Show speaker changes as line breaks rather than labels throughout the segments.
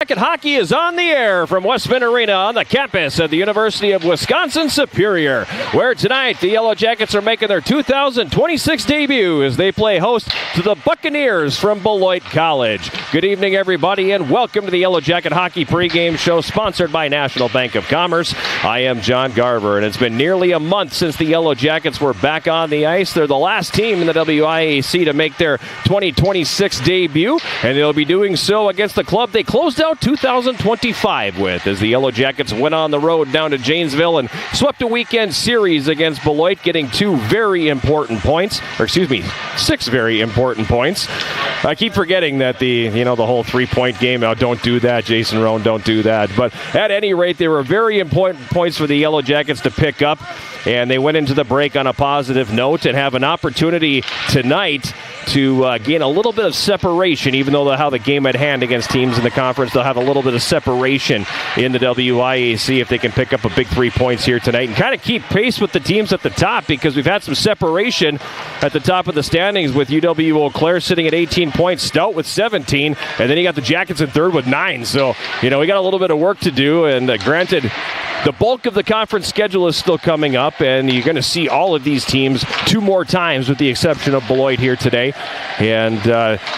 Jacket Hockey is on the air from Westman Arena on the campus at the University of Wisconsin-Superior, where tonight the Yellow Jackets are making their 2026 debut as they play host to the Buccaneers from Beloit College. Good evening, everybody, and welcome to the Yellow Jacket Hockey pregame show sponsored by National Bank of Commerce. I am John Garver, and it's been nearly a month since the Yellow Jackets were back on the ice. They're the last team in the WIAC to make their 2026 debut, and they'll be doing so against the club they closed out 2025 with, as the Yellow Jackets went on the road down to Janesville and swept a weekend series against Beloit, getting 6 very important points. I keep forgetting that the whole 3-point game. Now, don't do that, Jason Roan, don't do that. But at any rate, they were very important points for the Yellow Jackets to pick up, and they went into the break on a positive note and have an opportunity tonight to gain a little bit of separation. Even though they'll have the game at hand against teams in the conference, they'll have a little bit of separation in the WIAC if they can pick up a big 3 points here tonight and kind of keep pace with the teams at the top, because we've had some separation at the top of the standings with UW-Eau Claire sitting at 18 points, Stout with 17, and then you got the Jackets in third with 9. So, we got a little bit of work to do, and granted, the bulk of the conference schedule is still coming up, and you're going to see all of these teams 2 more times with the exception of Beloit here today. And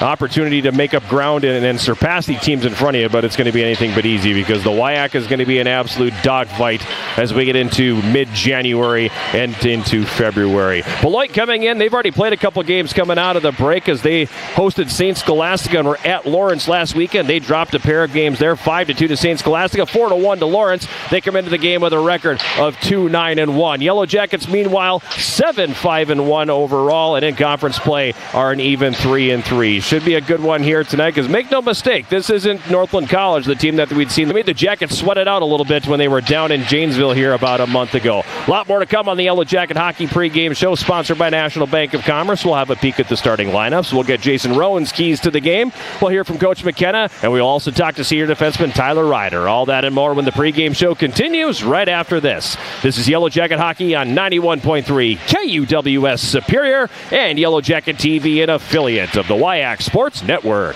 opportunity to make up ground and surpass the teams in front of you, but it's going to be anything but easy, because the WIAC is going to be an absolute dogfight as we get into mid-January and into February. Beloit coming in, they've already played a couple games coming out of the break as they hosted St. Scholastica and were at Lawrence last weekend. They dropped a pair of games there, 5-2 to St. Scholastica, 4-1 to Lawrence. They come into the game with a record of 2-9-1. Yellow Jackets, meanwhile, 7-5-1 overall, and in conference play are an even 3-3. Should be a good one here tonight, because make no mistake, this isn't Northland College, the team that we'd seen. They made the Jackets sweat it out a little bit when they were down in Janesville here about a month ago. A lot more to come on the Yellow Jacket Hockey pregame show, sponsored by National Bank of Commerce. We'll have a peek at the starting lineups. We'll get Jason Rowan's keys to the game. We'll hear from Coach McKenna, and we'll also talk to senior defenseman Tyler Ryder. All that and more when the pregame show continues right after this. This is Yellow Jacket Hockey on 91.3 KUWS Superior and Yellow Jacket TV, an affiliate of the WIAC Sports Network.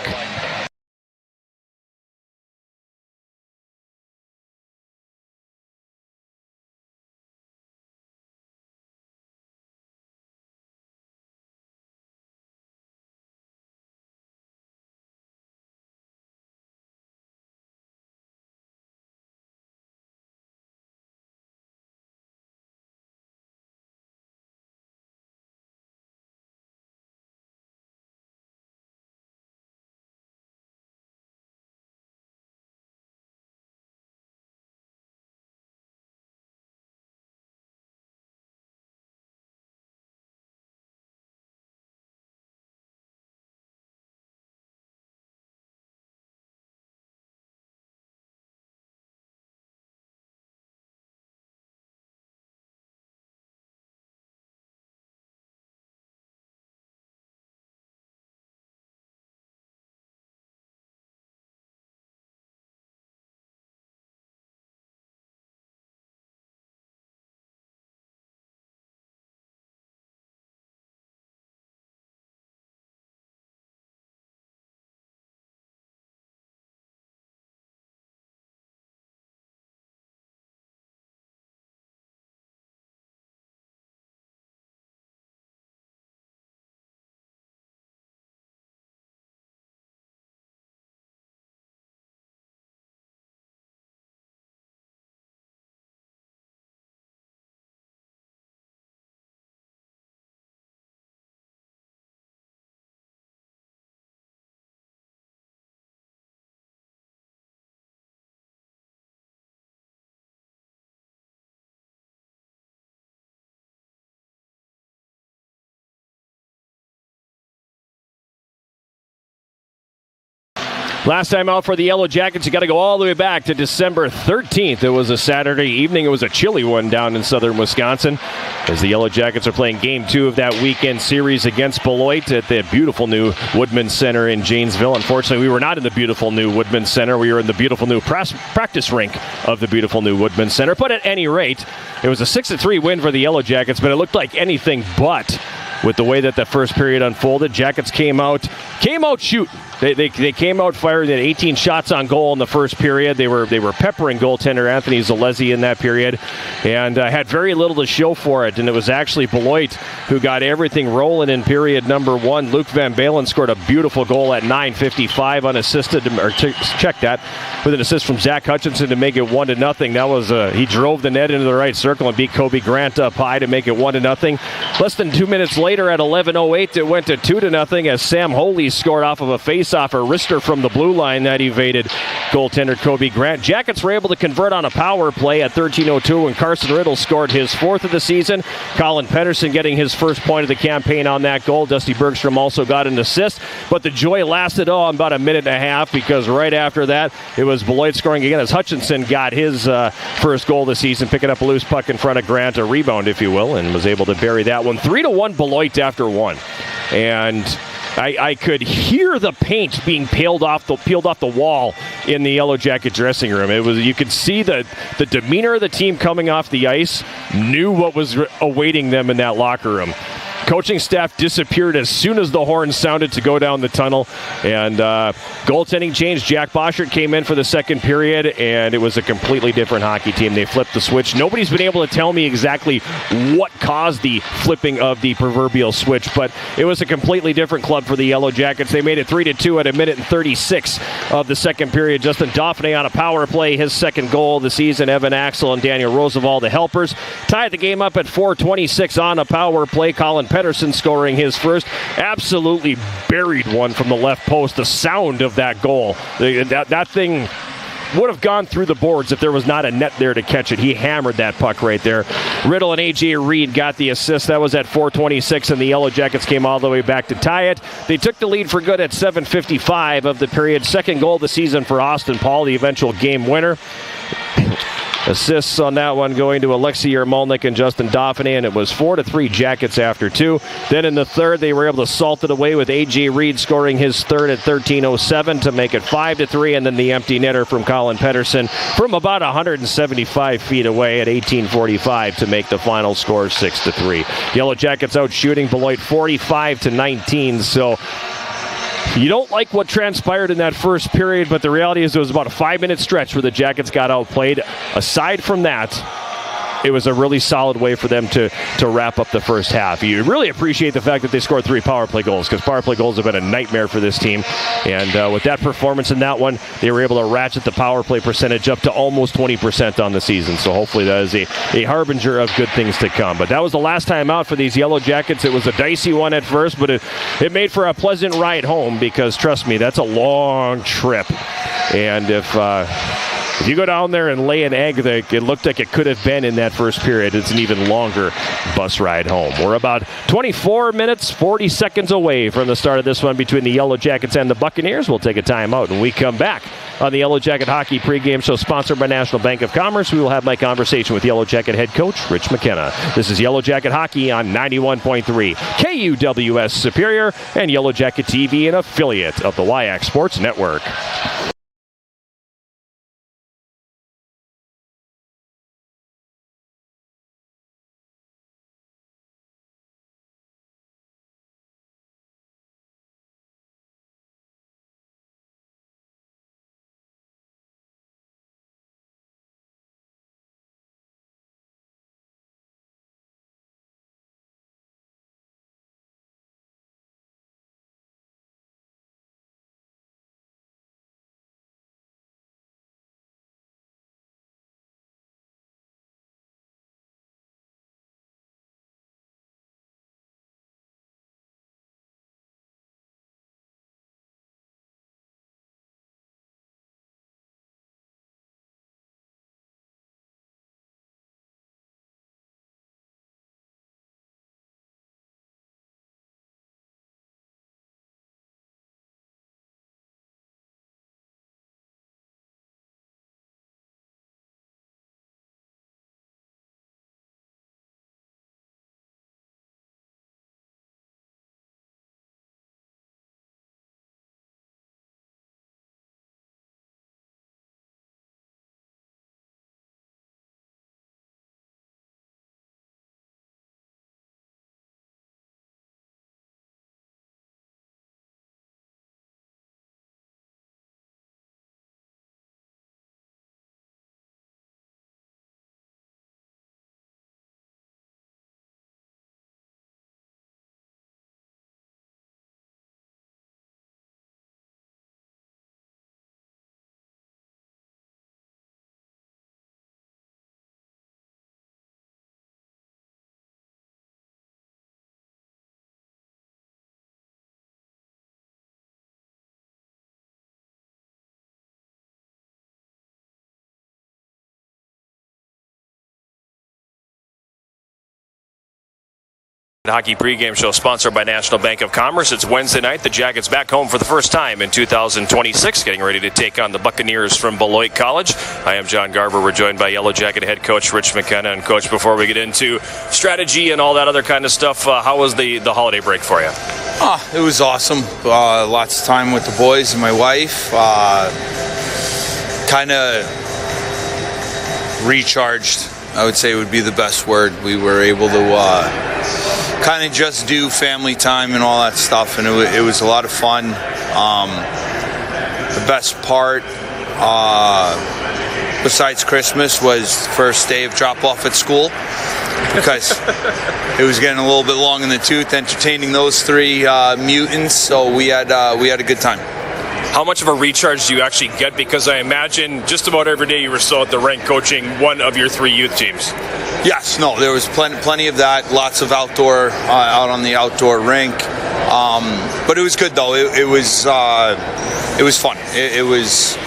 Last time out for the Yellow Jackets, you got to go all the way back to December 13th. It was a Saturday evening. It was a chilly one down in southern Wisconsin, as the Yellow Jackets are playing Game 2 of that weekend series against Beloit at the beautiful new Woodman Center in Janesville. Unfortunately, we were not in the beautiful new Woodman Center. We were in the beautiful new practice rink of the beautiful new Woodman Center. But at any rate, it was a 6-3 win for the Yellow Jackets, but it looked like anything but with the way that the first period unfolded. Jackets came out shooting. They came out firing at 18 shots on goal in the first period. They were peppering goaltender Anthony Zalesi in that period, and had very little to show for it. And it was actually Beloit who got everything rolling in period number 1. Luke Van Balen scored a beautiful goal at 9:55 unassisted, check that, with an assist from Zach Hutchinson to make it 1-0. That was he drove the net into the right circle and beat Kobe Grant up high to make it 1-0. Less than 2 minutes later, at 11:08, it went to 2-0 as Sam Holy scored off of a face-off, a wrister from the blue line that evaded goaltender Kobe Grant. Jackets were able to convert on a power play at 13:02 when Carson Riddle scored his 4th of the season. Colin Pedersen getting his first point of the campaign on that goal. Dusty Bergstrom also got an assist, but the joy lasted about a minute and a half, because right after that, it was Beloit scoring again as Hutchinson got his first goal this season, picking up a loose puck in front of Grant, a rebound, if you will, and was able to bury that one. 3-1 Beloit after one. And I could hear the paint being peeled off the wall in the Yellow Jacket dressing room. You could see the demeanor of the team coming off the ice, knew what was awaiting them in that locker room. Coaching staff disappeared as soon as the horn sounded to go down the tunnel, and goaltending changed. Jack Boschert came in for the second period, and it was a completely different hockey team. They flipped the switch. Nobody's been able to tell me exactly what caused the flipping of the proverbial switch, but it was a completely different club for the Yellow Jackets. They made it 3-2 at 1:36 of the second period. Justin Dauphin on a power play, his second goal of the season. Evan Axel and Daniel Roosevelt, the helpers, tied the game up at 4:26 on a power play. Colin Pedersen scoring his first. Absolutely buried one from the left post. The sound of that goal. That thing would have gone through the boards if there was not a net there to catch it. He hammered that puck right there. Riddle and A.J. Reed got the assist. That was at 4:26, and the Yellow Jackets came all the way back to tie it. They took the lead for good at 7:55 of the period. Second goal of the season for Austin Paul, the eventual game winner. Assists on that one going to Alexei Yermolnik and Justin Dauphin, and it was 4-3 Jackets after 2. Then in the third, they were able to salt it away with A.J. Reed scoring his third at 13:07 to make it 5-3, and then the empty netter from Colin Pedersen from about 175 feet away at 18:45 to make the final score 6-3. Yellow Jackets out shooting Beloit 45-19, so you don't like what transpired in that first period, but the reality is it was about a 5-minute stretch where the Jackets got outplayed. Aside from that, it was a really solid way for them to wrap up the first half. You really appreciate the fact that they scored 3 power play goals, because power play goals have been a nightmare for this team. And with that performance in that one, they were able to ratchet the power play percentage up to almost 20% on the season. So hopefully that is a harbinger of good things to come. But that was the last time out for these Yellow Jackets. It was a dicey one at first, but it made for a pleasant ride home, because trust me, that's a long trip. And if you go down there and lay an egg that it looked like it could have been in that first period, it's an even longer bus ride home. We're about 24 minutes, 40 seconds away from the start of this one between the Yellow Jackets and the Buccaneers. We'll take a timeout when we come back on the Yellow Jacket Hockey pregame show, sponsored by National Bank of Commerce. We will have my conversation with Yellow Jacket head coach Rich McKenna. This is Yellow Jacket Hockey on 91.3 KUWS Superior and Yellow Jacket TV, an affiliate of the WIAC Sports Network. The Hockey pregame show sponsored by National Bank of Commerce. It's Wednesday night. The Jackets back home for the first time in 2026, getting ready to take on the Buccaneers from Beloit College. I am John Garber. We're joined by Yellow Jacket head coach Rich McKenna. And Coach, before we get into strategy and all that other kind of stuff, how was the holiday break for you?
It was awesome. Lots of time with the boys and my wife. Kind of recharged, I would say would be the best word. We were able to kind of just do family time and all that stuff, and it was a lot of fun. The best part, besides Christmas, was first day of drop-off at school, because it was getting a little bit long in the tooth entertaining those three mutants, so we had a good time.
How much of a recharge do you actually get? Because I imagine just about every day you were still at the rink coaching one of your three youth teams.
Yes, no, there was plenty of that. Lots of outdoor, out on the outdoor rink. But it was good though. It was fun. It was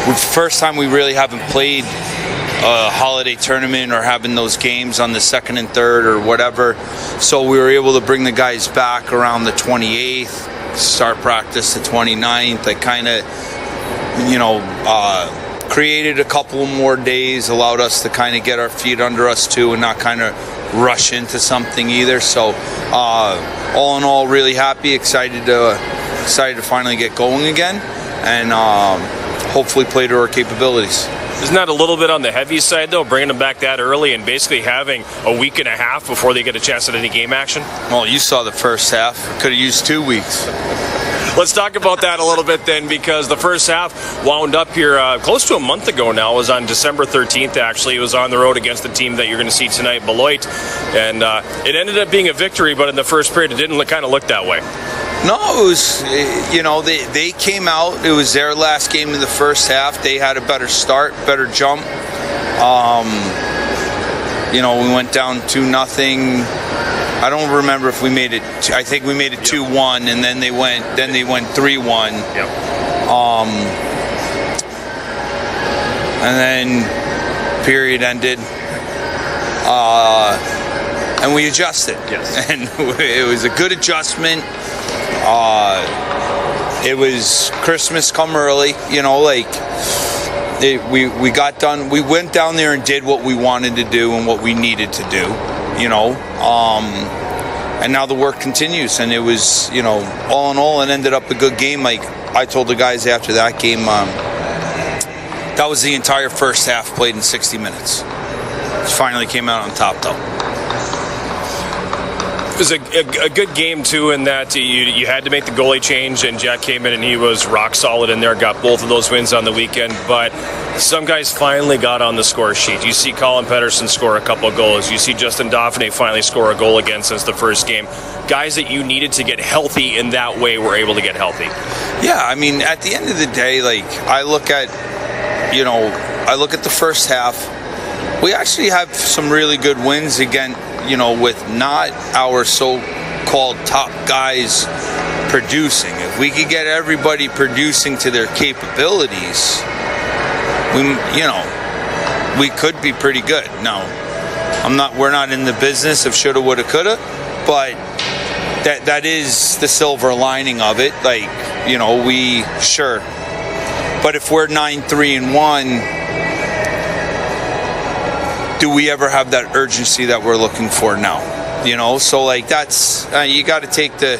the first time we really haven't played a holiday tournament or having those games on the second and third or whatever. So we were able to bring the guys back around the 28th. Start practice the 29th. I kind of, created a couple more days, allowed us to kind of get our feet under us too and not kind of rush into something either. So all in all, really happy, excited to finally get going again and hopefully play to our capabilities.
Isn't that a little bit on the heavy side, though, bringing them back that early and basically having a week and a half before they get a chance at any game action?
Well, you saw the first half. Could have used 2 weeks.
Let's talk about that a little bit then, because the first half wound up here close to a month ago now. It was on December 13th, actually. It was on the road against the team that you're going to see tonight, Beloit. And it ended up being a victory, but in the first period, it didn't kind of look that way.
No, it was, they came out. It was their last game in the first half. They had a better start, better jump. We went down 2-0. I don't remember if we made it. I think we made it 2-1, and then they went 3-1.
Yep.
And then period ended. And we adjusted.
Yes.
And it was a good adjustment. It was Christmas come early, we got done. We went down there and did what we wanted to do and what we needed to do, and now the work continues. And it was, all in all, it ended up a good game. Like I told the guys after that game, that was the entire first half played in 60 minutes. Finally came out on top, though.
It was a good game, too, in that you had to make the goalie change, and Jack came in and he was rock solid in there, got both of those wins on the weekend. But some guys finally got on the score sheet. You see Colin Pettersson score a couple of goals. You see Justin Dauphiné finally score a goal again since the first game. Guys that you needed to get healthy in that way were able to get healthy.
Yeah, I mean, at the end of the day, I look at the first half. We actually have some really good wins again, with not our so-called top guys producing. If we could get everybody producing to their capabilities, we could be pretty good. Now, we're not in the business of shoulda, woulda, coulda, but that is the silver lining of it. Sure. But if we're 9-3-1, do we ever have that urgency that we're looking for now? So that's you got to take the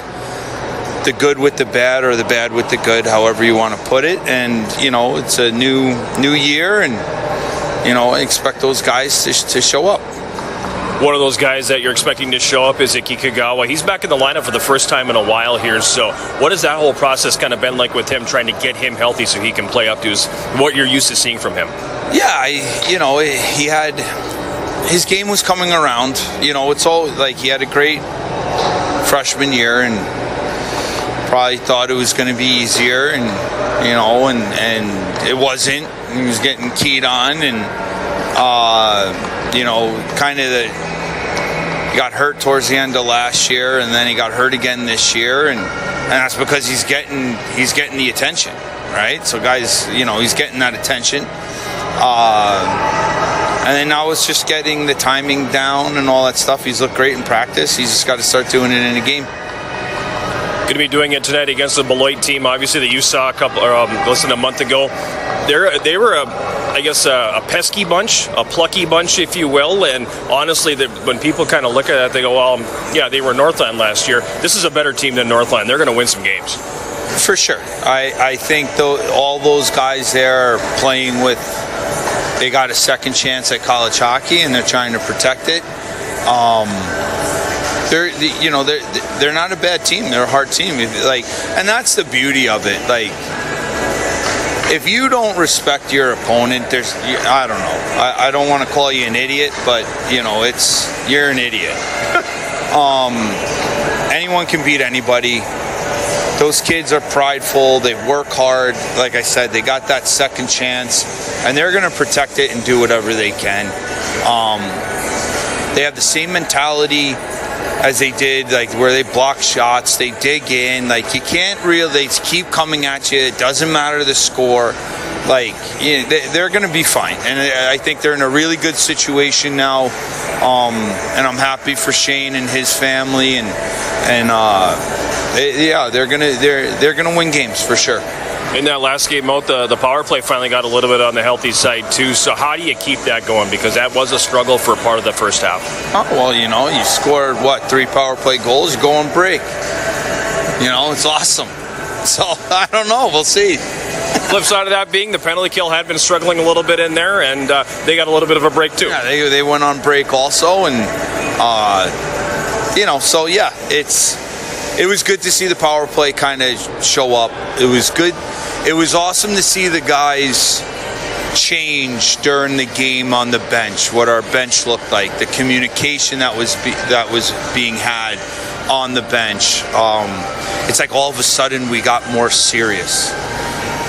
good with the bad, or the bad with the good, however you want to put it. And it's a new year, and I expect those guys to show up.
One of those guys that you're expecting to show up is Iki Kagawa. He's back in the lineup for the first time in a while here. So what has that whole process kind of been like with him, trying to get him healthy so he can play up to what you're used to seeing from him?
Yeah, he had his game was coming around. It's all he had a great freshman year and probably thought it was going to be easier, and and it wasn't. He was getting keyed on, and he got hurt towards the end of last year, and then he got hurt again this year, and that's because he's getting the attention, right? So guys, he's getting that attention. And then now it's just getting the timing down and all that stuff. He's looked great in practice. He's just got to start doing it in a game.
Going to be doing it tonight against the Beloit team, obviously, that you saw a month ago. They were a pesky bunch, a plucky bunch, if you will. And honestly, when people kind of look at that, they go, well, yeah, they were Northland last year. This is a better team than Northland. They're going to win some games.
For sure. I think all those guys there are playing with, they got a second chance at college hockey, and they're trying to protect it. They're not a bad team. They're a hard team. And that's the beauty of it. Like, if you don't respect your opponent, I don't know. I don't want to call you an idiot, but you're an idiot. Anyone can beat anybody. Those kids are prideful. They work hard. Like I said, they got that second chance, and they're going to protect it and do whatever they can. They have the same mentality as they did, like where they block shots, they dig in. Like, you can't really, they keep coming at you. It doesn't matter the score. Like, they're going to be fine, and I think they're in a really good situation now. And I'm happy for Shane and his family, they're gonna win games for sure.
In that last game out, the power play finally got a little bit on the healthy side too. So how do you keep that going? Because that was a struggle for part of the first half.
Oh, well, you scored 3 power play goals, you go on break. It's awesome. So I don't know. We'll see.
Flip side of that being the penalty kill had been struggling a little bit in there, and they got a little bit of a break too.
Yeah, they went on break also, and so yeah, it was good to see the power play kind of show up. It was good. It was awesome to see the guys change during the game on the bench, what our bench looked like, the communication that was being had on the bench. It's like all of a sudden we got more serious.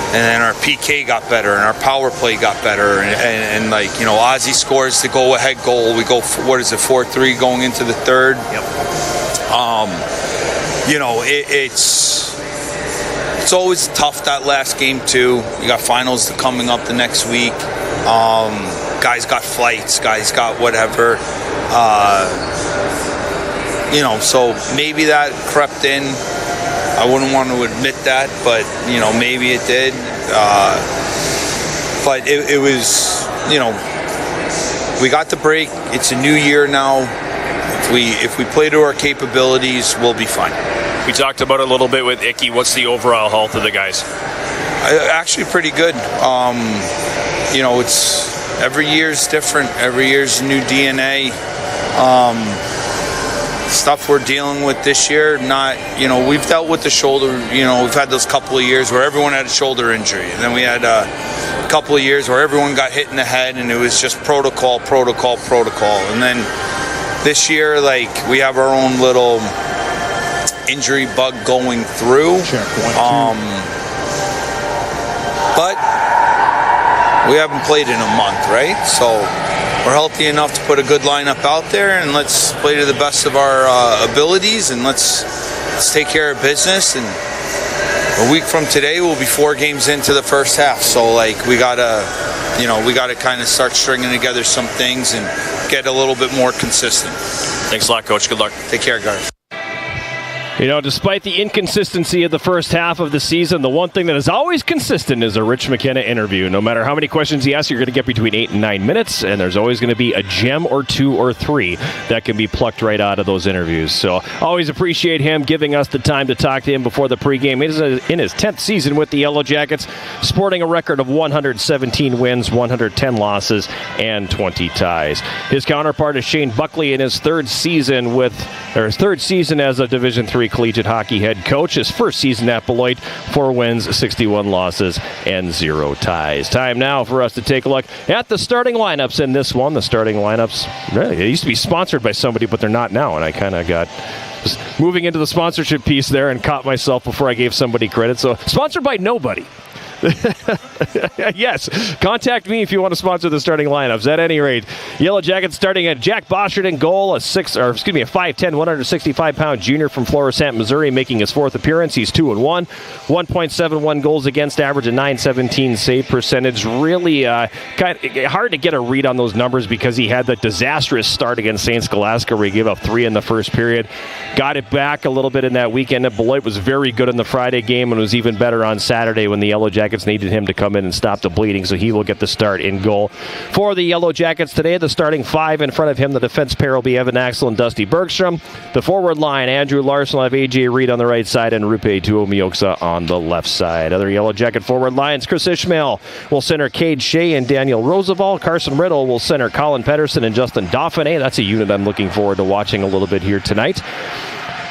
And then our PK got better, and our power play got better, and Ozzy scores the go-ahead goal. We go, 4-3 going into the third.
Yep.
It's always tough, that last game too. You got finals coming up the next week. Guys got flights, guys got whatever. So maybe that crept in. I wouldn't want to admit that, but maybe it did. But it was, we got the break. It's a new year now. If we play to our capabilities, we'll be fine.
We talked about it a little bit with Icky. What's the overall health of the guys?
Actually, pretty good. It's every year's different. Every year's new DNA. Stuff we're dealing with this year, we've dealt with the shoulder, we've had those couple of years where everyone had a shoulder injury, and then we had a couple of years where everyone got hit in the head, and it was just protocol, and then this year, we have our own little injury bug going through. But we haven't played in a month, right? So we're healthy enough to put a good lineup out there, and let's play to the best of our abilities, and let's take care of business. And a week from today, we'll be 4 games into the first half. So we gotta kind of start stringing together some things and get a little bit more consistent.
Thanks a lot, Coach. Good luck.
Take care, guys.
Despite the inconsistency of the first half of the season, the one thing that is always consistent is a Rich McKenna interview. No matter how many questions he asks, you're going to get between 8 and 9 minutes, and there's always going to be a gem or 2 or 3 that can be plucked right out of those interviews. So always appreciate him giving us the time to talk to him before the pregame. He's in his 10th season with the Yellow Jackets, sporting a record of 117 wins, 110 losses, and 20 ties. His counterpart is Shane Buckley in his third season as a Division III collegiate hockey head coach. His first season at Beloit, 4 wins, 61 losses, and 0 ties. Time now for us to take a look at the starting lineups in this one. The starting lineups, they used to be sponsored by somebody, but they're not now, and I kind of got just moving into the sponsorship piece there and caught myself before I gave somebody credit. So, sponsored by nobody. Yes, contact me if you want to sponsor the starting lineups. At any rate, Yellow Jackets starting at Jack Boschert in goal, a 5'10", 165-pound junior from Florissant, Missouri, making his 4th appearance. He's 2-1, 1.71 goals against average, a .917 save percentage. Really kind of hard to get a read on those numbers because he had that disastrous start against St. Scholastica where he gave up 3 in the first period. Got it back a little bit in that weekend. Beloit was very good in the Friday game and was even better on Saturday when the Yellow Jackets needed him to come in and stop the bleeding, so he will get the start in goal. For the Yellow Jackets today, the starting 5 in front of him, the defense pair will be Evan Axel and Dusty Bergstrom. The forward line, Andrew Larson will have A.J. Reed on the right side and Rupe Tuomioksa on the left side. Other Yellow Jacket forward lines, Chris Ishmael will center Cade Shea and Daniel Roosevelt. Carson Riddle will center Colin Pedersen and Justin Dauphiné. That's a unit I'm looking forward to watching a little bit here tonight.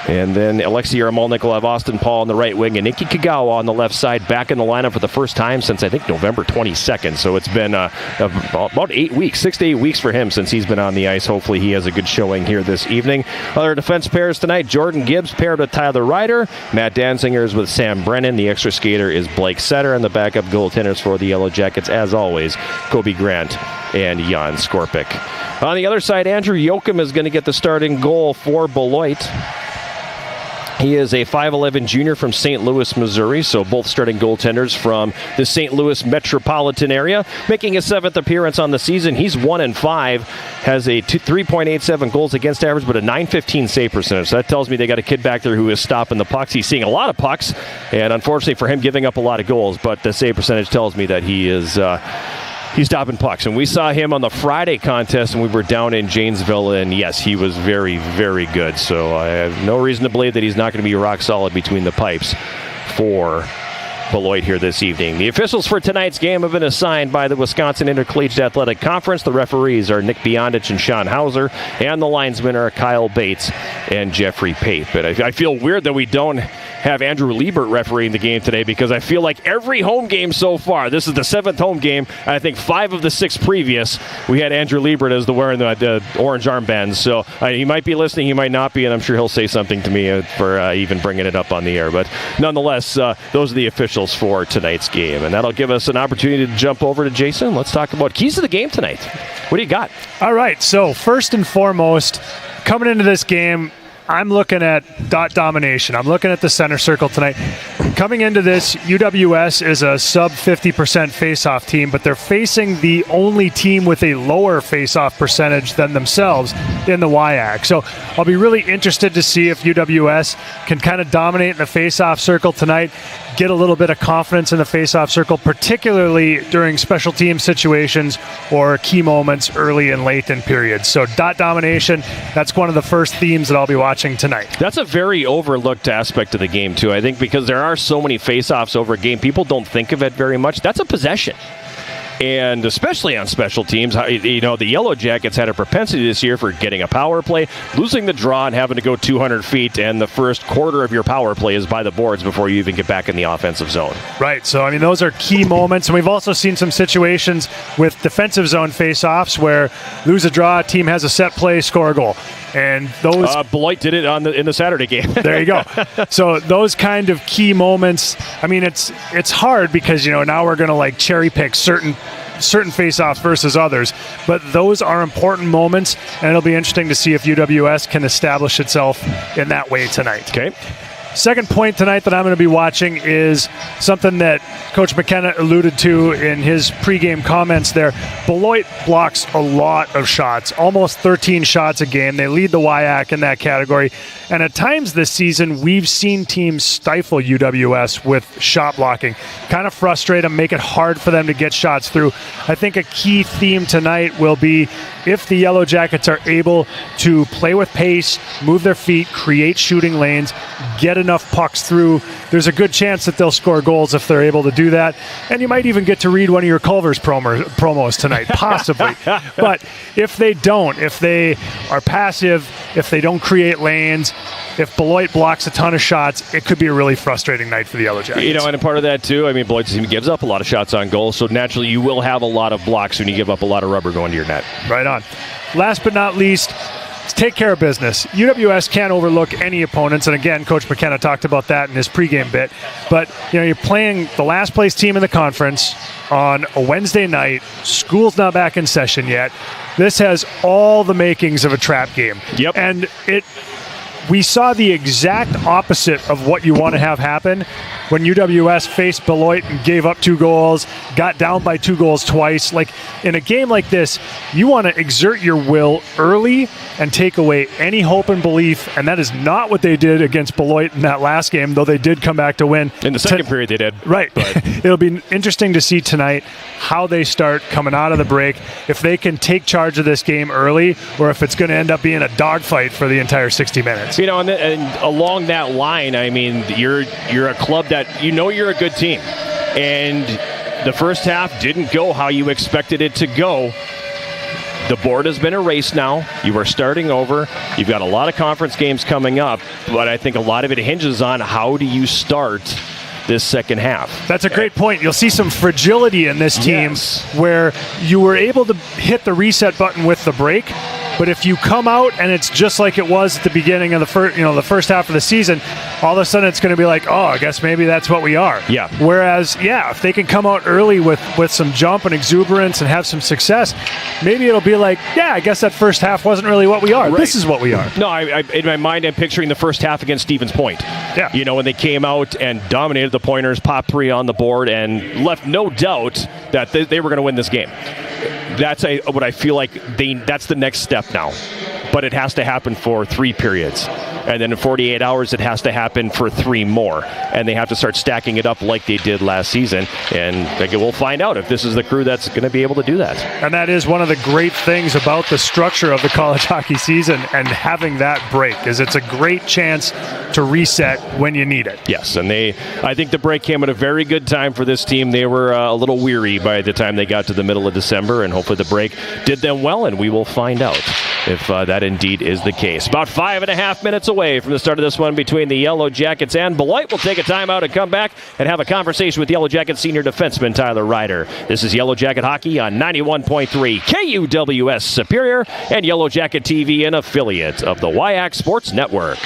And then Alexei Yarmolnik will have Austin Paul on the right wing and Nikki Kagawa on the left side, back in the lineup for the first time since, I think, November 22nd. So it's been about 8 weeks, 6 to 8 weeks for him since he's been on the ice. Hopefully he has a good showing here this evening. Other defense pairs tonight, Jordan Gibbs paired with Tyler Ryder. Matt Danziger is with Sam Brennan. The extra skater is Blake Setter. And the backup goaltenders for the Yellow Jackets, as always, Kobe Grant and Jan Skorpik. On the other side, Andrew Yoakum is going to get the starting goal for Beloit. He is a 5'11 junior from St. Louis, Missouri, so both starting goaltenders from the St. Louis metropolitan area. Making his 7th appearance on the season, he's 1-5, has a 3.87 goals against average, but a .915 save percentage. So that tells me they got a kid back there who is stopping the pucks. He's seeing a lot of pucks, and unfortunately for him, giving up a lot of goals, but the save percentage tells me that he is... He's stopping pucks. And we saw him on the Friday contest, and we were down in Janesville, and yes, he was very, very good. So I have no reason to believe that he's not going to be rock solid between the pipes for Beloit here this evening. The officials for tonight's game have been assigned by the Wisconsin Intercollegiate Athletic Conference. The referees are Nick Beyondich and Sean Hauser, and the linesmen are Kyle Bates and Jeffrey Pape. But I feel weird that we don't have Andrew Liebert refereeing the game today, because I feel like every home game so far, this is the 7th home game, and I think 5 of the 6 previous, we had Andrew Liebert as the wearing the orange armbands. So he might be listening, he might not be, and I'm sure he'll say something to me for even bringing it up on the air. But nonetheless, those are the officials for tonight's game, and that'll give us an opportunity to jump over to Jason. Let's talk about keys to the game tonight. What do you got? All
right, so first and foremost, coming into this game, I'm looking at dot domination. I'm looking at the center circle tonight. Coming into this, UWS is a sub 50% face-off team, but they're facing the only team with a lower face-off percentage than themselves in the WIAC. So I'll be really interested to see if UWS can kind of dominate in the face-off circle tonight, get a little bit of confidence in the face-off circle, particularly during special team situations or key moments early and late in periods. So dot domination, that's one of the first themes that I'll be watching tonight.
That's a very overlooked aspect of the game, too. I think because there are so many face-offs over a game, people don't think of it very much. That's a possession. And especially on special teams, you know, the Yellow Jackets had a propensity this year for getting a power play, losing the draw, and having to go 200 feet, and the first quarter of your power play is by the boards before you even get back in the offensive zone.
Right, so I mean, those are key moments, and we've also seen some situations with defensive zone face-offs where lose a draw, team has a set play, score a goal. And those
Beloit did it in the Saturday game.
There you go. So those kind of key moments, I mean, it's hard because, you know, now we're going to like cherry pick certain face-offs versus others, but those are important moments, and it'll be interesting to see if UWS can establish itself in that way tonight.
Okay.
Second point tonight that I'm going to be watching is something that Coach McKenna alluded to in his pregame comments there. Beloit blocks a lot of shots, almost 13 shots a game. They lead the WIAC in that category. And at times this season, we've seen teams stifle UWS with shot blocking, kind of frustrate them, make it hard for them to get shots through. I think a key theme tonight will be if the Yellow Jackets are able to play with pace, move their feet, create shooting lanes, get enough pucks through, there's a good chance that they'll score goals if they're able to do that. And you might even get to read one of your Culver's promos tonight, possibly. But if they don't, if they are passive, if they don't create lanes, if Beloit blocks a ton of shots, it could be a really frustrating night for the Yellow Jackets.
You know, and a part of that, too, I mean, Beloit's team gives up a lot of shots on goal, so naturally you will have a lot of blocks when you give up a lot of rubber going to your net.
Right on. Last but not least, take care of business. UWS can't overlook any opponents, and again, Coach McKenna talked about that in his pregame bit. But you're playing the last place team in the conference on a Wednesday night. School's not back in session yet. This has all the makings of a trap game.
Yep.
And we saw the exact opposite of what you want to have happen when UWS faced Beloit and gave up 2 goals, got down by 2 goals twice. Like, in a game like this, you want to exert your will early and take away any hope and belief, and that is not what they did against Beloit in that last game, though they did come back to win.
In the second period, they did.
Right. It'll be interesting to see tonight how they start coming out of the break, if they can take charge of this game early, or if it's going to end up being a dogfight for the entire 60 minutes.
And along that line, I mean, you're a club that you're a good team, and the first half didn't go how you expected it to go. The board has been erased now. You are starting over. You've got a lot of conference games coming up, but I think a lot of it hinges on how do you start this second half.
That's a great point. You'll see some fragility in this team where you were able to hit the reset button with the break, but if you come out and it's just like it was at the beginning of the first half of the season, all of a sudden it's going to be like, oh, I guess maybe that's what we are.
Yeah.
Whereas, if they can come out early with some jump and exuberance and have some success, maybe it'll be like, I guess that first half wasn't really what we are. Right. This is what we are.
No, I in my mind, I'm picturing the first half against Stevens Point.
Yeah.
When they came out and dominated the Pointers, popped 3 on the board, and left no doubt that they were going to win this game. That's what I feel like that's the next step now. But it has to happen for 3 periods. And then in 48 hours, it has to happen for 3 more. And they have to start stacking it up like they did last season. And we'll find out if this is the crew that's going to be able to do that.
And that is one of the great things about the structure of the college hockey season and having that break, is it's a great chance to reset when you need it.
Yes, and I think the break came at a very good time for this team. They were a little weary by the time they got to the middle of December, and hopefully the break did them well, and we will find out if that indeed is the case. About 5.5 minutes away from the start of this one between the Yellow Jackets and Beloit. We'll take a timeout and come back and have a conversation with Yellow Jacket senior defenseman Tyler Ryder. This is Yellow Jacket Hockey on 91.3 KUWS Superior and Yellow Jacket TV, an affiliate of the WIAC Sports Network.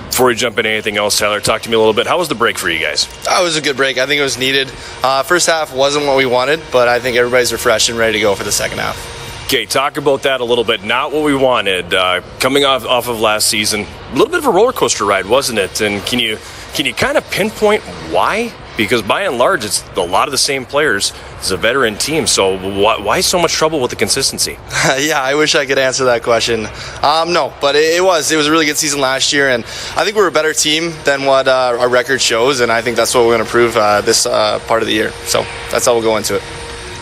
Before we jump into anything else, Tyler, talk to me a little bit. How was the break for you guys?
It was a good break. I think it was needed. First half wasn't what we wanted, but I think everybody's refreshed and ready to go for the second half.
Okay, talk about that a little bit. Not what we wanted. Coming off of last season, a little bit of a roller coaster ride, wasn't it? And can you kind of pinpoint why? Because by and large, it's a lot of the same players. It's a veteran team, so why so much trouble with the consistency?
Yeah, I wish I could answer that question. No, but it was a really good season last year, and I think we're a better team than what our record shows, and I think that's what we're going to prove this part of the year. So that's how we'll go into it.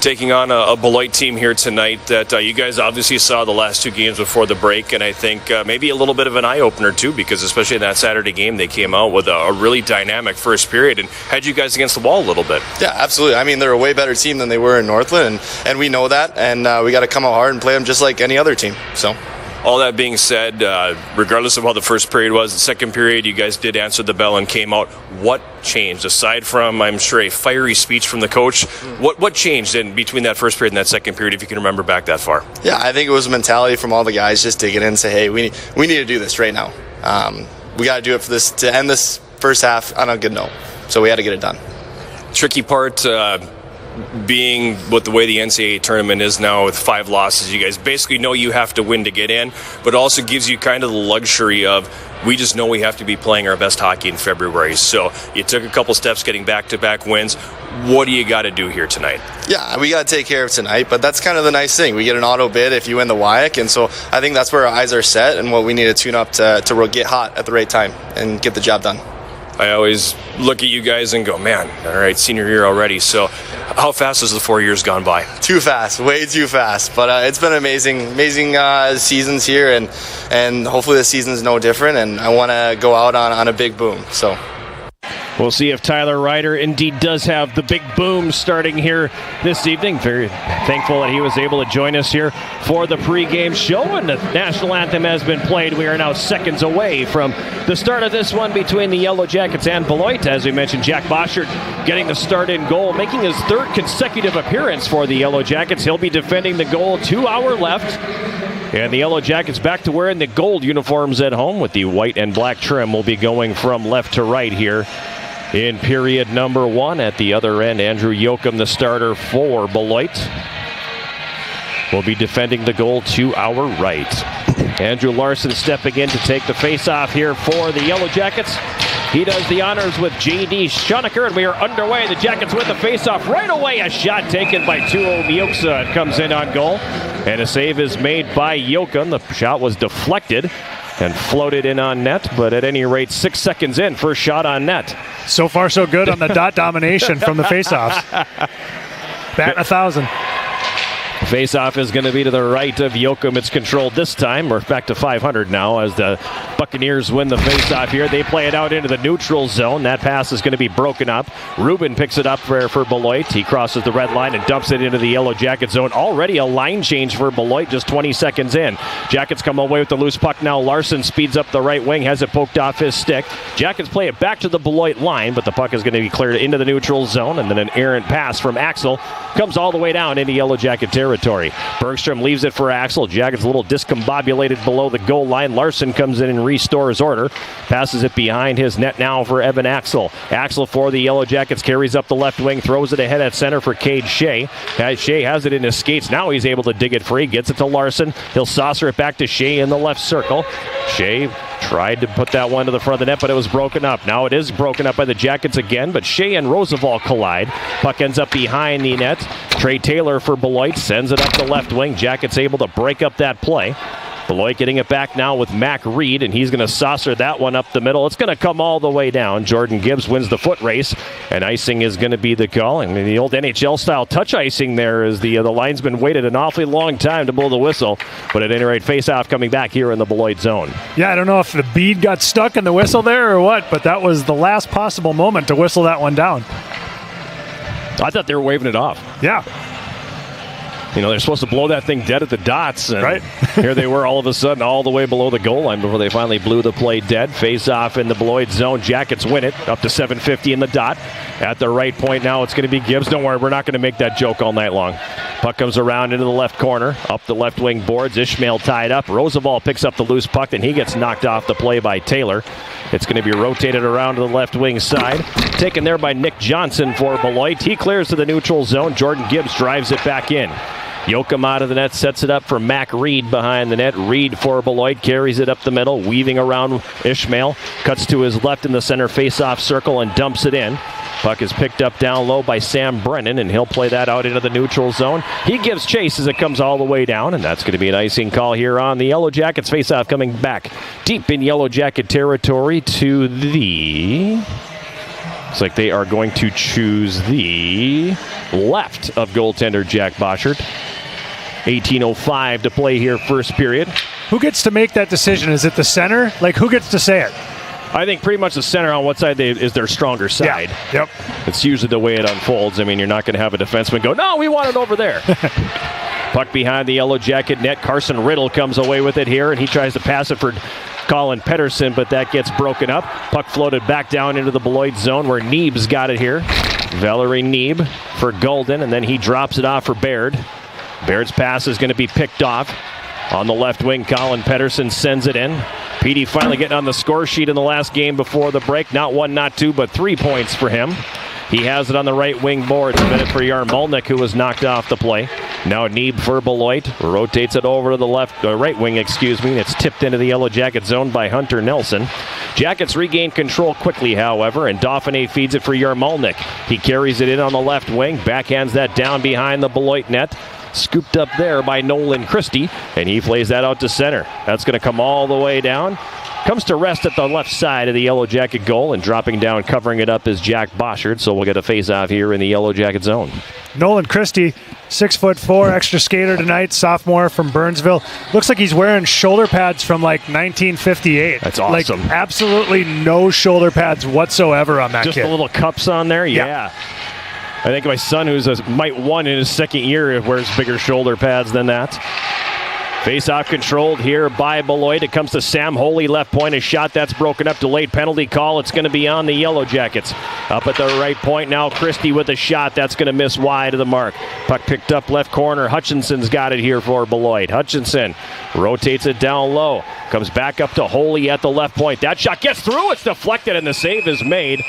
Taking on a Beloit team here tonight that you guys obviously saw the last two games before the break, and I think maybe a little bit of an eye-opener too, because especially in that Saturday game, they came out with a really dynamic first period and had you guys against the wall a little bit.
Yeah, absolutely. I mean, they're a way better team than they were in Northland, and we know that, and we got to come out hard and play them just like any other team. So.
All that being said, regardless of how the first period was, the second period, you guys did answer the bell and came out. What changed? Aside from, I'm sure, a fiery speech from the coach, what changed in between that first period and that second period, if you can remember back that far?
Yeah, I think it was a mentality from all the guys just digging in and say, hey, we need to do this right now. We got to do it to end this first half on a good note. So we had to get it done.
Tricky part being with the way the NCAA tournament is now with 5 losses, you guys basically know you have to win to get in, but also gives you kind of the luxury of we just know we have to be playing our best hockey in February. So you took a couple steps getting back-to-back wins. What do you got to do here tonight?
Yeah, we got to take care of tonight, but that's kind of the nice thing. We get an auto bid if you win the WIAC, and so I think that's where our eyes are set and what we need to tune up to get hot at the right time and get the job done.
I always look at you guys and go, man, all right, senior year already. So how fast has the 4 years gone by?
Too fast, way too fast. But it's been amazing seasons here, and hopefully this season's no different, and I want to go out on a big boom. So.
We'll see if Tyler Ryder indeed does have the big boom starting here this evening. Very thankful that he was able to join us here for the pregame show. And the national anthem has been played. We are now seconds away from the start of this one between the Yellow Jackets and Beloit. As we mentioned, Jack Boschert getting the start in goal, making his 3rd consecutive appearance for the Yellow Jackets. He'll be defending the goal. 2 hours left. And the Yellow Jackets back to wearing the gold uniforms at home with the white and black trim. Will be going from left to right here in period number 1. At the other end, Andrew Yoakum, the starter for Beloit, will be defending the goal to our right. Andrew Larson stepping in to take the face-off here for the Yellow Jackets. He does the honors with J.D. Schoenecker, and we are underway. The Jackets with the face-off right away. A shot taken by Tuo Mioksa. It comes in on goal, and a save is made by Yoakum. The shot was deflected and floated in on net, but at any rate, 6 seconds in, first shot on net.
So far, so good on the dot domination from the faceoffs. Bat 1,000.
Faceoff is going to be to the right of Yoakum. It's controlled this time. We're back to 500 now as the Buccaneers win the faceoff here. They play it out into the neutral zone. That pass is going to be broken up. Rubin picks it up for Beloit. He crosses the red line and dumps it into the Yellow Jacket zone. Already a line change for Beloit just 20 seconds in. Jackets come away with the loose puck now. Larson speeds up the right wing, has it poked off his stick. Jackets play it back to the Beloit line, but the puck is going to be cleared into the neutral zone, and then an errant pass from Axel comes all the way down into Yellow Jacket territory. Bergstrom leaves it for Axel. Jackets a little discombobulated below the goal line. Larson comes in and restores order. Passes it behind his net now for Evan Axel. Axel for the Yellow Jackets carries up the left wing, throws it ahead at center for Cade Shea. Shea has it in his skates. Now he's able to dig it free. Gets it to Larson. He'll saucer it back to Shea in the left circle. Shea tried to put that one to the front of the net, but it was broken up. Now it is broken up by the Jackets again, but Shea and Roosevelt collide. Puck ends up behind the net. Trey Taylor for Beloit sends it up the left wing. Jackets able to break up that play. Beloit getting it back now with Mac Reed, and he's going to saucer that one up the middle. It's going to come all the way down. Jordan Gibbs wins the foot race, and icing is going to be the call. And the old NHL-style touch icing there as the linesman waited an awfully long time to blow the whistle. But at any rate, face-off coming back here in the Beloit zone.
Yeah, I don't know if the bead got stuck in the whistle there or what, but that was the last possible moment to whistle that one down.
I thought they were waving it off.
Yeah.
You know, they're supposed to blow that thing dead at the dots. And
right.
Here they were all of a sudden all the way below the goal line before they finally blew the play dead. Face off in the Beloit zone. Jackets win it up to 7:50 in the dot. At the right point now, it's going to be Gibbs. Don't worry, we're not going to make that joke all night long. Puck comes around into the left corner. Up the left wing boards. Ishmael tied up. Roosevelt picks up the loose puck, and he gets knocked off the play by Taylor. It's going to be rotated around to the left wing side. Taken there by Nick Johnson for Beloit. He clears to the neutral zone. Jordan Gibbs drives it back in. Yoakum out of the net, sets it up for Mac Reed behind the net. Reed for Beloit, carries it up the middle, weaving around Ishmael. Cuts to his left in the center face-off circle and dumps it in. Puck is picked up down low by Sam Brennan, and he'll play that out into the neutral zone. He gives chase as it comes all the way down, and that's going to be an icing call here on the Yellow Jackets. Face-off coming back deep in Yellow Jacket territory to the... Looks like they are going to choose the left of goaltender Jack Boschert. 18:05 to play here, first period.
Who gets to make that decision? Is it the center? Like, who gets to say it?
I think pretty much the center on what side is their stronger side.
Yeah. Yep.
It's usually the way it unfolds. I mean, you're not going to have a defenseman go, no, we want it over there. Puck behind the Yellow Jacket net. Carson Riddle comes away with it here, and he tries to pass it for Colin Pettersson, but that gets broken up. Puck floated back down into the Beloit zone where Neeb's got it here. Valerie Neeb for Golden, and then he drops it off for Baird. Baird's pass is going to be picked off. On the left wing, Colin Pettersson sends it in. Petey finally getting on the score sheet in the last game before the break. Not one, not two, but 3 points for him. He has it on the right wing boards. A minute for Yarmolnik, who was knocked off the play. Now Neeb for Beloit. Rotates it over to the right wing, It's tipped into the Yellow Jacket zone by Hunter Nelson. Jackets regain control quickly, however, and Dauphiné feeds it for Yarmolnik. He carries it in on the left wing. Backhands that down behind the Beloit net. Scooped up there by Nolan Christie, and he plays that out to center. That's going to come all the way down. Comes to rest at the left side of the Yellow Jacket goal, and dropping down, covering it up is Jack Boschert, so we'll get a face-off here in the Yellow Jacket zone.
Nolan Christie, 6'4", extra skater tonight, sophomore from Burnsville. Looks like he's wearing shoulder pads from like 1958.
That's awesome.
Like absolutely no shoulder pads whatsoever on that
Just
kid.
the little cups on there? Yeah. I think my son, who's a Mite 1 in his second year, wears bigger shoulder pads than that. Face-off controlled here by Beloit. It comes to Sam Holy, left point. A shot that's broken up. Delayed penalty call. It's going to be on the Yellow Jackets. Up at the right point now, Christie with a shot. That's going to miss wide of the mark. Puck picked up left corner. Hutchinson's got it here for Beloit. Hutchinson rotates it down low. Comes back up to Holy at the left point. That shot gets through. It's deflected, and the save is made.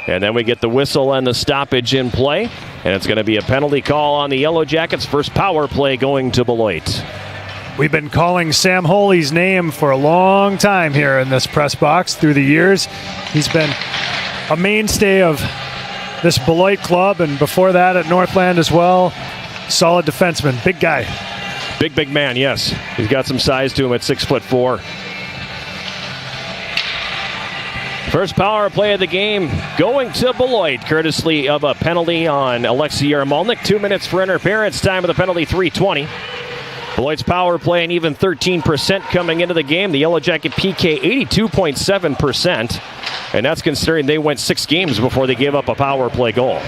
And then we get the whistle and the stoppage in play. And it's going to be a penalty call on the Yellow Jackets. First power play going to Beloit.
We've been calling Sam Holy's name for a long time here in this press box through the years. He's been a mainstay of this Beloit club, and before that at Northland as well. Solid defenseman. Big guy.
Big man, yes. He's got some size to him at 6'4". First power play of the game going to Beloit, courtesy of a penalty on Alexei Yarmolnik. 2 minutes for interference. Time of the penalty, 3:20. Beloit's power play an even 13% coming into the game. The Yellow Jacket PK 82.7%. And that's considering they went 6 games before they gave up a power play goal.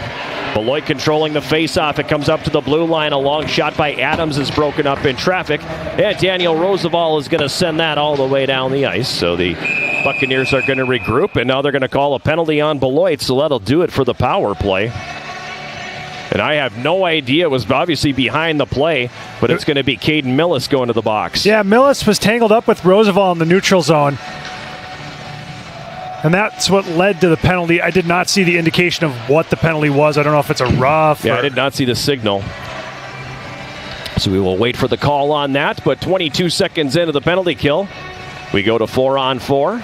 Beloit controlling the face-off. It comes up to the blue line. A long shot by Adams is broken up in traffic. And Daniel Roosevelt is going to send that all the way down the ice. So the Buccaneers are going to regroup, and now they're going to call a penalty on Beloit, so that'll do it for the power play. And I have no idea. It was obviously behind the play, but it's going to be Caden Millis going to the box.
Yeah, Millis was tangled up with Roosevelt in the neutral zone. And that's what led to the penalty. I did not see the indication of what the penalty was. I don't know if it's a rough.
Yeah, I did not see the signal. So we will wait for the call on that. But 22 seconds into the penalty kill, we go to 4-on-4.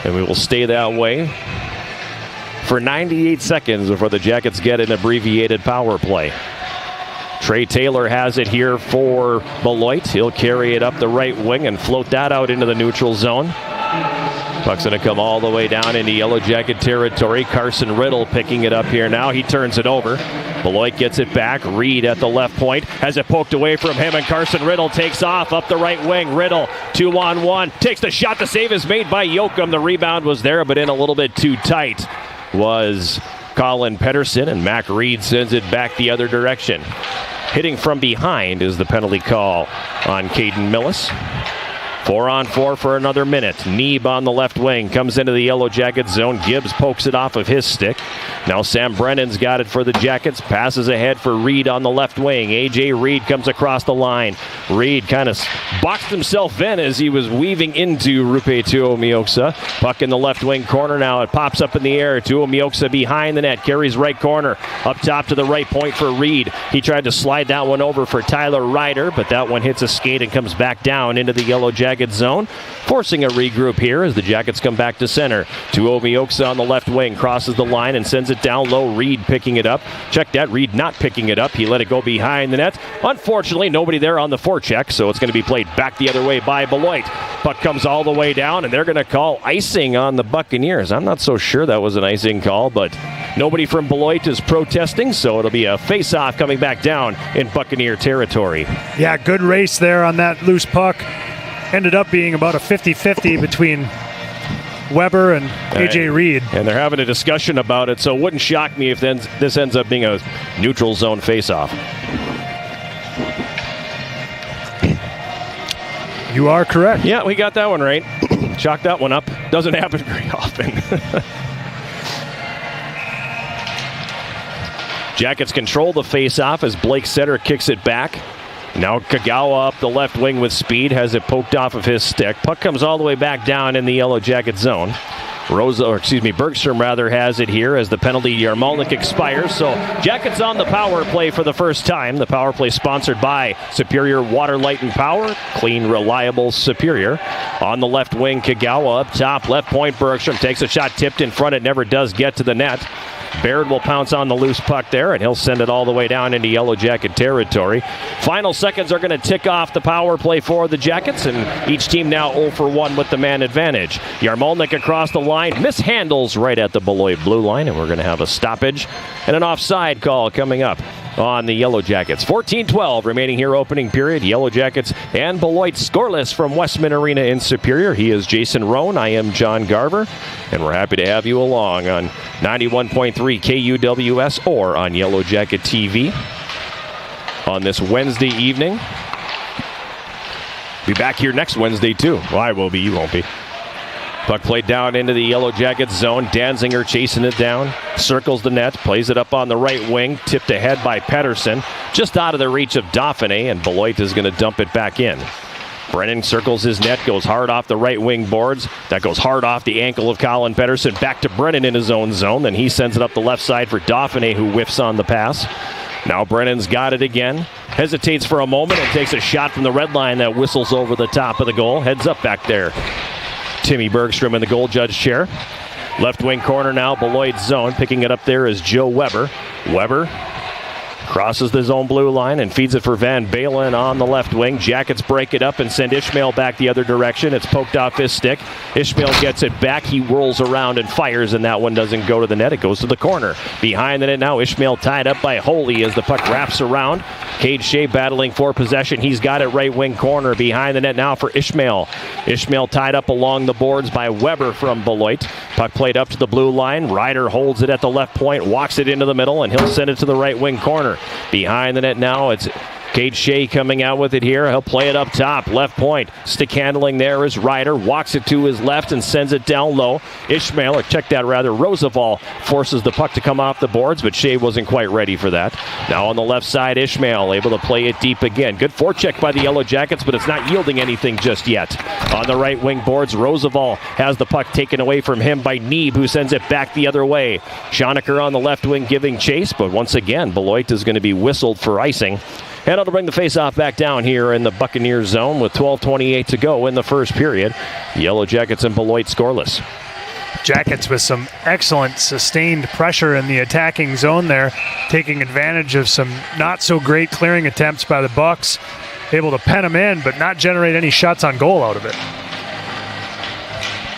And we will stay that way for 98 seconds before the Jackets get an abbreviated power play. Trey Taylor has it here for Beloit. He'll carry it up the right wing and float that out into the neutral zone. Puck's going to come all the way down into Yellow Jacket territory. Carson Riddle picking it up here now. He turns it over. Beloit gets it back. Reed at the left point. Has it poked away from him, and Carson Riddle takes off up the right wing. Riddle, 2-on-1. Takes the shot. The save is made by Yoakum. The rebound was there, but in a little bit too tight was Colin Pettersson, and Mac Reed sends it back the other direction. Hitting from behind is the penalty call on Caden Millis. 4-on-4 for another minute. Neeb on the left wing comes into the Yellow Jackets zone. Gibbs pokes it off of his stick. Now Sam Brennan's got it for the Jackets. Passes ahead for Reed on the left wing. A.J. Reed comes across the line. Reed kind of boxed himself in as he was weaving into Rupe Tuomioxa. Puck in the left wing corner now. It pops up in the air. Tuomioxa behind the net. Carries right corner. Up top to the right point for Reed. He tried to slide that one over for Tyler Ryder, but that one hits a skate and comes back down into the Yellow Jacket zone, forcing a regroup here as the Jackets come back to center. Tuomioxa on the left wing crosses the line and sends it down low. Reed picking it up. Check that. Reed not picking it up. He let it go behind the net. Unfortunately, nobody there on the forecheck, so it's going to be played back the other way by Beloit. Puck comes all the way down, and they're going to call icing on the Buccaneers. I'm not so sure that was an icing call, but nobody from Beloit is protesting, so it'll be a face-off coming back down in Buccaneer territory.
Yeah, good race there on that loose puck. Ended up being about a 50-50 between Weber and A.J. Reed.
And they're having a discussion about it, so it wouldn't shock me if then this ends up being a neutral zone face-off.
You are correct.
Yeah, we got that one right. Chalk that one up. Doesn't happen very often. Jackets control the face-off as Blake Setter kicks it back. Now Kagawa up the left wing with speed, has it poked off of his stick. Puck comes all the way back down in the Yellow Jacket zone. Bergstrom has it here as the penalty Yarmalnik expires. So Jackets on the power play for the first time. The power play sponsored by Superior Water, Light and Power. Clean, reliable Superior. On the left wing, Kagawa up top. Left point, Bergstrom takes a shot tipped in front. It never does get to the net. Baird will pounce on the loose puck there, and he'll send it all the way down into Yellow Jacket territory. Final seconds are going to tick off the power play for the Jackets, and each team now 0 for 1 with the man advantage. Yarmalnik across the line, mishandles right at the Beloit blue line, and we're going to have a stoppage and an offside call coming up on the Yellow Jackets. 14-12 remaining here opening period. Yellow Jackets and Beloit scoreless from Westman Arena in Superior. He is Jason Roan. I am John Garver, and we're happy to have you along on 91.3 KUWS or on Yellow Jacket TV on this Wednesday evening. Be back here next Wednesday too. Well, I will be. You won't be. Puck played down into the Yellow Jackets zone. Danziger chasing it down. Circles the net. Plays it up on the right wing. Tipped ahead by Pettersson. Just out of the reach of Dauphiné, and Beloit is going to dump it back in. Brennan circles his net. Goes hard off the right wing boards. That goes hard off the ankle of Colin Pettersson. Back to Brennan in his own zone. Then he sends it up the left side for Dauphiné, who whiffs on the pass. Now Brennan's got it again. Hesitates for a moment and takes a shot from the red line that whistles over the top of the goal. Heads up back there. Timmy Bergstrom in the goal judge chair. Left wing corner now, Beloit zone. Picking it up there is Joe Weber. Weber crosses the zone blue line and feeds it for Van Balen on the left wing. Jackets break it up and send Ishmael back the other direction. It's poked off his stick. Ishmael gets it back. He whirls around and fires, and that one doesn't go to the net. It goes to the corner. Behind the net now, Ishmael tied up by Holy as the puck wraps around. Cade Shea battling for possession. He's got it right wing corner. Behind the net now for Ishmael. Ishmael tied up along the boards by Weber from Beloit. Puck played up to the blue line. Ryder holds it at the left point, walks it into the middle, and he'll send it to the right wing corner. Behind the net now, it's Cade Shea coming out with it here. He'll play it up top, left point. Stick handling there is Ryder. Walks it to his left and sends it down low. Roosevelt forces the puck to come off the boards, but Shea wasn't quite ready for that. Now on the left side, Ishmael able to play it deep again. Good forecheck by the Yellow Jackets, but it's not yielding anything just yet. On the right wing boards, Roosevelt has the puck taken away from him by Neeb, who sends it back the other way. Schoenecker on the left wing giving chase, but once again, Beloit is going to be whistled for icing. And it'll bring the faceoff back down here in the Buccaneers zone with 12:28 to go in the first period. Yellow Jackets and Beloit scoreless.
Jackets with some excellent sustained pressure in the attacking zone there, taking advantage of some not so great clearing attempts by the Bucks. Able to pen them in, but not generate any shots on goal out of it.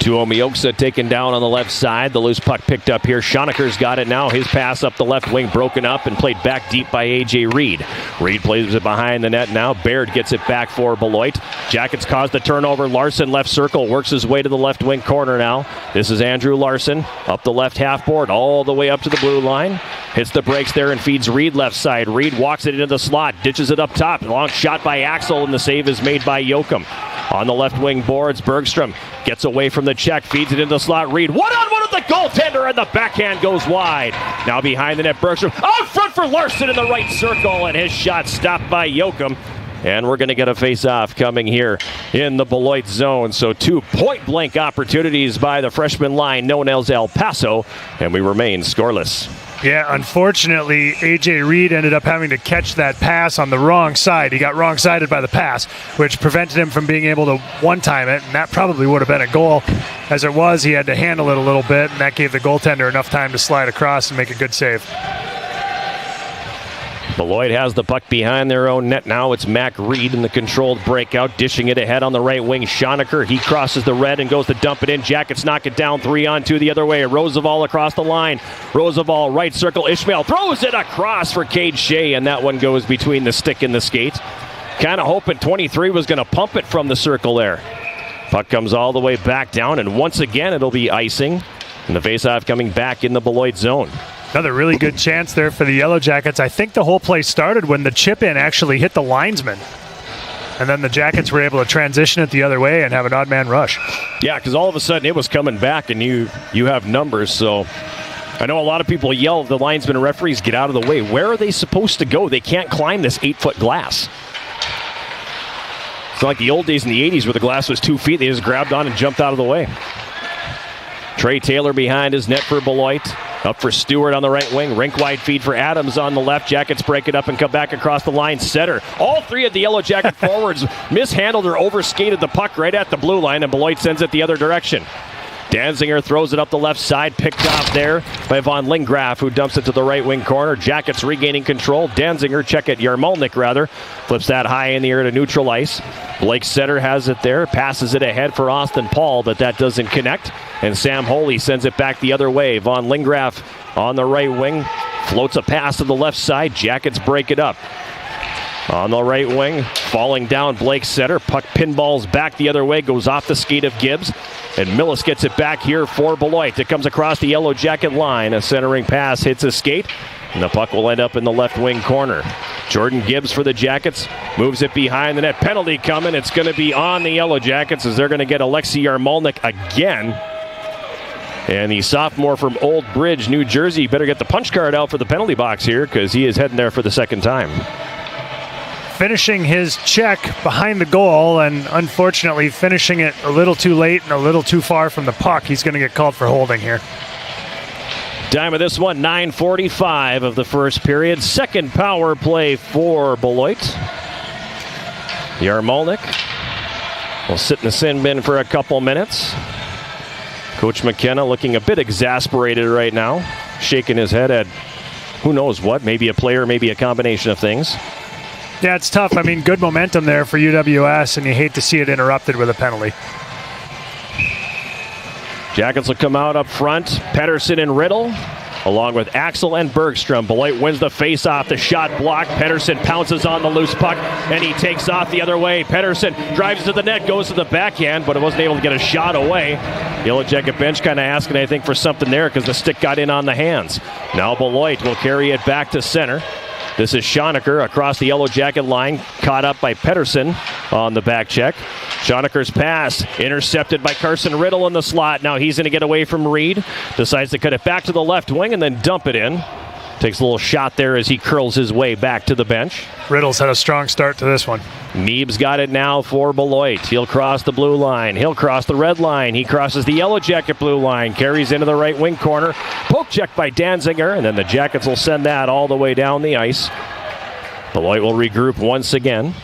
Tuomioxa taken down on the left side. The loose puck picked up here. Schonecker's got it now. His pass up the left wing broken up and played back deep by A.J. Reed. Reed plays it behind the net now. Baird gets it back for Beloit. Jackets cause the turnover. Larson left circle. Works his way to the left wing corner now. This is Andrew Larson up the left half board all the way up to the blue line. Hits the brakes there and feeds Reed left side. Reed walks it into the slot. Ditches it up top. Long shot by Axel and the save is made by Yoakum. On the left wing boards, Bergstrom gets away from the check, feeds it into the slot. Reed one-on-one with the goaltender, and the backhand goes wide. Now behind the net, Bergstrom out front for Larson in the right circle, and his shot stopped by Jochum. And we're going to get a face-off coming here in the Beloit zone. So 2 point-blank opportunities by the freshman line known as El Paso, and we remain scoreless.
Yeah, unfortunately, A.J. Reed ended up having to catch that pass on the wrong side. He got wrong-sided by the pass, which prevented him from being able to one-time it, and that probably would have been a goal. As it was, he had to handle it a little bit, and that gave the goaltender enough time to slide across and make a good save.
Beloit has the puck behind their own net now. It's Mac Reed in the controlled breakout, dishing it ahead on the right wing. Schoenecker, he crosses the red and goes to dump it in. Jackets knock it down 3-on-2 the other way. Roosevelt across the line. Roosevelt right circle. Ishmael throws it across for Cade Shea, and that one goes between the stick and the skate. Kind of hoping 23 was going to pump it from the circle there. Puck comes all the way back down, and once again it'll be icing. And the faceoff coming back in the Beloit zone.
Another really good chance there for the Yellow Jackets. I think the whole play started when the chip-in actually hit the linesman. And then the Jackets were able to transition it the other way and have an odd man rush.
Yeah, because all of a sudden it was coming back, and you have numbers. So I know a lot of people yell at the linesmen and referees, get out of the way. Where are they supposed to go? They can't climb this 8-foot glass. It's not like the old days in the 80s where the glass was 2 feet. They just grabbed on and jumped out of the way. Trey Taylor behind his net for Beloit. Up for Stewart on the right wing. Rink wide feed for Adams on the left. Jackets break it up and come back across the line. Setter. All 3 of the Yellow Jacket forwards mishandled or overskated the puck right at the blue line, and Beloit sends it the other direction. Danziger throws it up the left side, picked off there by Von Lindgraf, who dumps it to the right wing corner. Jackets regaining control. Danziger, check it, Yarmalnik rather, flips that high in the air to neutral ice. Blake Setter has it there, passes it ahead for Austin Paul, but that doesn't connect. And Sam Holy sends it back the other way. Von Lindgraf on the right wing, floats a pass to the left side. Jackets break it up. On the right wing, falling down Blake Setter. Puck pinballs back the other way, goes off the skate of Gibbs. And Millis gets it back here for Beloit. It comes across the Yellow Jacket line. A centering pass hits a skate, and the puck will end up in the left wing corner. Jordan Gibbs for the Jackets moves it behind the net. Penalty coming. It's going to be on the Yellow Jackets as they're going to get Alexei Yarmalnik again. And the sophomore from Old Bridge, New Jersey, better get the punch card out for the penalty box here because he is heading there for the second time.
Finishing his check behind the goal, and unfortunately finishing it a little too late and a little too far from the puck. He's going to get called for holding here.
Time of this one, 9:45 of the first period. Second power play for Beloit. Yarmalnik will sit in the sin bin for a couple minutes. Coach McKenna looking a bit exasperated right now, shaking his head at who knows what, maybe a player, maybe a combination of things.
Yeah, it's tough. I mean, good momentum there for UWS, and you hate to see it interrupted with a penalty.
Jackets will come out up front. Pettersson and Riddle, along with Axel and Bergstrom. Beloit wins the face-off. The shot blocked. Pettersson pounces on the loose puck, and he takes off the other way. Pettersson drives to the net, goes to the backhand, but it wasn't able to get a shot away. Yellow Jacket bench kind of asking, I think, for something there because the stick got in on the hands. Now Beloit will carry it back to center. This is Schoenecker across the Yellow Jacket line, caught up by Pettersson on the back check. Schonecker's pass intercepted by Carson Riddle in the slot. Now he's going to get away from Reed. Decides to cut it back to the left wing and then dump it in. Takes a little shot there as he curls his way back to the bench.
Riddle's had a strong start to this one.
Neeb's got it now for Beloit. He'll cross the blue line. He'll cross the red line. He crosses the Yellow Jacket blue line. Carries into the right wing corner. Poke check by Danziger, and then the Jackets will send that all the way down the ice. Beloit will regroup once again.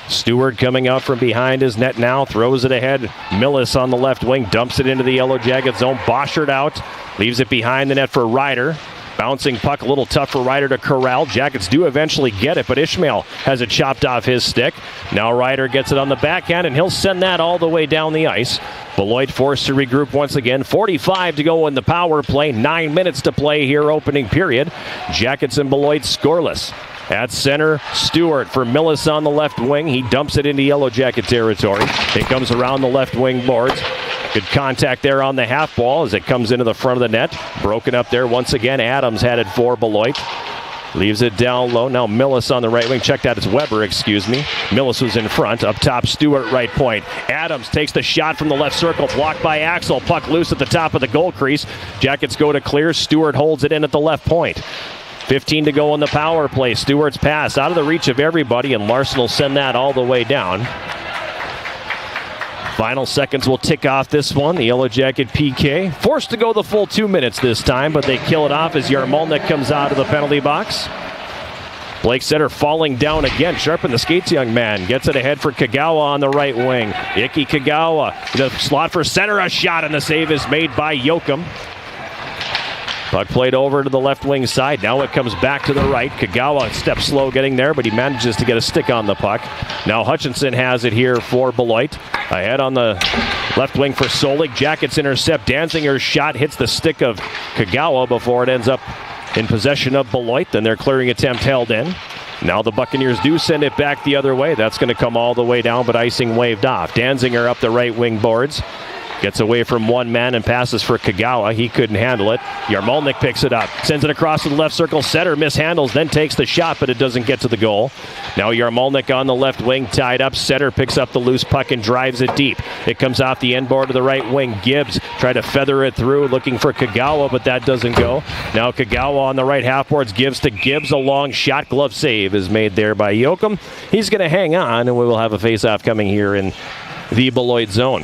Stewart coming out from behind his net now. Throws it ahead. Millis on the left wing. Dumps it into the Yellow Jacket zone. Boschert out. Leaves it behind the net for Ryder. Bouncing puck, a little tough for Ryder to corral. Jackets do eventually get it, but Ishmael has it chopped off his stick. Now Ryder gets it on the backhand, and he'll send that all the way down the ice. Beloit forced to regroup once again. 45 to go in the power play. 9 minutes to play here, opening period. Jackets and Beloit scoreless. At center, Stewart for Millis on the left wing. He dumps it into Yellow Jacket territory. It comes around the left wing boards. Good contact there on the half ball as it comes into the front of the net. Broken up there once again. Adams had it for Beloit. Leaves it down low. Now Millis on the right wing. Check that. It's Weber, excuse me. Millis was in front. Up top, Stewart, right point. Adams takes the shot from the left circle. Blocked by Axel. Puck loose at the top of the goal crease. Jackets go to clear. Stewart holds it in at the left point. 15 to go on the power play. Stewart's pass out of the reach of everybody, and Larson will send that all the way down. Final seconds will tick off this one. The Yellow Jacket PK. Forced to go the full 2 minutes this time, but they kill it off as Yarmolnik comes out of the penalty box. Blake Sutter falling down again. Sharpen the skates, young man. Gets it ahead for Kagawa on the right wing. Iki Kagawa. The slot for center. A shot, and the save is made by Yoakum. Puck played over to the left wing side. Now it comes back to the right. Kagawa steps slow getting there, but he manages to get a stick on the puck. Now Hutchinson has it here for Beloit. Ahead on the left wing for Solik. Jackets intercept. Danzinger's shot hits the stick of Kagawa before it ends up in possession of Beloit. Then their clearing attempt held in. Now the Buccaneers do send it back the other way. That's going to come all the way down, but icing waved off. Danzinger up the right wing boards. Gets away from one man and passes for Kagawa. He couldn't handle it. Yarmolnik picks it up. Sends it across to the left circle. Setter mishandles, then takes the shot, but it doesn't get to the goal. Now Yarmolnik on the left wing, tied up. Setter picks up the loose puck and drives it deep. It comes off the end board to the right wing. Gibbs tried to feather it through, looking for Kagawa, but that doesn't go. Now Kagawa on the right half boards. Gives to Gibbs. A long shot. Glove save is made there by Yoakum. He's going to hang on, and we will have a face-off coming here in the Beloit zone.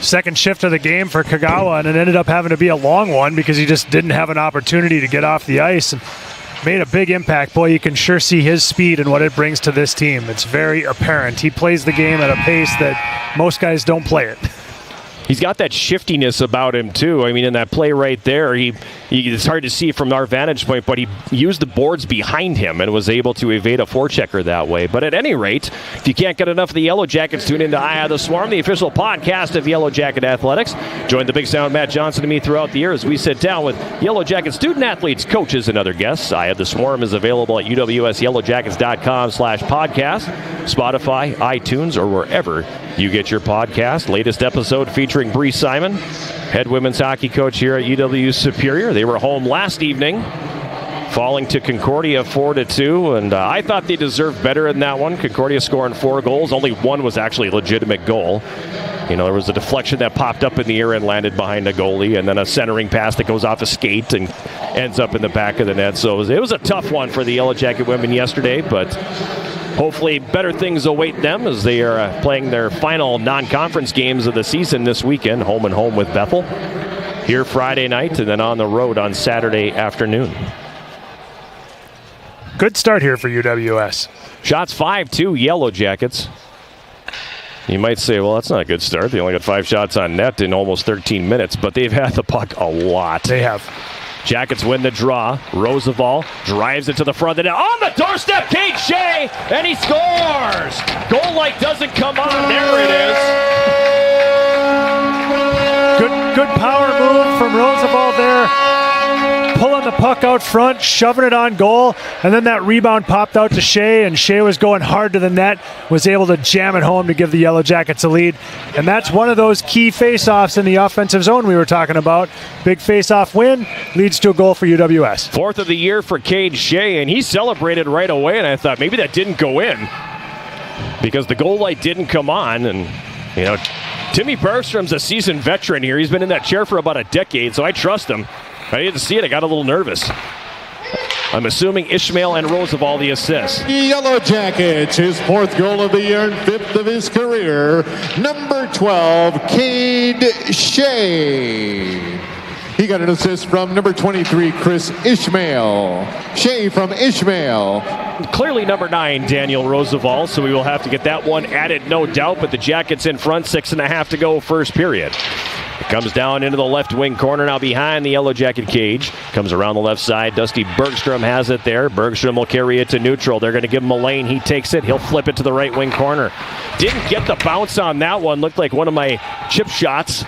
Second shift of the game for Kagawa, and it ended up having to be a long one because he just didn't have an opportunity to get off the ice and made a big impact. Boy, you can sure see his speed and what it brings to this team. It's very apparent. He plays the game at a pace that most guys don't play it.
He's got that shiftiness about him, too. I mean, in that play right there, it's hard to see from our vantage point, but he used the boards behind him and was able to evade a forechecker that way. But at any rate, if you can't get enough of the Yellow Jackets, tune into Eye of the Swarm, the official podcast of Yellow Jacket Athletics. Join the big sound Matt Johnson and me throughout the year as we sit down with Yellow Jacket student athletes, coaches, and other guests. Eye of the Swarm is available at uwsyellowjackets.com/podcast, Spotify, iTunes, or wherever you get your podcast. Latest episode featuring Bree Simon, head women's hockey coach here at UW Superior. They were home last evening, falling to Concordia 4-2, and I thought they deserved better in that one. Concordia scoring 4 goals. Only one was actually a legitimate goal. You know, there was a deflection that popped up in the air and landed behind a goalie, and then a centering pass that goes off a skate and ends up in the back of the net. So it was a tough one for the Yellow Jacket women yesterday, but hopefully better things await them as they are playing their final non-conference games of the season this weekend, home and home with Bethel, here Friday night, and then on the road on Saturday afternoon.
Good start here for UWS.
Shots 5-2 Yellow Jackets. You might say, well, that's not a good start. They only got 5 shots on net in almost 13 minutes, but they've had the puck a lot.
They have.
Jackets win the draw. Roosevelt drives it to the front of the net. On the doorstep, Cade Shea, and he scores! Goal light doesn't come on. There it is.
Good power move from Roosevelt there. Pulling the puck out front, shoving it on goal, and then that rebound popped out to Shea, and Shea was going hard to the net, was able to jam it home to give the Yellow Jackets a lead. And that's one of those key face-offs in the offensive zone we were talking about. Big face-off win leads to a goal for UWS.
4th of the year for Cade Shea, and he celebrated right away, and I thought maybe that didn't go in because the goal light didn't come on. And, you know, Timmy Bergstrom's a seasoned veteran here. He's been in that chair for about a decade, so I trust him. I didn't see it. I got a little nervous. I'm assuming Ishmael and Roosevelt the assists.
Yellow Jackets, his 4th goal of the year and 5th of his career. Number 12, Cade Shea. He got an assist from number 23, Chris Ishmael. Shea from Ishmael.
Clearly number 9, Daniel Roosevelt, so we will have to get that one added, no doubt, but the Jackets in front, 6.5 to go, first period. It comes down into the left wing corner now behind the Yellow Jacket cage. Comes around the left side. Dusty Bergstrom has it there. Bergstrom will carry it to neutral. They're going to give him a lane. He takes it. He'll flip it to the right wing corner. Didn't get the bounce on that one. Looked like one of my chip shots,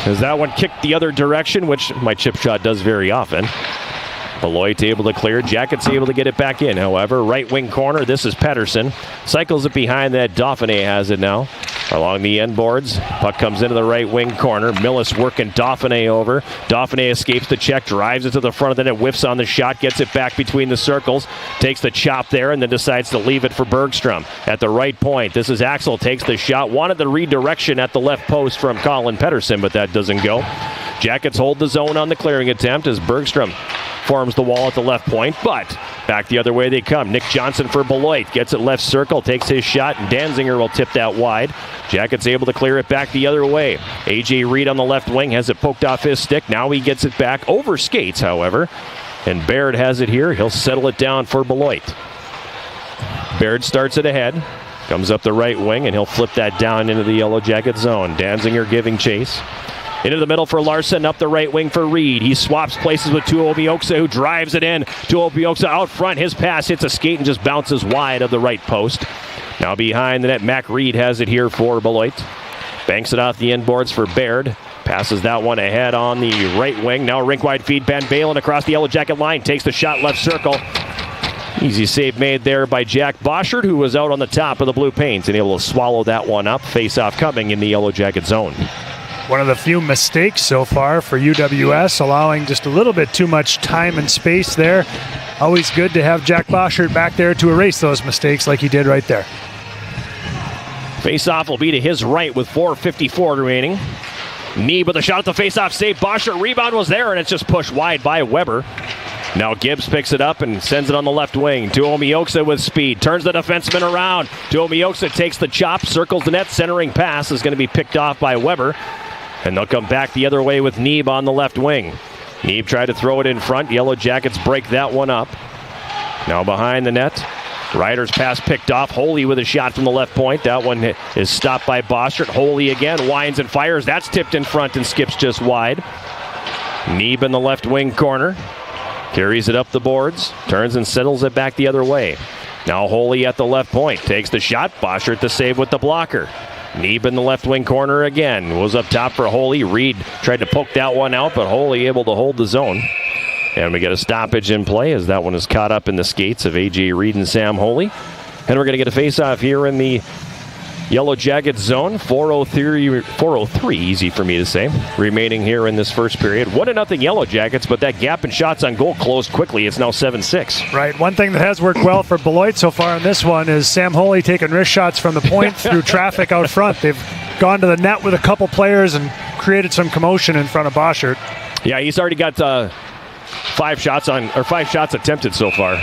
as that one kicked the other direction, which my chip shot does very often. Beloit able to clear. Jackets able to get it back in, however. Right wing corner. This is Pedersen. Cycles it behind that. Dauphiné has it now. Along the end boards, puck comes into the right wing corner. Millis working Dauphiné over. Dauphiné escapes the check, drives it to the front of the net, whiffs on the shot, gets it back between the circles, takes the chop there, and then decides to leave it for Bergstrom. At the right point, this is Axel, takes the shot, wanted the redirection at the left post from Colin Pettersson, but that doesn't go. Jackets hold the zone on the clearing attempt as Bergstrom forms the wall at the left point, but back the other way they come. Nick Johnson for Beloit gets it left circle, takes his shot, and Danziger will tip that wide. Jackets able to clear it back the other way. A.J. Reed on the left wing has it poked off his stick. Now he gets it back over skates, however, and Baird has it here. He'll settle it down for Beloit. Baird starts it ahead, comes up the right wing, and he'll flip that down into the Yellow Jacket zone. Danziger giving chase. Into the middle for Larson, up the right wing for Reed. He swaps places with Tuobioksa, who drives it in. Tuobioksa out front. His pass hits a skate and just bounces wide of the right post. Now behind the net, Mac Reed has it here for Beloit. Banks it off the end boards for Baird. Passes that one ahead on the right wing. Now rink-wide feed, Ben Balin across the Yellow Jacket line. Takes the shot left circle. Easy save made there by Jack Boschert, who was out on the top of the blue paint and able to swallow that one up. Face-off coming in the Yellow Jacket zone.
One of the few mistakes so far for UWS, allowing just a little bit too much time and space there. Always good to have Jack Boschert back there to erase those mistakes like he did right there.
Face-off will be to his right with 4:54 remaining. Neeb with a shot at the face-off save. Boschert rebound was there, and it's just pushed wide by Weber. Now Gibbs picks it up and sends it on the left wing. Tuomioksa with speed. Turns the defenseman around. Tuomioksa takes the chop, circles the net. Centering pass is going to be picked off by Weber. And they'll come back the other way with Neeb on the left wing. Neeb tried to throw it in front. Yellow Jackets break that one up. Now behind the net. Ryder's pass picked off. Holy with a shot from the left point. That one is stopped by Boschert. Holy again, winds and fires. That's tipped in front and skips just wide. Neeb in the left wing corner. Carries it up the boards. Turns and settles it back the other way. Now Holy at the left point. Takes the shot. Boschert the save with the blocker. Neeb in the left wing corner again. Was up top for Holy. Reed tried to poke that one out, but Holy able to hold the zone. And we get a stoppage in play as that one is caught up in the skates of A.J. Reed and Sam Holy. And we're going to get a face-off here in the Yellow Jacket zone. 4:03, easy for me to say, remaining here in this first period. 1-0 Yellow Jackets, but that gap in shots on goal closed quickly. It's now 7-6.
Right. One thing that has worked well for Beloit so far in this one is Sam Holy taking wrist shots from the point through traffic out front. They've gone to the net with a couple players and created some commotion in front of Boschert.
Yeah, he's already got 5 shots attempted so far.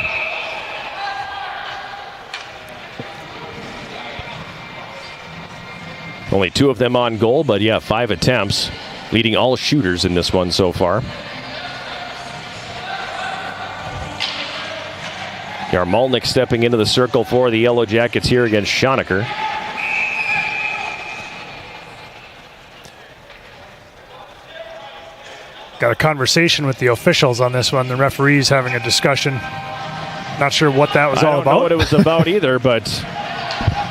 Only 2 of them on goal, but yeah, 5 attempts, leading all shooters in this one so far. Yarmalnik stepping into the circle for the Yellow Jackets here against Schoenecker.
Got a conversation with the officials on this one. The referees having a discussion. Not sure what that was all about.
I don't know what it was about either, but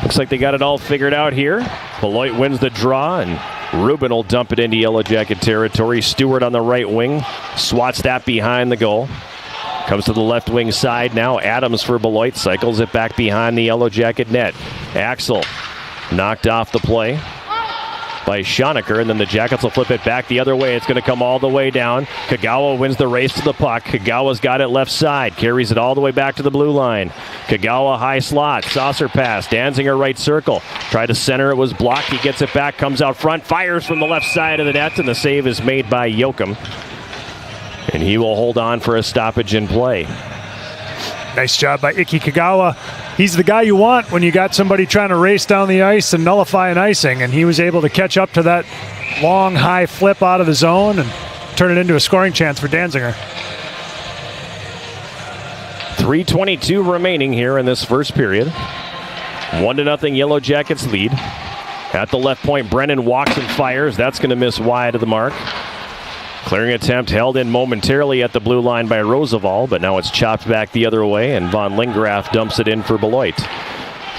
looks like they got it all figured out here. Beloit wins the draw, and Rubin will dump it into Yellow Jacket territory. Stewart on the right wing swats that behind the goal. Comes to the left wing side now. Adams for Beloit cycles it back behind the Yellow Jacket net. Axel knocked off the play by Schoenecker, and then the Jackets will flip it back the other way. It's going to come all the way down. Kagawa wins the race to the puck. Kagawa's got it left side. Carries it all the way back to the blue line. Kagawa high slot. Saucer pass. Danziger right circle. Tried to center. It was blocked. He gets it back. Comes out front. Fires from the left side of the net, and the save is made by Jochum. And he will hold on for a stoppage in play.
Nice job by Iki Kagawa. He's the guy you want when you got somebody trying to race down the ice and nullify an icing, and he was able to catch up to that long, high flip out of the zone and turn it into a scoring chance for Danziger.
3:22 remaining here in this first period. 1-0 Yellow Jackets lead. At the left point, Brennan walks and fires. That's going to miss wide of the mark. Clearing attempt held in momentarily at the blue line by Roosevelt, but now it's chopped back the other way, and Von Lingraff dumps it in for Beloit.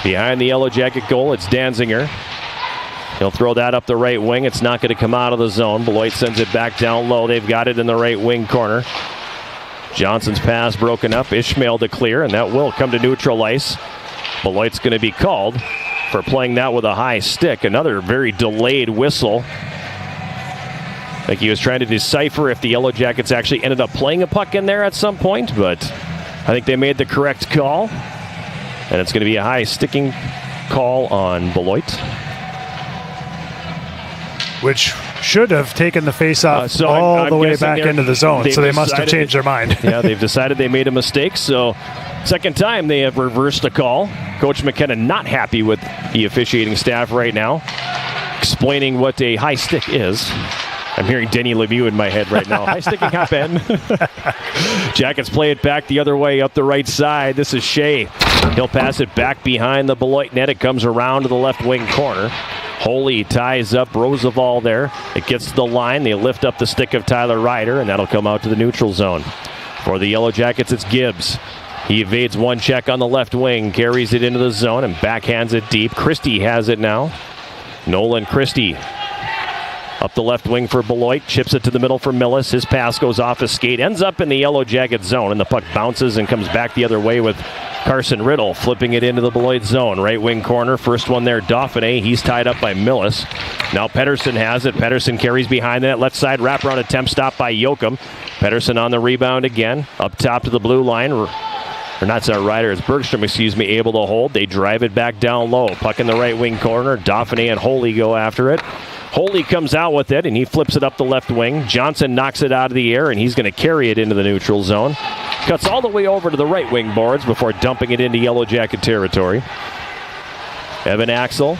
Behind the Yellow Jacket goal, it's Danziger. He'll throw that up the right wing. It's not going to come out of the zone. Beloit sends it back down low. They've got it in the right wing corner. Johnson's pass broken up. Ishmael to clear, and that will come to neutral ice. Beloit's going to be called for playing that with a high stick. Another very delayed whistle. I think he was trying to decipher if the Yellow Jackets actually ended up playing a puck in there at some point, but I think they made the correct call. And it's going to be a high sticking call on Beloit.
Which should have taken the face-off all the way back into the zone, so they must have changed their mind.
Yeah, they've decided they made a mistake, so second time they have reversed a call. Coach McKenna not happy with the officiating staff right now, explaining what a high stick is. I'm hearing Denny Lemieux in my head right now. High sticking happen. Jackets play it back the other way up the right side. This is Shea. He'll pass it back behind the Beloit net. It comes around to the left wing corner. Holy ties up Roosevelt there. It gets to the line. They lift up the stick of Tyler Ryder, and that'll come out to the neutral zone. For the Yellow Jackets, it's Gibbs. He evades one check on the left wing, carries it into the zone, and backhands it deep. Christie has it now. Nolan Christie up the left wing for Beloit, chips it to the middle for Millis. His pass goes off his skate, ends up in the Yellow Jacket zone, and the puck bounces and comes back the other way with Carson Riddle flipping it into the Beloit zone. Right wing corner, first one there, Dauphiné. He's tied up by Millis. Now Pettersson has it. Pettersson carries behind that left side wraparound attempt stop by Jochum. Pettersson on the rebound again, up top to the blue line. Or not Ryder, it's Bergstrom, able to hold. They drive it back down low. Puck in the right wing corner. Dauphiné and Holy go after it. Holy comes out with it, and he flips it up the left wing. Johnson knocks it out of the air, and he's going to carry it into the neutral zone. Cuts all the way over to the right wing boards before dumping it into Yellow Jacket territory. Evan Axel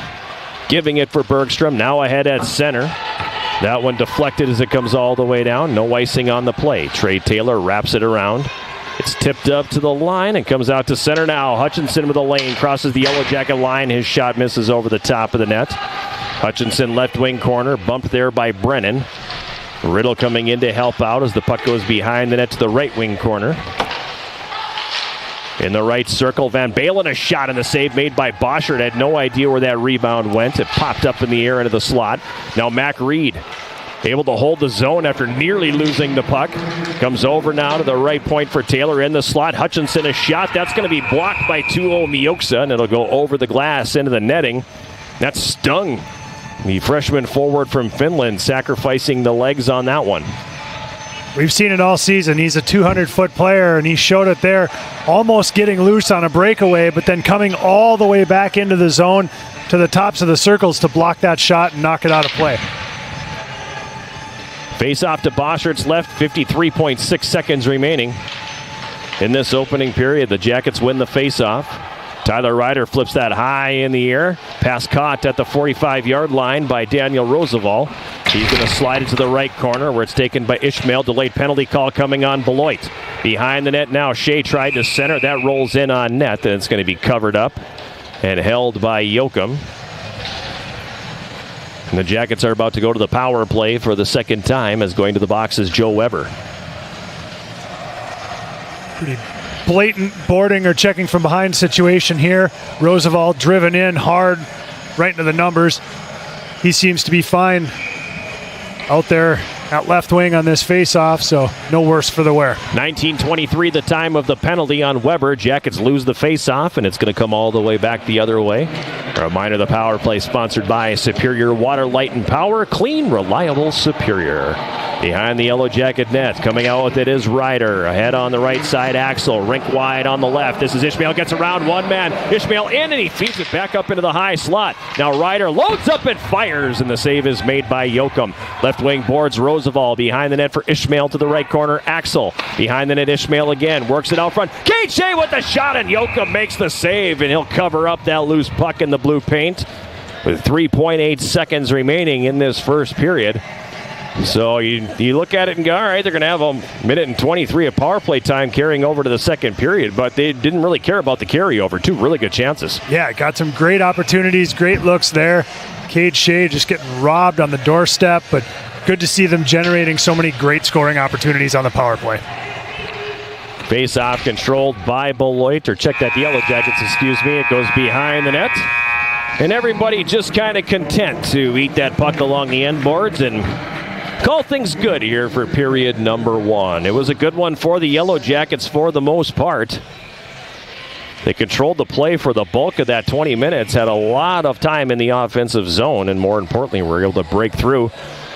giving it for Bergstrom, now ahead at center. That one deflected as it comes all the way down. No icing on the play. Trey Taylor wraps it around. It's tipped up to the line and comes out to center now. Hutchinson with a lane, crosses the Yellow Jacket line. His shot misses over the top of the net. Hutchinson left wing corner, bumped there by Brennan. Riddle coming in to help out as the puck goes behind the net to the right wing corner. In the right circle, Van Balen, a shot and the save made by Boschert. Had no idea where that rebound went. It popped up in the air into the slot. Now Mac Reed able to hold the zone after nearly losing the puck. Comes over now to the right point for Taylor in the slot. Hutchinson, a shot. That's going to be blocked by Tuo Mioksa, and it'll go over the glass into the netting. That stung the freshman forward from Finland, sacrificing the legs on that one.
We've seen it all season. He's a 200-foot player, and he showed it there, almost getting loose on a breakaway, but then coming all the way back into the zone to the tops of the circles to block that shot and knock it out of play.
Face off to Boschert's left, 53.6 seconds remaining. In this opening period, the Jackets win the face-off. Tyler Ryder flips that high in the air. Pass caught at the 45-yard line by Daniel Roosevelt. He's going to slide it to the right corner where it's taken by Ishmael. Delayed penalty call coming on Beloit. Behind the net now, Shea tried to center. That rolls in on net. Then it's going to be covered up and held by Jochum. And the Jackets are about to go to the power play for the second time, as going to the box is Joe Weber.
Pretty blatant boarding or checking from behind situation here. Roosevelt driven in hard right into the numbers. He seems to be fine out there at left wing on this face-off, so no worse for the wear.
19:23 the time of the penalty on Weber. Jackets lose the face-off, and it's going to come all the way back the other way. A reminder, the power play sponsored by Superior Water, Light, and Power. Clean, reliable, Superior. Behind the Yellow Jacket net, coming out with it is Ryder. Ahead on the right side, Axel. Rink wide on the left. This is Ishmael, gets around one man. Ishmael in, and he feeds it back up into the high slot. Now Ryder loads up and fires, and the save is made by Jochum. Left wing boards Roosevelt. Behind the net for Ishmael to the right corner, Axel. Behind the net, Ishmael again. Works it out front. Cade Shea with the shot, and Jochum makes the save, and he'll cover up that loose puck in the blue paint with 3.8 seconds remaining in this first period. So you look at it and go, all right, they're going to have a minute and 23 of power play time carrying over to the second period, but they didn't really care about the carryover. Two really good chances.
Yeah, got some great opportunities, great looks there. Cade Shea just getting robbed on the doorstep, but good to see them generating so many great scoring opportunities on the power play.
Face-off controlled by Beloit, or check that, the Yellow Jackets, excuse me. It goes behind the net. And everybody just kind of content to eat that puck along the end boards and call things good here for period number one. It was a good one for the Yellow Jackets for the most part. They controlled the play for the bulk of that 20 minutes, had a lot of time in the offensive zone, and more importantly, were able to break through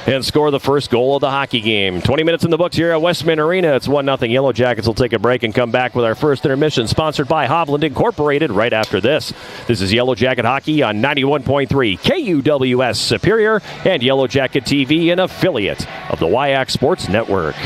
and score the first goal of the hockey game. 20 minutes in the books here at Westman Arena. It's 1-0. Yellow Jackets will take a break and come back with our first intermission, sponsored by Hovland Incorporated right after this. This is Yellow Jacket Hockey on 91.3 KUWS Superior and Yellow Jacket TV, an affiliate of the WIAC Sports Network.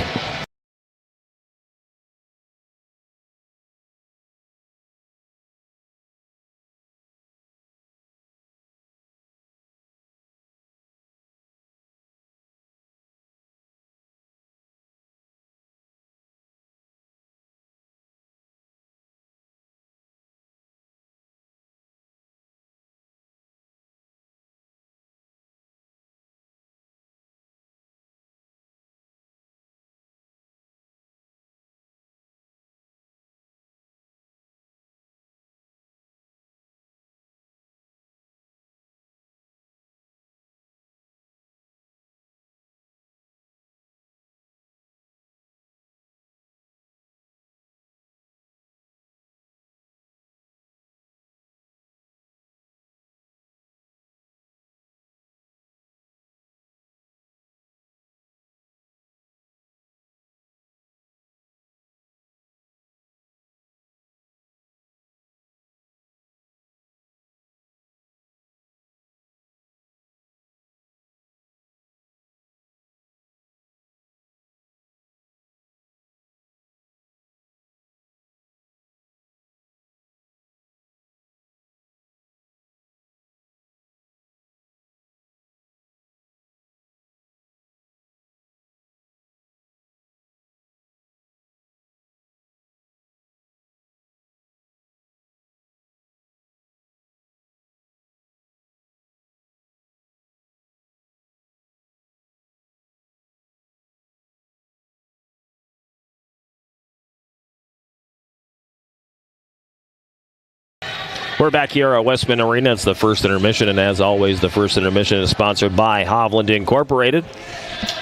We're back here at Westman Arena. It's the first intermission, and as always, the first intermission is sponsored by Hovland Incorporated.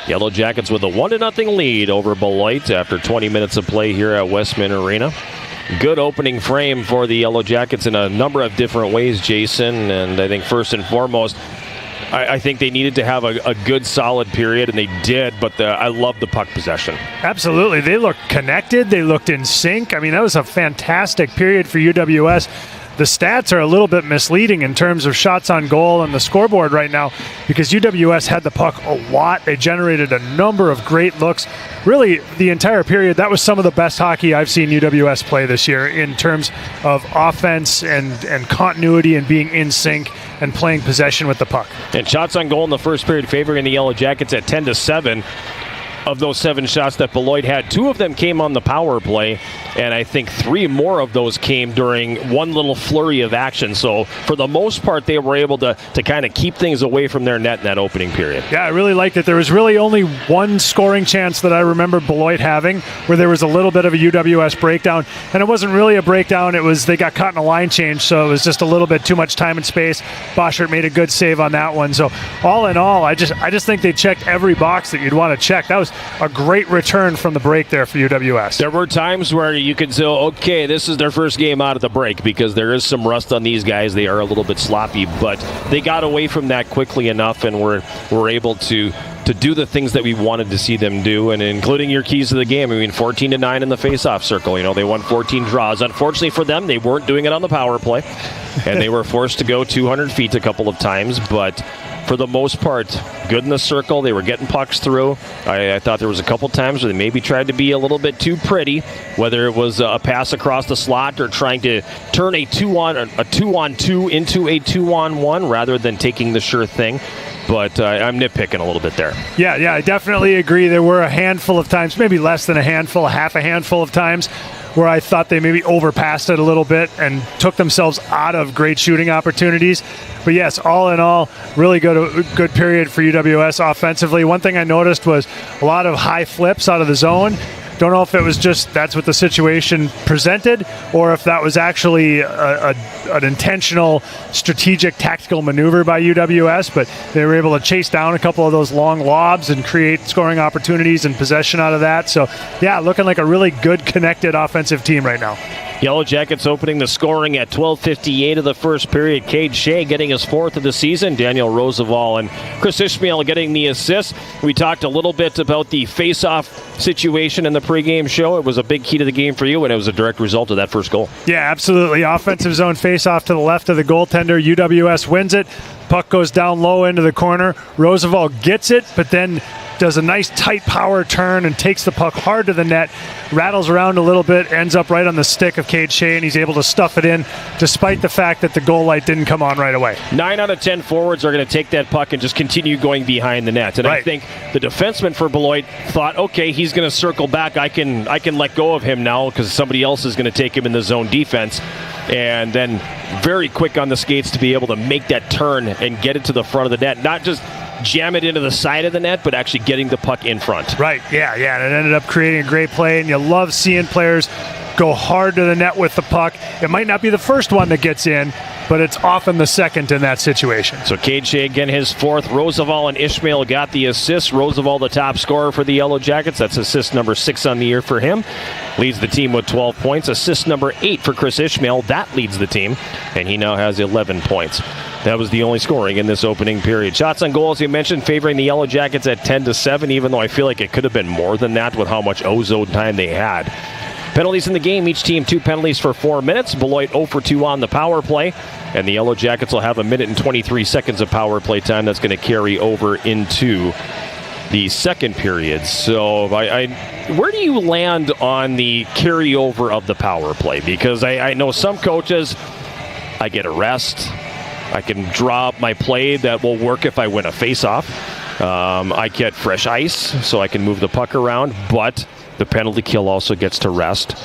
Yellow Jackets with a 1-0 lead over Beloit after 20 minutes of play here at Westman Arena. Good opening frame for the Yellow Jackets in a number of different ways, Jason, and I think first and foremost, I think they needed to have a good, solid period, and they did, but I love the puck possession.
Absolutely. They looked connected. They looked in sync. I mean, that was a fantastic period for UWS. The stats are a little bit misleading in terms of shots on goal and the scoreboard right now because UWS had the puck a lot. They generated a number of great looks. Really, the entire period, that was some of the best hockey I've seen UWS play this year in terms of offense and continuity and being in sync and playing possession with the puck.
And shots on goal in the first period favoring the Yellow Jackets at 10-7. Of those 7 shots that Beloit had, 2 of them came on the power play, and I think 3 more of those came during one little flurry of action. So for the most part, they were able to kind of keep things away from their net in that opening period.
Yeah, I really liked it. There was really only one scoring chance that I remember Beloit having where there was a little bit of a UWS breakdown, and it wasn't really a breakdown. It was they got caught in a line change, so it was just a little bit too much time and space. Boschert made a good save on that one. So all in all, I just think they checked every box that you'd want to check. That was a great return from the break there for UWS.
There were times where you could say, okay, this is their first game out of the break because there is some rust on these guys. They are a little bit sloppy, but they got away from that quickly enough and were able to do the things that we wanted to see them do, and including your keys to the game. I mean, 14-9 in the face-off circle. You know, they won 14 draws. Unfortunately for them, they weren't doing it on the power play, and they were forced to go 200 feet a couple of times, but for the most part, good in the circle. They were getting pucks through. I thought there was a couple times where they maybe tried to be a little bit too pretty, whether it was a pass across the slot or trying to turn a 2-on-2 into a 2-on-1 rather than taking the sure thing. But I'm nitpicking a little bit there.
Yeah, I definitely agree. There were a handful of times, maybe less than a handful, half a handful of times where I thought they maybe overpassed it a little bit and took themselves out of great shooting opportunities. But yes, all in all, really good period for UWS offensively. One thing I noticed was a lot of high flips out of the zone. Don't know if it was just that's what the situation presented or if that was actually an intentional strategic tactical maneuver by UWS, but they were able to chase down a couple of those long lobs and create scoring opportunities and possession out of that. So, yeah, looking like a really good connected offensive team right now.
Yellow Jackets opening the scoring at 12:58 of the first period. Cade Shea getting his 4th of the season. Daniel Roosevelt and Chris Ishmael getting the assist. We talked a little bit about the face-off situation in the pregame show. It was a big key to the game for you, and it was a direct result of that first goal.
Yeah, absolutely. Offensive zone face-off to the left of the goaltender. UWS wins it. Puck goes down low into the corner. Roosevelt gets it, but then does a nice tight power turn and takes the puck hard to the net, rattles around a little bit, ends up right on the stick of Cade Shea, and he's able to stuff it in despite the fact that the goal light didn't come on right away.
9 out of 10 forwards are going to take that puck and just continue going behind the net. And I think the defenseman for Beloit thought, okay, he's going to circle back. I can let go of him now because somebody else is going to take him in the zone defense. And then very quick on the skates to be able to make that turn and get it to the front of the net. Not just jam it into the side of the net, but actually getting the puck in front.
Right, yeah, and it ended up creating a great play, and you love seeing players go hard to the net with the puck. It might not be the first one that gets in, but it's often the second in that situation.
So Cade Shea again his 4th. Roosevelt and Ishmael got the assists. Roosevelt the top scorer for the Yellow Jackets. That's assist number 6 on the year for him. Leads the team with 12 points. Assist number 8 for Chris Ishmael. That leads the team, and he now has 11 points. That was the only scoring in this opening period. Shots on goal, as you mentioned, favoring the Yellow Jackets at 10-7, even though I feel like it could have been more than that with how much ozone time they had. Penalties in the game, each team 2 penalties for 4 minutes. Beloit 0 for 2 on the power play. And the Yellow Jackets will have 1 minute and 23 seconds of power play time. That's going to carry over into the second period. So where do you land on the carryover of the power play? Because I know some coaches, I get a rest. I can draw up my play that will work if I win a face-off. I get fresh ice, so I can move the puck around, but the penalty kill also gets to rest.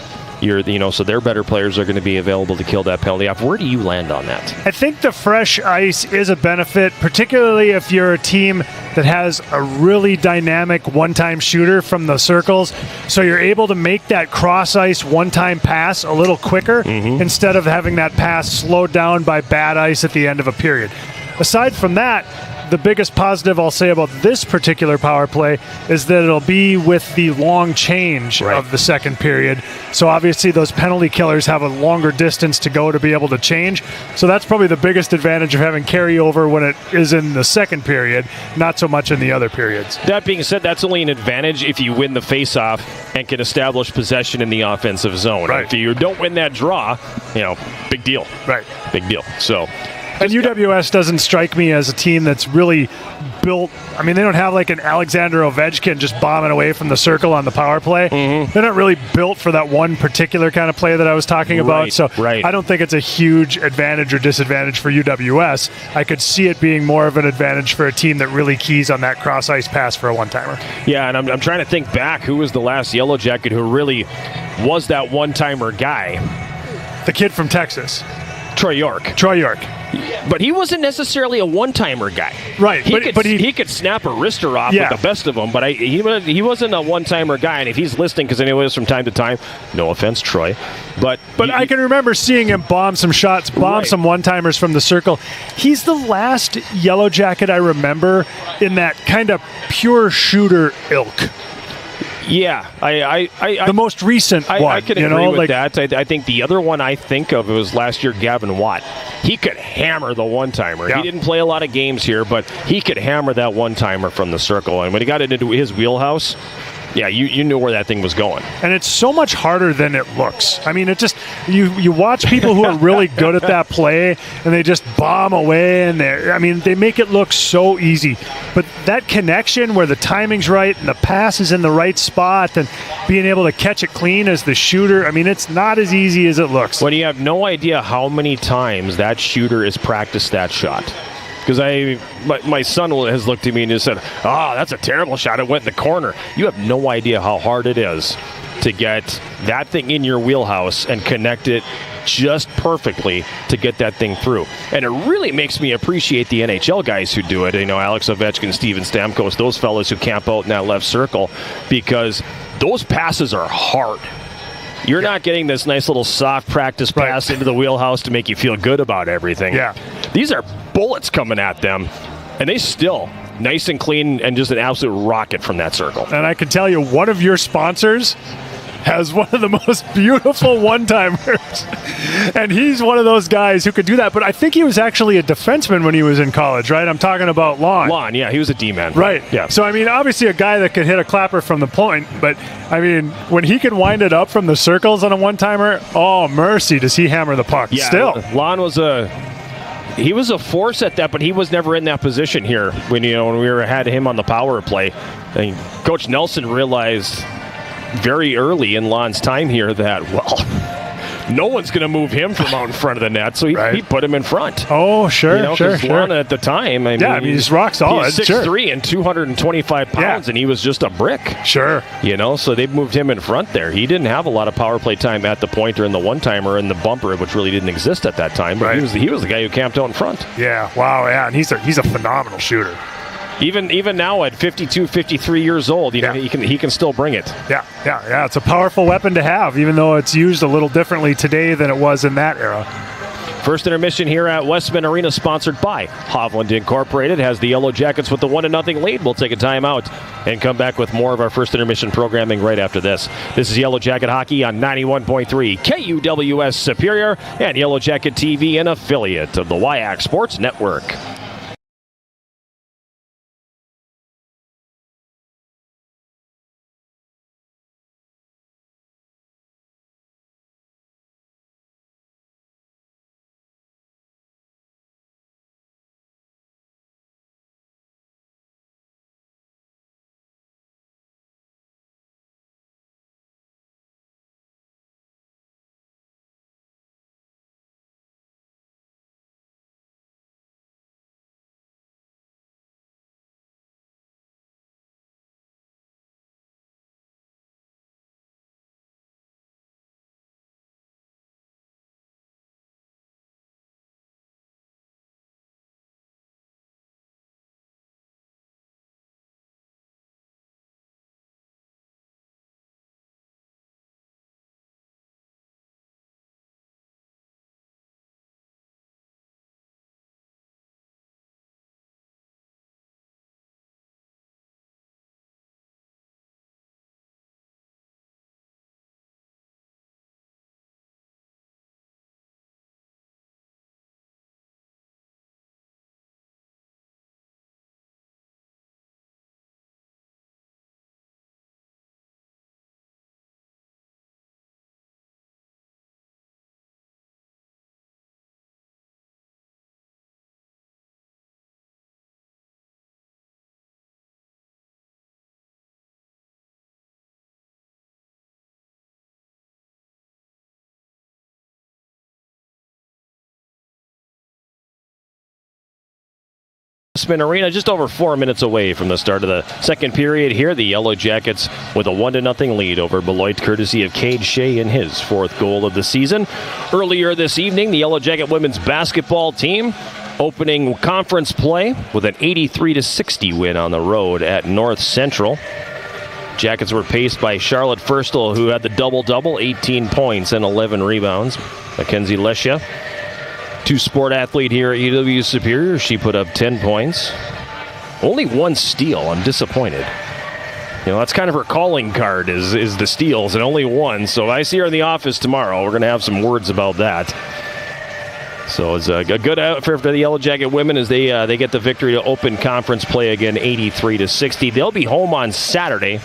So their better players are going to be available to kill that penalty off. Where do you land on that?
I think the fresh ice is a benefit, particularly if you're a team that has a really dynamic one-time shooter from the circles. So you're able to make that cross-ice one-time pass a little quicker instead of having that pass slowed down by bad ice at the end of a period. Aside from that, the biggest positive I'll say about this particular power play is that it'll be with the long change of the second period. So obviously those penalty killers have a longer distance to go to be able to change. So that's probably the biggest advantage of having carryover when it is in the second period, not so much in the other periods.
That being said, that's only an advantage if you win the faceoff and can establish possession in the offensive zone.
Right.
If you don't win that draw, big deal.
Right.
Big deal. So...
And UWS doesn't strike me as a team that's really built. I mean, they don't have like an Alexander Ovechkin just bombing away from the circle on the power play. They're not really built for that one particular kind of play that I was talking about. So I don't think it's a huge advantage or disadvantage for UWS. I could see it being more of an advantage for a team that really keys on that cross-ice pass for a one-timer.
Yeah, and I'm trying to think back. Who was the last Yellow Jacket who really was that one-timer guy?
The kid from Texas.
Troy York. But he wasn't necessarily a one-timer guy.
Right.
He could snap a wrister off with the best of them, but he wasn't a one-timer guy. And if he's listening, because I know this from time to time, no offense, Troy. But
I can remember seeing him bomb some shots, some one-timers from the circle. He's the last Yellow Jacket I remember in that kind of pure shooter ilk.
Yeah,
the most recent one.
I can agree with that. I think the other one I think of was last year, Gavin Watt. He could hammer the one-timer. Yeah. He didn't play a lot of games here, but he could hammer that one-timer from the circle. And when he got it into his wheelhouse, yeah, you knew where that thing was going.
And it's so much harder than it looks. I mean, it just you watch people who are really good at that play, and they just bomb away, and they make it look so easy. But that connection where the timing's right and the pass is in the right spot and being able to catch it clean as the shooter, I mean, it's not as easy as it looks.
When you have no idea how many times that shooter has practiced that shot. Because my son has looked at me and just said, that's a terrible shot. It went in the corner. You have no idea how hard it is to get that thing in your wheelhouse and connect it just perfectly to get that thing through. And it really makes me appreciate the NHL guys who do it. Alex Ovechkin, Steven Stamkos, those fellas who camp out in that left circle, because those passes are hard. You're not getting this nice little soft practice pass into the wheelhouse to make you feel good about everything.
Yeah.
These are bullets coming at them, and they still nice and clean and just an absolute rocket from that circle.
And I can tell you, one of your sponsors has one of the most beautiful one-timers. And he's one of those guys who could do that. But I think he was actually a defenseman when he was in college, right? I'm talking about Lon.
Lon, yeah, he was a D-man.
Right.
Yeah.
So, I mean, obviously a guy that could hit a clapper from the point. But, I mean, when he can wind it up from the circles on a one-timer, oh, mercy, does he hammer the puck.
Yeah,
Still.
Lon was he was a force at that, but he was never in that position here when we had him on the power play. And Coach Nelson realized very early in Lon's time here that, well, no one's going to move him from out in front of the net, so he put him in front.
Oh, sure, sure.
Lon at the time,
he's rock solid.
He's 6'3" and 225 pounds, and he was just a brick.
Sure.
So they moved him in front there. He didn't have a lot of power play time at the point or in the one-timer and the bumper, which really didn't exist at that time. But he was the guy who camped out in front.
Yeah, wow, yeah, and he's a phenomenal shooter.
Even now at 52, 53 years old, he can still bring it.
Yeah. It's a powerful weapon to have, even though it's used a little differently today than it was in that era.
First intermission here at Westman Arena, sponsored by Hovland Incorporated, has the Yellow Jackets with the 1-0 lead. We'll take a timeout and come back with more of our first intermission programming right after this. This is Yellow Jacket Hockey on 91.3 KUWS Superior and Yellow Jacket TV, an affiliate of the WIAC Sports Network. Westman Arena, just over 4 minutes away from the start of the second period here. The Yellow Jackets with a 1-0 lead over Beloit, courtesy of Cade Shea in his fourth goal of the season. Earlier this evening, the Yellow Jacket women's basketball team opening conference play with an 83-60 win on the road at North Central. Jackets were paced by Charlotte Firstel, who had the double-double, 18 points and 11 rebounds. Mackenzie Lesha, two-sport athlete here at UW Superior. She put up 10 points. Only one steal. I'm disappointed. That's kind of her calling card is the steals, and only one. So if I see her in the office tomorrow, we're going to have some words about that. So it's a good effort for the Yellow Jacket women as they get the victory to open conference play again, 83-60. They'll be home on Saturday,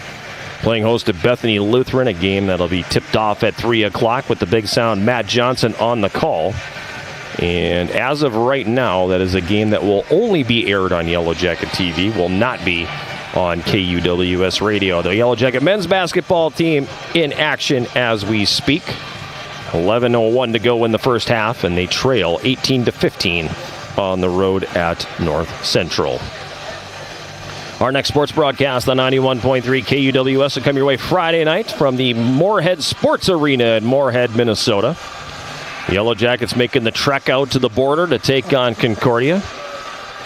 playing host to Bethany Lutheran, a game that'll be tipped off at 3 o'clock with the Big Sound Matt Johnson on the call. And as of right now, that is a game that will only be aired on Yellow Jacket TV, will not be on KUWS Radio. The Yellow Jacket men's basketball team in action as we speak. 11:01 to go in the first half, and they trail 18-15 on the road at North Central. Our next sports broadcast on 91.3 KUWS will come your way Friday night from the Moorhead Sports Arena in Moorhead, Minnesota. The Yellow Jackets making the trek out to the border to take on Concordia.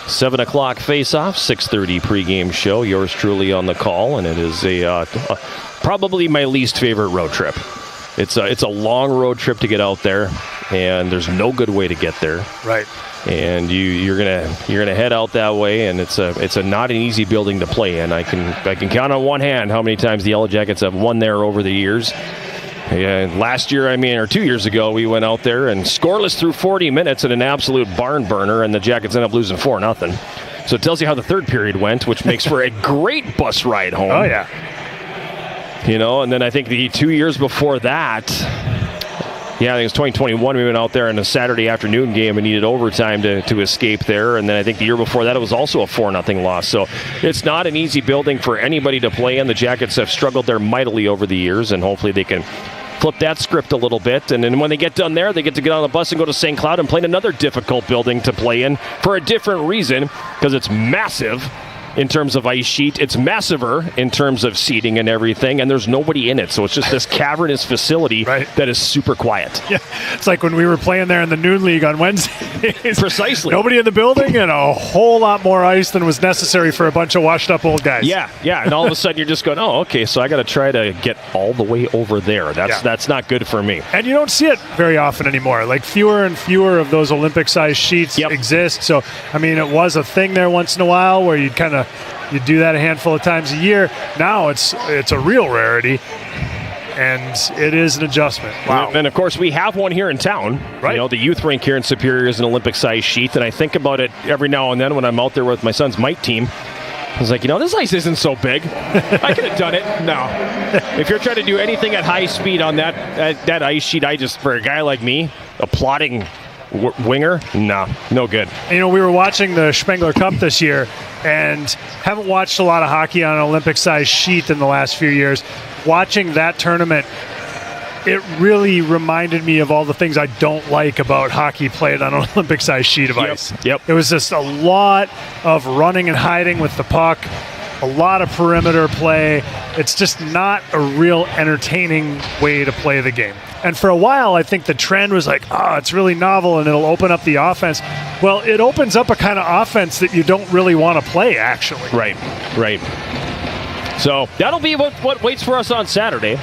7 o'clock face-off, 6:30 pregame show. Yours truly on the call, and it is probably my least favorite road trip. It's a long road trip to get out there, and there's no good way to get there.
Right.
and you're gonna head out that way, and it's a not an easy building to play in. I can count on one hand how many times the Yellow Jackets have won there over the years. Yeah, last year, or 2 years ago, we went out there and scoreless through 40 minutes in an absolute barn burner, and the Jackets ended up losing 4-0. So it tells you how the third period went, which makes for a great bus ride home.
Oh, yeah.
And then I think the 2 years before that, I think it was 2021, we went out there in a Saturday afternoon game and needed overtime to escape there. And then I think the year before that, it was also a 4-0 loss. So it's not an easy building for anybody to play in. The Jackets have struggled there mightily over the years, and hopefully they can flip that script a little bit. And then when they get done there, they get to get on the bus and go to St. Cloud and play in another difficult building to play in for a different reason, because it's massive in terms of ice sheet. It's massiver in terms of seating and everything, and there's nobody in it. So it's just this cavernous facility that is super quiet.
Yeah, it's like when we were playing there in the Noon League on Wednesdays.
Precisely.
Nobody in the building and a whole lot more ice than was necessary for a bunch of washed up old guys.
Yeah, and all of a sudden you're just going, oh, okay, so I got to try to get all the way over there. That's not good for me.
And you don't see it very often anymore. Like, fewer and fewer of those Olympic-sized sheets exist. So, it was a thing there once in a while where you'd do that a handful of times a year. Now it's a real rarity, and it is an adjustment. Wow.
And of course, we have one here in town. Right. The youth rink here in Superior is an Olympic-sized sheet, and I think about it every now and then when I'm out there with my son's Mite team. I was like, this ice isn't so big. I could have done it. No. If you're trying to do anything at high speed on that ice sheet, for a guy like me, a plodding winger, no good.
We were watching the Spengler Cup this year and haven't watched a lot of hockey on an Olympic-sized sheet in the last few years. Watching that tournament, it really reminded me of all the things I don't like about hockey played on an Olympic-sized sheet of ice.
Yep.
It was just a lot of running and hiding with the puck, a lot of perimeter play. It's just not a real entertaining way to play the game. And for a while, I think the trend was like, it's really novel and it'll open up the offense. Well, it opens up a kind of offense that you don't really want to play, actually.
Right. So that'll be what waits for us on Saturday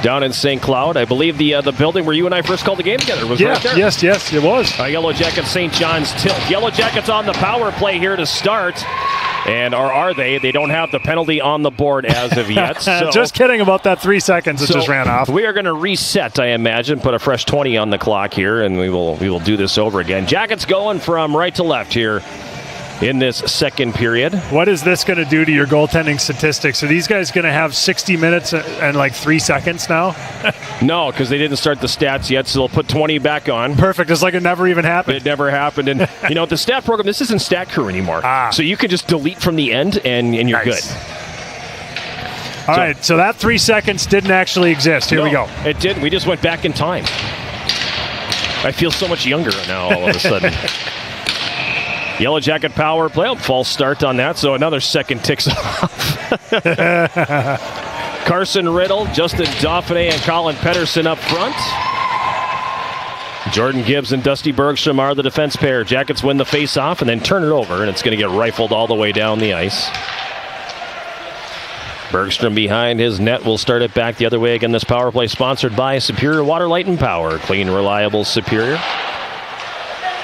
down in St. Cloud. I believe the building where you and I first called the game together was right there.
Yes, it was.
Yellow Jackets St. John's tilt. Yellow Jackets on the power play here to start. And are they? They don't have the penalty on the board as of yet. So,
just kidding about that 3 seconds that just ran off.
We are going to reset, I imagine, put a fresh 20 on the clock here, and we will do this over again. Jackets going from right to left here in this second period.
What is this going to do to your goaltending statistics? Are these guys going to have 60 minutes and like 3 seconds now?
No, because they didn't start the stats yet, so they'll put 20 back on.
Perfect. It's like it never even happened.
It never happened. And, the stat program, this isn't StatCrew anymore. So you can just delete from the end, and you're good.
All right, so that 3 seconds didn't actually exist. Here we go.
It didn't. We just went back in time. I feel so much younger now all of a sudden. Yellow Jacket power play. False start on that, so another second ticks off. Carson Riddle, Justin Dauphiné, and Colin Pettersson up front. Jordan Gibbs and Dusty Bergstrom are the defense pair. Jackets win the face-off and then turn it over, and it's going to get rifled all the way down the ice. Bergstrom behind his net will start it back the other way. Again, this power play sponsored by Superior Water, Light, and Power. Clean, reliable, Superior.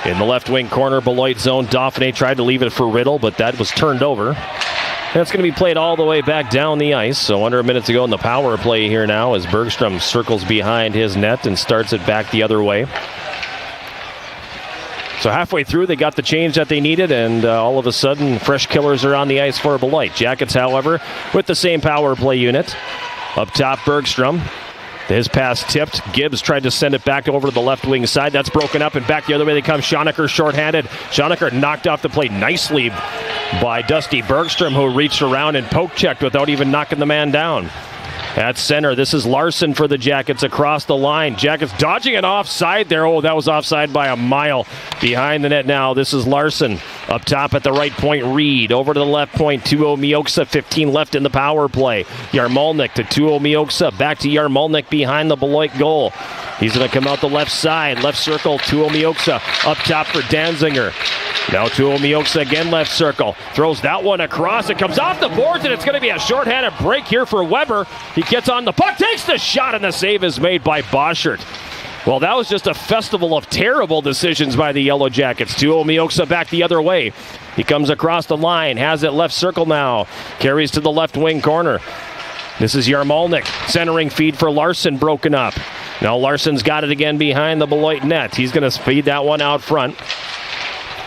In the left wing corner, Beloit zone. Dauphiné tried to leave it for Riddle, but that was turned over. And it's going to be played all the way back down the ice. So under a minute to go in the power play here now as Bergstrom circles behind his net and starts it back the other way. So halfway through, they got the change that they needed, and all of a sudden, fresh killers are on the ice for Beloit. Jackets, however, with the same power play unit. Up top, Bergstrom. His pass tipped. Gibbs tried to send it back over to the left wing side. That's broken up, and back the other way they come. Schoenecker shorthanded. Schoenecker knocked off the plate nicely by Dusty Bergstrom, who reached around and poke-checked without even knocking the man down. At center, this is Larson for the Jackets across the line. Jackets dodging it offside there. Oh, that was offside by a mile. Behind the net now, this is Larson. Up top at the right point, Reed. Over to the left point, Tuo Mioksa. 15 left in the power play. Yarmolnik to Tuo Mioksa. Back to Yarmolnik behind the Beloit goal. He's going to come out the left side. Left circle, Tuo Mioksa. Up top for Danziger. Now Tuo Mioksa again left circle. Throws that one across. It comes off the boards, and it's going to be a shorthanded break here for Weber. He gets on the puck, takes the shot, and the save is made by Boschert. Well, that was just a festival of terrible decisions by the Yellow Jackets. Tuomioxa back the other way. He comes across the line, has it left circle now. Carries to the left wing corner. This is Yarmalnik. Centering feed for Larson, broken up. Now Larson's got it again behind the Beloit net. He's going to feed that one out front.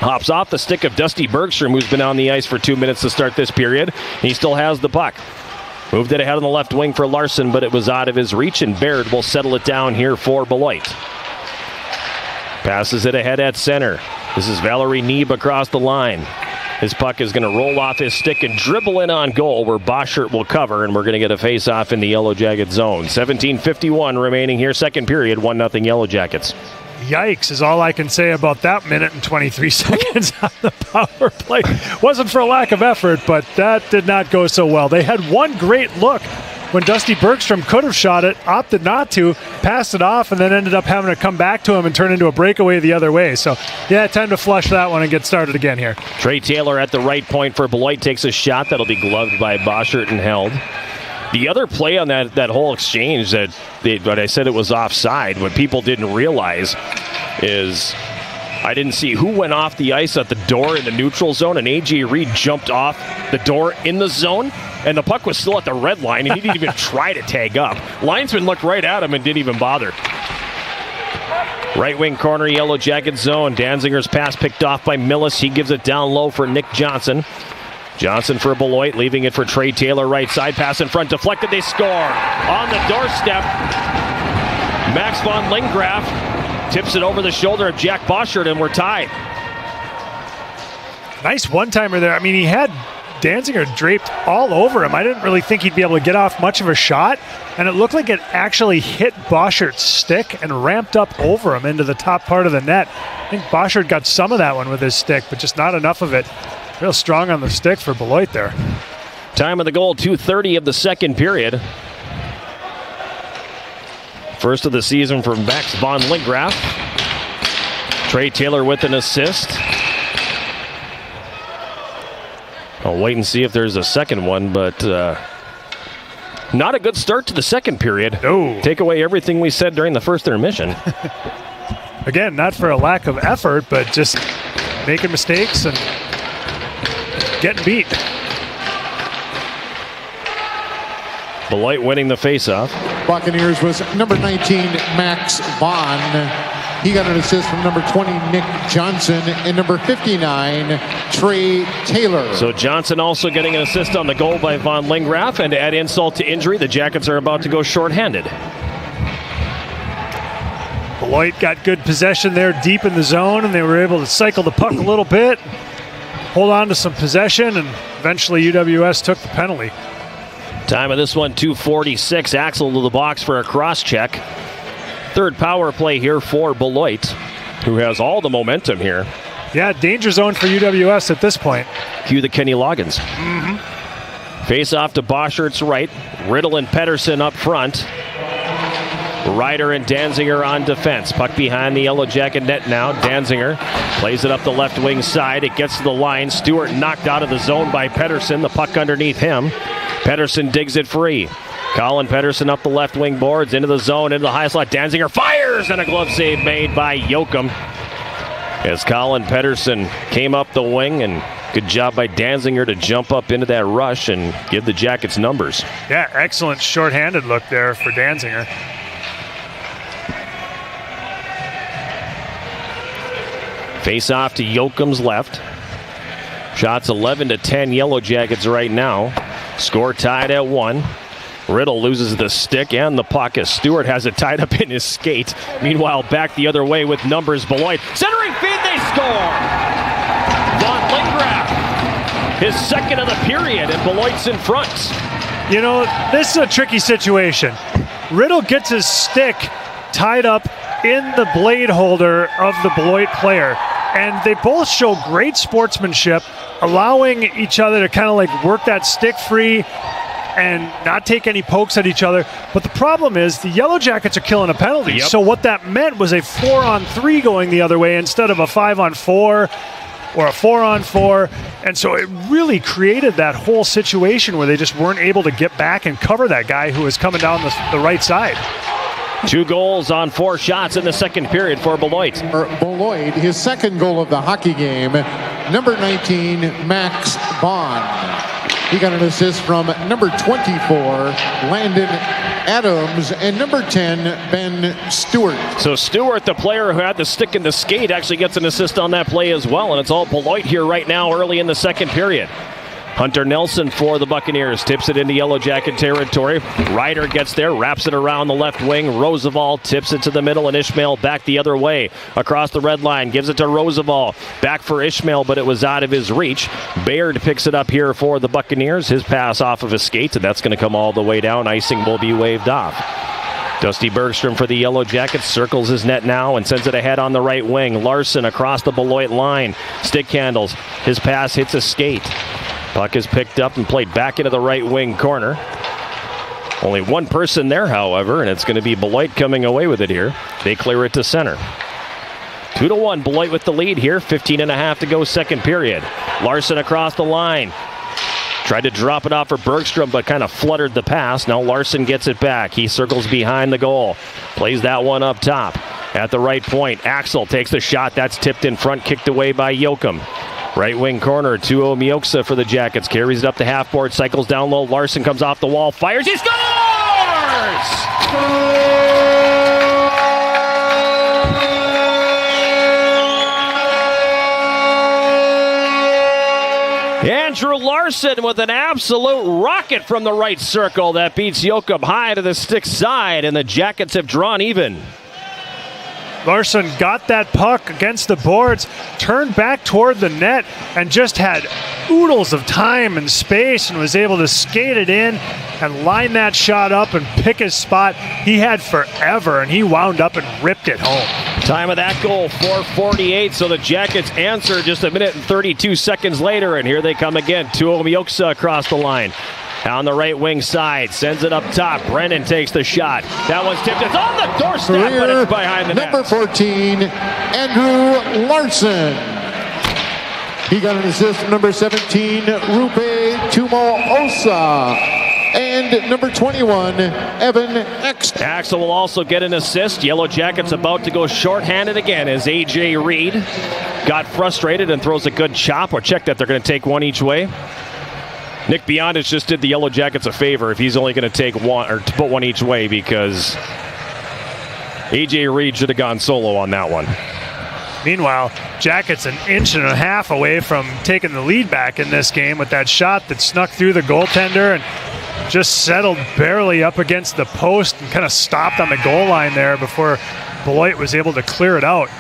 Hops off the stick of Dusty Bergstrom, who's been on the ice for 2 minutes to start this period. He still has the puck. Moved it ahead on the left wing for Larson, but it was out of his reach, and Baird will settle it down here for Beloit. Passes it ahead at center. This is Valerie Neeb across the line. His puck is going to roll off his stick and dribble in on goal, where Boschert will cover, and we're going to get a face-off in the Yellow Jacket zone. 17:51 remaining here, second period, 1-0 Yellow Jackets.
Yikes is all I can say about that minute and 23 seconds on the power play. Wasn't for a lack of effort, but that did not go so well. They had one great look when Dusty Bergstrom could have shot it, opted not to, passed it off, and then ended up having to come back to him and turn into a breakaway the other way. So, yeah, time to flush that one and get started again here.
Trey Taylor at the right point for Beloit takes a shot that'll be gloved by Boschert and held. The other play on that whole exchange but I said it was offside, what people didn't realize is I didn't see who went off the ice at the door in the neutral zone, and AJ Reed jumped off the door in the zone, and the puck was still at the red line, and he didn't even try to tag up. Linesman looked right at him and didn't even bother. Right wing corner, Yellow Jacket zone. Danzinger's pass picked off by Millis. He gives it down low for Nick Johnson. Johnson for Beloit, leaving it for Trey Taylor, right side. Pass in front, deflected, they score. On the doorstep, Max von Lingraff tips it over the shoulder of Jack Boschert, and we're tied.
Nice one-timer there. I mean, he had Danziger draped all over him. I didn't really think he'd be able to get off much of a shot, and it looked like it actually hit Boschert's stick and ramped up over him into the top part of the net. I think Boschert got some of that one with his stick, but just not enough of it. Real strong on the stick for Beloit there.
Time of the goal, 2:30 of the second period. First of the season from Max von Lingraff. Trey Taylor with an assist. I'll wait and see if there's a second one, but not a good start to the second period.
No.
Take away everything we said during the first intermission.
Again, not for a lack of effort, but just making mistakes and getting beat.
Beloit winning the faceoff.
Buccaneers was number 19, Max Vaughn. He got an assist from number 20, Nick Johnson, and number 59, Trey Taylor.
So Johnson also getting an assist on the goal by von Lingraff, and to add insult to injury, the Jackets are about to go shorthanded.
Beloit got good possession there deep in the zone, and they were able to cycle the puck a little bit, hold on to some possession, and eventually UWS took the penalty.
Time of this one, 2:46. Axel to the box for a cross check. Third power play here for Beloit, who has all the momentum here.
Yeah, danger zone for UWS at this point.
Cue the Kenny Loggins. Face off to Boschert's right. Riddle and Pedersen up front. Ryder and Danziger on defense. Puck behind the Yellow Jacket net now. Danziger plays it up the left wing side. It gets to the line. Stewart knocked out of the zone by Pedersen. The puck underneath him. Pedersen digs it free. Colin Pedersen up the left wing boards, into the zone, into the high slot. Danziger fires, and a glove save made by Yoakum. As Colin Pedersen came up the wing, and good job by Danziger to jump up into that rush and give the Jackets numbers.
Yeah, excellent shorthanded look there for Danziger.
Face off to Yoakum's left. Shots 11-10 Yellow Jackets right now. Score tied at 1. Riddle loses the stick and the puck as Stewart has it tied up in his skate. Meanwhile, back the other way with numbers Beloit. Centering feed, they score! Von Lingraff, his second of the period, and Beloit's in front.
You know, this is a tricky situation. Riddle gets his stick tied up in the blade holder of the Beloit player, and they both show great sportsmanship, allowing each other to kind of like work that stick free and not take any pokes at each other. But the problem is the Yellow Jackets are killing a penalty.
Yep.
So what that meant was a 4-on-3 going the other way instead of a 5-on-4 or a 4-on-4. And so it really created that whole situation where they just weren't able to get back and cover that guy who was coming down the right side.
2 goals on 4 shots in the second period for Beloit.
Beloit, his second goal of the hockey game, number 19, Max Bond. He got an assist from number 24, Landon Adams, and number 10, Ben Stewart.
So Stewart, the player who had the stick in the skate, actually gets an assist on that play as well, and it's all Beloit here right now early in the second period. Hunter Nelson for the Buccaneers tips it into Yellow Jacket territory. Ryder gets there, wraps it around the left wing. Roosevelt tips it to the middle, and Ishmael back the other way across the red line. Gives it to Roosevelt. Back for Ishmael, but it was out of his reach. Baird picks it up here for the Buccaneers. His pass off of his skates, and that's going to come all the way down. Icing will be waved off. Dusty Bergstrom for the Yellow Jackets circles his net now and sends it ahead on the right wing. Larson across the Beloit line. Stick handles. His pass hits a skate. Puck is picked up and played back into the right wing corner. Only one person there, however, and it's going to be Beloit coming away with it here. They clear it to center. 2-1, Beloit with the lead here. 15.5 to go second period. Larson across the line. Tried to drop it off for Bergstrom, but kind of fluttered the pass. Now Larson gets it back. He circles behind the goal. Plays that one up top. At the right point, Axel takes the shot. That's tipped in front, kicked away by Yoakum. Right wing corner, Tuo Mioksa for the Jackets. Carries it up the half board, cycles down low. Larson comes off the wall, fires, he scores! Andrew Larson with an absolute rocket from the right circle that beats Yoakum high to the stick side, and the Jackets have drawn even.
Larson got that puck against the boards, turned back toward the net, and just had oodles of time and space and was able to skate it in and line that shot up and pick his spot. He had forever, and he wound up and ripped it home.
Time of that goal, 4:48, so the Jackets answer just a minute and 32 seconds later, and here they come again. Tuo Mioksa across the line. On the right wing side, sends it up top. Brennan takes the shot. That one's tipped. It's on the doorstep, but it's behind the net.
Number 14, Andrew Larson. He got an assist from number 17, Rupe Tumoosa. And number 21, Evan Axel.
Axel will also get an assist. Yellow Jackets about to go shorthanded again as A.J. Reed got frustrated and throws a good chop. Or check that they're going to take one each way. Nick Beyondich just did the Yellow Jackets a favor if he's only going to take one or to put one each way, because A.J. Reed should have gone solo on that one.
Meanwhile, Jackets an inch and a half away from taking the lead back in this game with that shot that snuck through the goaltender and just settled barely up against the post and kind of stopped on the goal line there before Beloit was able to clear it out.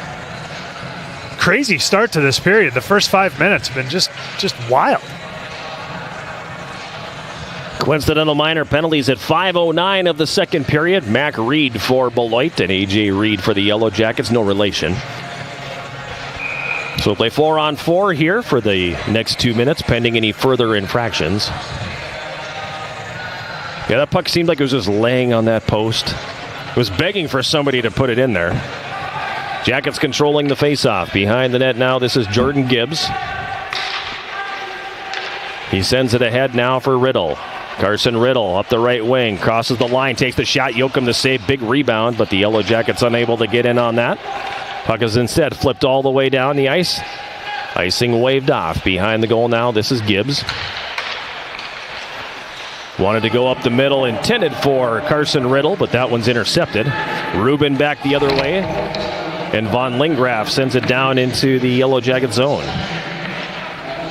Crazy start to this period. The first 5 minutes have been just wild.
Coincidental minor penalties at 5:09 of the second period. Mac Reed for Beloit and A.J. Reed for the Yellow Jackets. No relation. So we'll play 4-on-4 here for the next 2 minutes, pending any further infractions. Yeah, that puck seemed like it was just laying on that post. It was begging for somebody to put it in there. Jackets controlling the faceoff. Behind the net now, this is Jordan Gibbs. He sends it ahead now for Riddle. Carson Riddle up the right wing, crosses the line, takes the shot. Yoakum to save, big rebound, but the Yellow Jackets unable to get in on that. Puck is instead flipped all the way down the ice. Icing waved off. Behind the goal now, this is Gibbs. Wanted to go up the middle, intended for Carson Riddle, but that one's intercepted. Rubin back the other way, and Von Lingraff sends it down into the Yellow Jacket zone.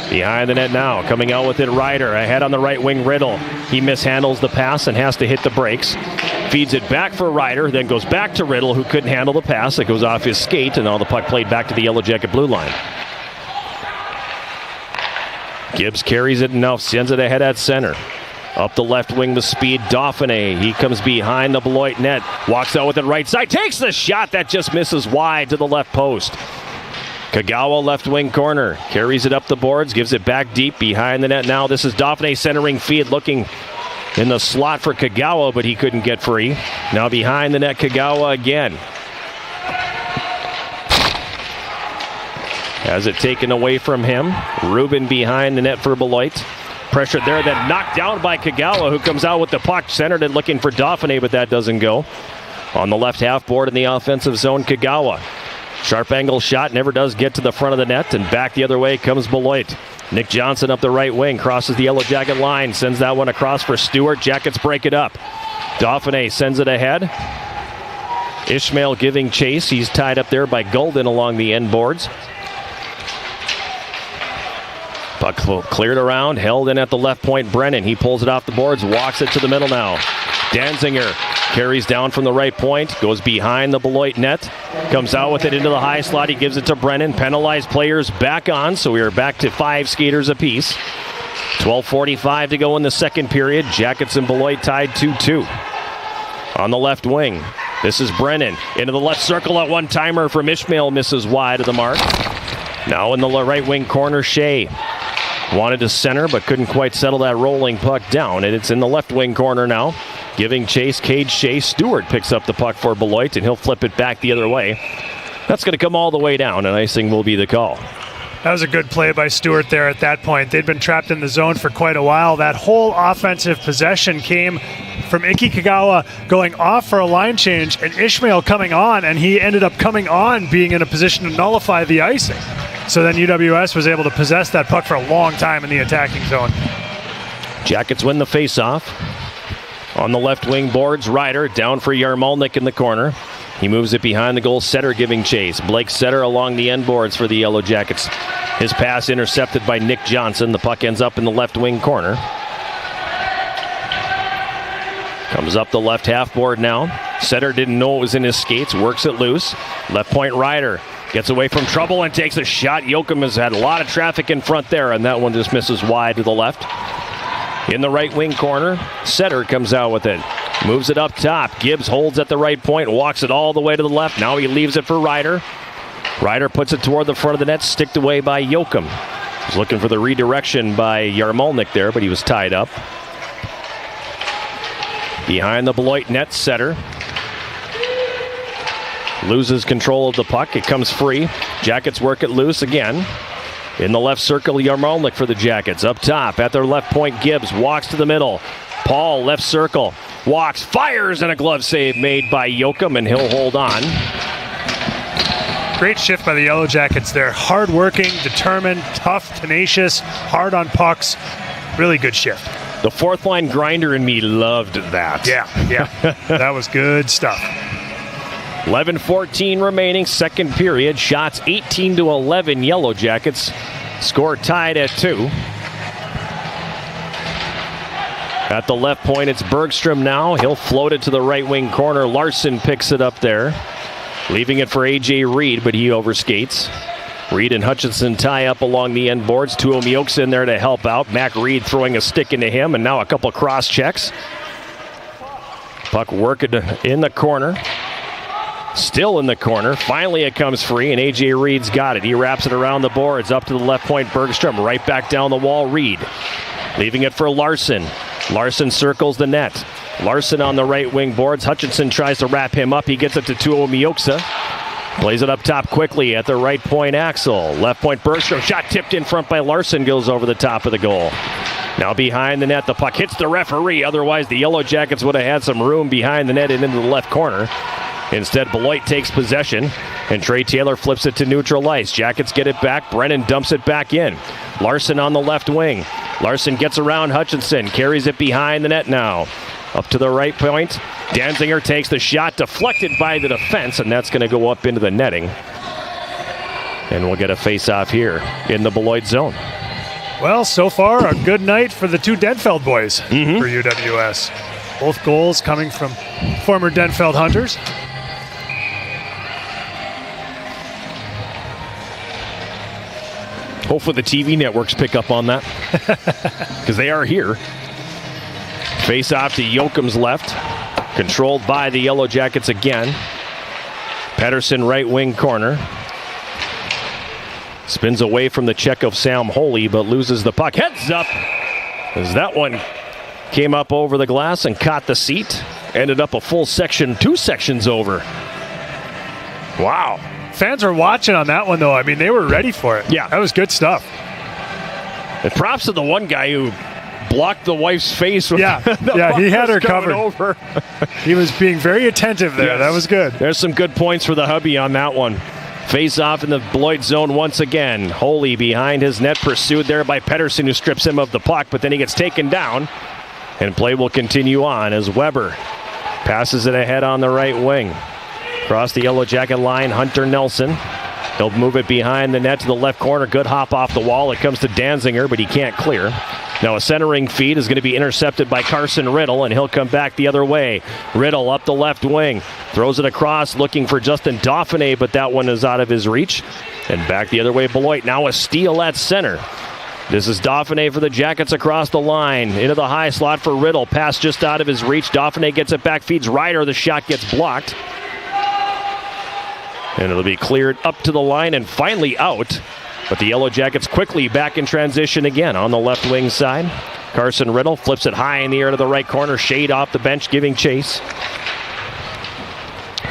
Behind the net now, coming out with it, Ryder. Ahead on the right wing, Riddle. He mishandles the pass and has to hit the brakes. Feeds it back for Ryder, then goes back to Riddle, who couldn't handle the pass. It goes off his skate, and now the puck played back to the Yellow Jacket blue line. Gibbs carries it and now sends it ahead at center. Up the left wing with speed, Dauphiné. He comes behind the Beloit net. Walks out with it right side. Takes the shot that just misses wide to the left post. Kagawa left wing corner. Carries it up the boards. Gives it back deep behind the net now. This is Dauphiné centering feed, looking in the slot for Kagawa, but he couldn't get free. Now behind the net, Kagawa again. Has it taken away from him. Rubin behind the net for Beloit. Pressure there, then knocked down by Kagawa, who comes out with the puck, centered it looking for Dauphiné, but that doesn't go. On the left half board in the offensive zone, Kagawa. Sharp angle shot, never does get to the front of the net, and back the other way comes Beloit. Nick Johnson up the right wing, crosses the Yellow Jacket line, sends that one across for Stewart. Jackets break it up. Dauphiné sends it ahead. Ishmael giving chase. He's tied up there by Golden along the end boards. Puck cleared around, held in at the left point. Brennan, he pulls it off the boards, walks it to the middle now. Danziger carries down from the right point, goes behind the Beloit net, comes out with it into the high slot. He gives it to Brennan. Penalized players back on, so we are back to 5 skaters apiece. 12:45 to go in the second period. Jackets and Beloit tied 2-2. On the left wing, this is Brennan. Into the left circle, at one-timer from Ishmael, misses wide of the mark. Now in the right wing corner, Shea wanted to center, but couldn't quite settle that rolling puck down, and it's in the left wing corner now. Giving chase, Cade Shea. Stewart picks up the puck for Beloit, and he'll flip it back the other way. That's going to come all the way down, and icing will be the call.
That was a good play by Stewart there at that point. They'd been trapped in the zone for quite a while. That whole offensive possession came from Iki Kagawa going off for a line change and Ishmael coming on, and he ended up coming on being in a position to nullify the icing. So then UWS was able to possess that puck for a long time in the attacking zone.
Jackets win the faceoff. On the left wing boards, Ryder down for Yarmalnik in the corner. He moves it behind the goal. Setter giving chase. Blake Setter along the end boards for the Yellow Jackets. His pass intercepted by Nick Johnson. The puck ends up in the left wing corner. Comes up the left half board now. Setter didn't know it was in his skates. Works it loose. Left point Ryder gets away from trouble and takes a shot. Yoakum has had a lot of traffic in front there, and that one just misses wide to the left. In the right wing corner, Setter comes out with it. Moves it up top. Gibbs holds at the right point, walks it all the way to the left. Now he leaves it for Ryder. Ryder puts it toward the front of the net, sticked away by Yoakum. He's looking for the redirection by Yarmalnik there, but he was tied up. Behind the Beloit net, Setter loses control of the puck. It comes free. Jackets work it loose again. In the left circle, Yarmalnik for the Jackets. Up top, at their left point, Gibbs walks to the middle. Paul, left circle, walks, fires, and a glove save made by Yoakum, and he'll hold on.
Great shift by the Yellow Jackets there. Hard-working, determined, tough, tenacious, hard on pucks. Really good shift.
The fourth line grinder in me loved that.
Yeah. That was good stuff.
11:14 remaining, second period. Shots 18-11, Yellow Jackets. Score tied at 2. At the left point, it's Bergstrom now. He'll float it to the right wing corner. Larson picks it up there, leaving it for A.J. Reed, but he overskates. Reed and Hutchinson tie up along the end boards. Tuomiok's in there to help out. Mac Reed throwing a stick into him, and now a couple cross checks. Puck working in the corner. Still in the corner. Finally it comes free, and A.J. Reed's got it. He wraps it around the boards. Up to the left point, Bergstrom. Right back down the wall, Reed. Leaving it for Larson. Larson circles the net. Larson on the right wing boards. Hutchinson tries to wrap him up. He gets it to Tuomioksa. Plays it up top quickly at the right point, Axel. Left point, Bergstrom. Shot tipped in front by Larson. Goes over the top of the goal. Now behind the net, the puck hits the referee. Otherwise, the Yellow Jackets would have had some room behind the net and into the left corner. Instead, Beloit takes possession, and Trey Taylor flips it to neutral ice. Jackets get it back. Brennan dumps it back in. Larson on the left wing. Larson gets around Hutchinson, carries it behind the net now. Up to the right point. Danziger takes the shot, deflected by the defense, and that's going to go up into the netting. And we'll get a face-off here in the Beloit zone.
Well, so far, a good night for the two Denfeld boys for UWS. Both goals coming from former Denfeld Hunters.
Hopefully the TV networks pick up on that, because they are here. Face off to Yoakum's left, controlled by the Yellow Jackets again. Pettersson right wing corner. Spins away from the check of Sam Holy, but loses the puck. Heads up, as that one came up over the glass and caught the seat. Ended up a full section, 2 sections over. Wow.
Fans were watching on that one, though. I mean, they were ready for it.
Yeah.
That was good stuff.
And props to the one guy who blocked the wife's face. With
He had her covered.
Over.
He was being very attentive there.
Yes.
That was good.
There's some good points for the hubby on that one. Face off in the Beloit zone once again. Holy behind his net, pursued there by Pettersson, who strips him of the puck, but then he gets taken down. And play will continue on as Weber passes it ahead on the right wing. Across the Yellow Jacket line, Hunter Nelson. He'll move it behind the net to the left corner. Good hop off the wall. It comes to Danziger, but he can't clear. Now a centering feed is going to be intercepted by Carson Riddle, and he'll come back the other way. Riddle up the left wing. Throws it across, looking for Justin Dauphiné, but that one is out of his reach. And back the other way, Beloit. Now a steal at center. This is Dauphiné for the Jackets across the line. Into the high slot for Riddle. Pass just out of his reach. Dauphiné gets it back, feeds Ryder. The shot gets blocked. And it'll be cleared up to the line and finally out. But the Yellow Jackets quickly back in transition again on the left wing side. Carson Riddle flips it high in the air to the right corner. Shade off the bench giving chase.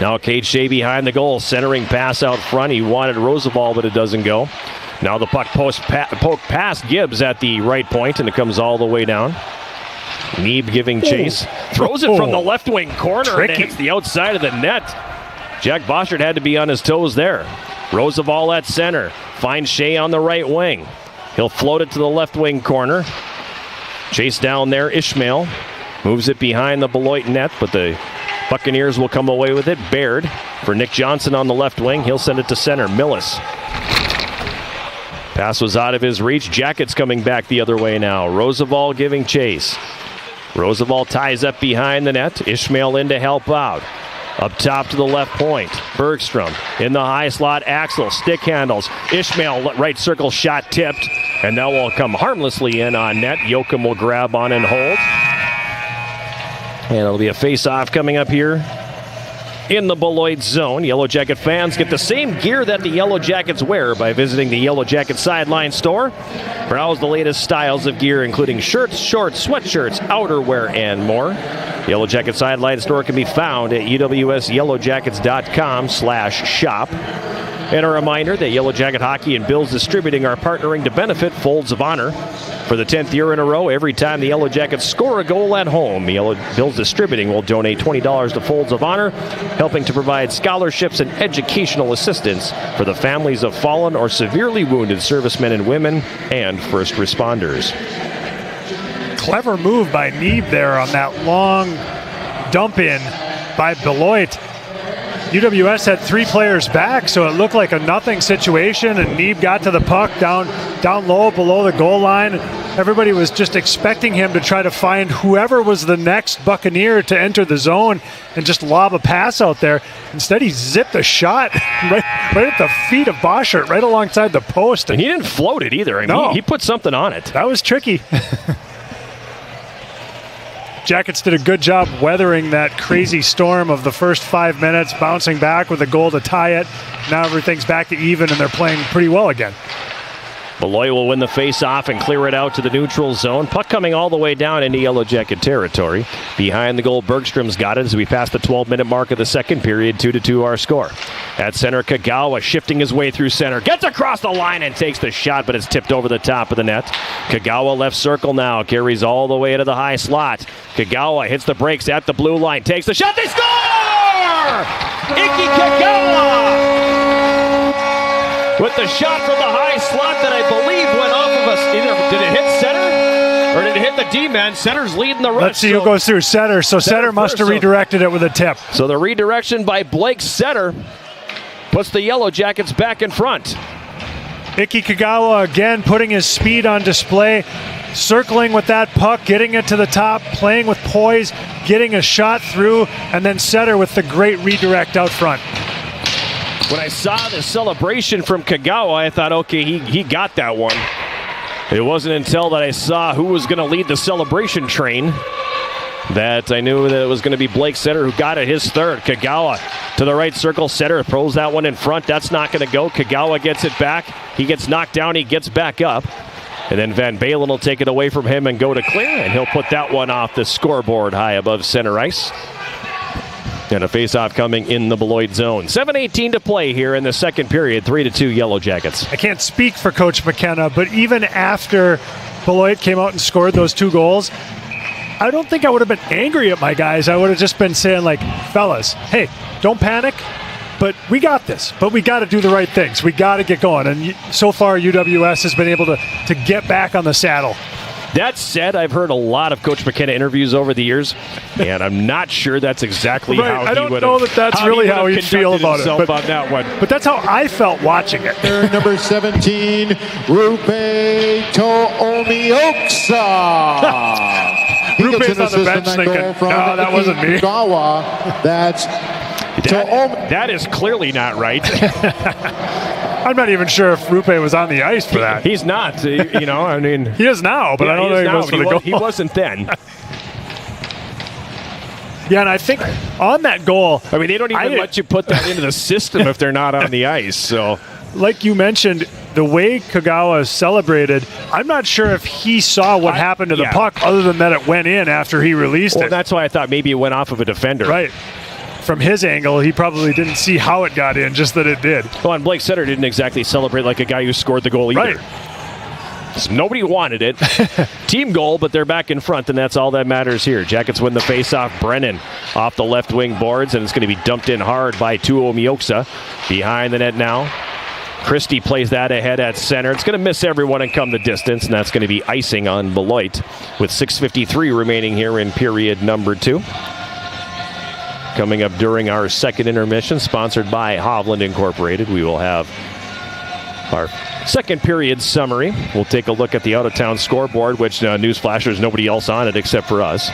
Now Cade Shea behind the goal. Centering pass out front. He wanted Roosevelt, but it doesn't go. Now the puck poke past Gibbs at the right point, and it comes all the way down. Neeb giving chase. Throws it from the left wing corner.
Tricky.
And it hits the outside of the net. Jack Boschert had to be on his toes there. Roosevelt at center. Finds Shea on the right wing. He'll float it to the left wing corner. Chase down there, Ishmael. Moves it behind the Beloit net, but the Buccaneers will come away with it. Baird for Nick Johnson on the left wing. He'll send it to center. Millis. Pass was out of his reach. Jackets coming back the other way now. Roosevelt giving chase. Roosevelt ties up behind the net. Ishmael in to help out. Up top to the left point. Bergstrom in the high slot. Axel stick handles. Ishmael right circle shot tipped. And that will come harmlessly in on net. Joachim will grab on and hold. And it'll be a face-off coming up here in the Beloit zone. Yellow Jacket fans get the same gear that the Yellow Jackets wear by visiting the Yellow Jacket Sideline store. Browse the latest styles of gear, including shirts, shorts, sweatshirts, outerwear, and more. The Yellow Jacket Sideline store can be found at uwsyellowjackets.com/shop. And a reminder that Yellow Jacket Hockey and Bills Distributing are partnering to benefit Folds of Honor. For the 10th year in a row, every time the Yellow Jackets score a goal at home, Yellow Bills Distributing will donate $20 to Folds of Honor, helping to provide scholarships and educational assistance for the families of fallen or severely wounded servicemen and women and first responders.
Clever move by Neeb there on that long dump in by Beloit. UWS had 3 players back, so it looked like a nothing situation, and Neeb got to the puck down low below the goal line. Everybody was just expecting him to try to find whoever was the next Buccaneer to enter the zone and just lob a pass out there. Instead, he zipped a shot right at the feet of Boschert, right alongside the post.
And he didn't float it either. I mean, he put something on it.
That was tricky. Jackets did a good job weathering that crazy storm of the first 5 minutes, bouncing back with a goal to tie it. Now everything's back to even, and they're playing pretty well again.
Beloit will win the face-off and clear it out to the neutral zone. Puck coming all the way down into Yellow Jacket territory. Behind the goal, Bergstrom's got it as we pass the 12-minute mark of the second period. 2-2 our score. At center, Kagawa shifting his way through center. Gets across the line and takes the shot, but it's tipped over the top of the net. Kagawa left circle now. Carries all the way to the high slot. Kagawa hits the brakes at the blue line. Takes the shot. They score! Iki Kagawa! With the shot from the high slot that I believe went off of us. Either did it hit center or did it hit the D-man? Center's leading the rush.
Let's see who goes through center. So center must have redirected it with a tip.
So the redirection by Blake Center puts the Yellow Jackets back in front.
Iki Kagawa again putting his speed on display, circling with that puck, getting it to the top, playing with poise, getting a shot through, and then Center with the great redirect out front.
When I saw the celebration from Kagawa, I thought, okay, he got that one. It wasn't until that I saw who was going to lead the celebration train that I knew that it was going to be Blake Center who got it, his third. Kagawa to the right circle. Center throws that one in front. That's not going to go. Kagawa gets it back. He gets knocked down. He gets back up. And then Van Balen will take it away from him and go to clear, and he'll put that one off the scoreboard high above center ice. And a face-off coming in the Beloit zone. 7:18 to play here in the second period. 3-2 Yellow Jackets.
I can't speak for Coach McKenna, but even after Beloit came out and scored those 2 goals, I don't think I would have been angry at my guys. I would have just been saying, like, fellas, hey, don't panic, but we got this. But we got to do the right things. We got to get going. And so far, UWS has been able to get back on the saddle.
That said, I've heard a lot of Coach McKenna interviews over the years, and I'm not sure that's exactly
right.
how he would have.
I don't know that that's really how he'd feel about it.
But, on that one.
But that's how I felt watching it.
Number 17, Rupe To'omioksa.
Rupe's on the bench thinking, no, that wasn't me.
That's
that is clearly not right.
I'm not even sure if Rupe was on the ice for that.
He's not. I mean.
He is now, but I don't know if he was for the goal.
He wasn't then.
Yeah, and I think on that goal.
I mean, they don't even let you put that into the system if they're not on the ice. So,
like you mentioned, the way Kagawa celebrated, I'm not sure if he saw what happened to the puck other than that it went in after he released it.
That's why I thought maybe it went off of a defender.
Right. From his angle, he probably didn't see how it got in, just that it did.
Well, and Blake Sutter didn't exactly celebrate like a guy who scored the goal either.
Right.
So nobody wanted it. Team goal, but they're back in front, and that's all that matters here. Jackets win the faceoff. Brennan off the left wing boards, and it's going to be dumped in hard by Tuomioksa. Behind the net now. Christie plays that ahead at center. It's going to miss everyone and come the distance, and that's going to be icing on Beloit with 6:53 remaining here in period number 2. Coming up during our second intermission, sponsored by Hovland Incorporated, we will have our second period summary. We'll take a look at the out-of-town scoreboard, which newsflash, there's nobody else on it except for us.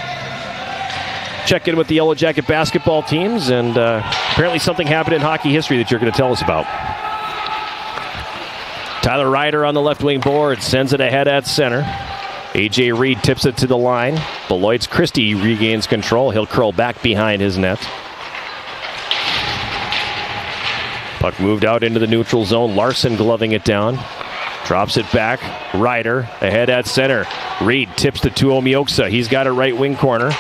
Check in with the Yellow Jacket basketball teams, and apparently something happened in hockey history that you're going to tell us about. Tyler Ryder on the left wing board, sends it ahead at center. A.J. Reed tips it to the line. Beloit's Christie regains control. He'll curl back behind his net. Puck moved out into the neutral zone. Larson gloving it down. Drops it back. Ryder ahead at center. Reed tips to Tuomioksa. He's got a right wing corner.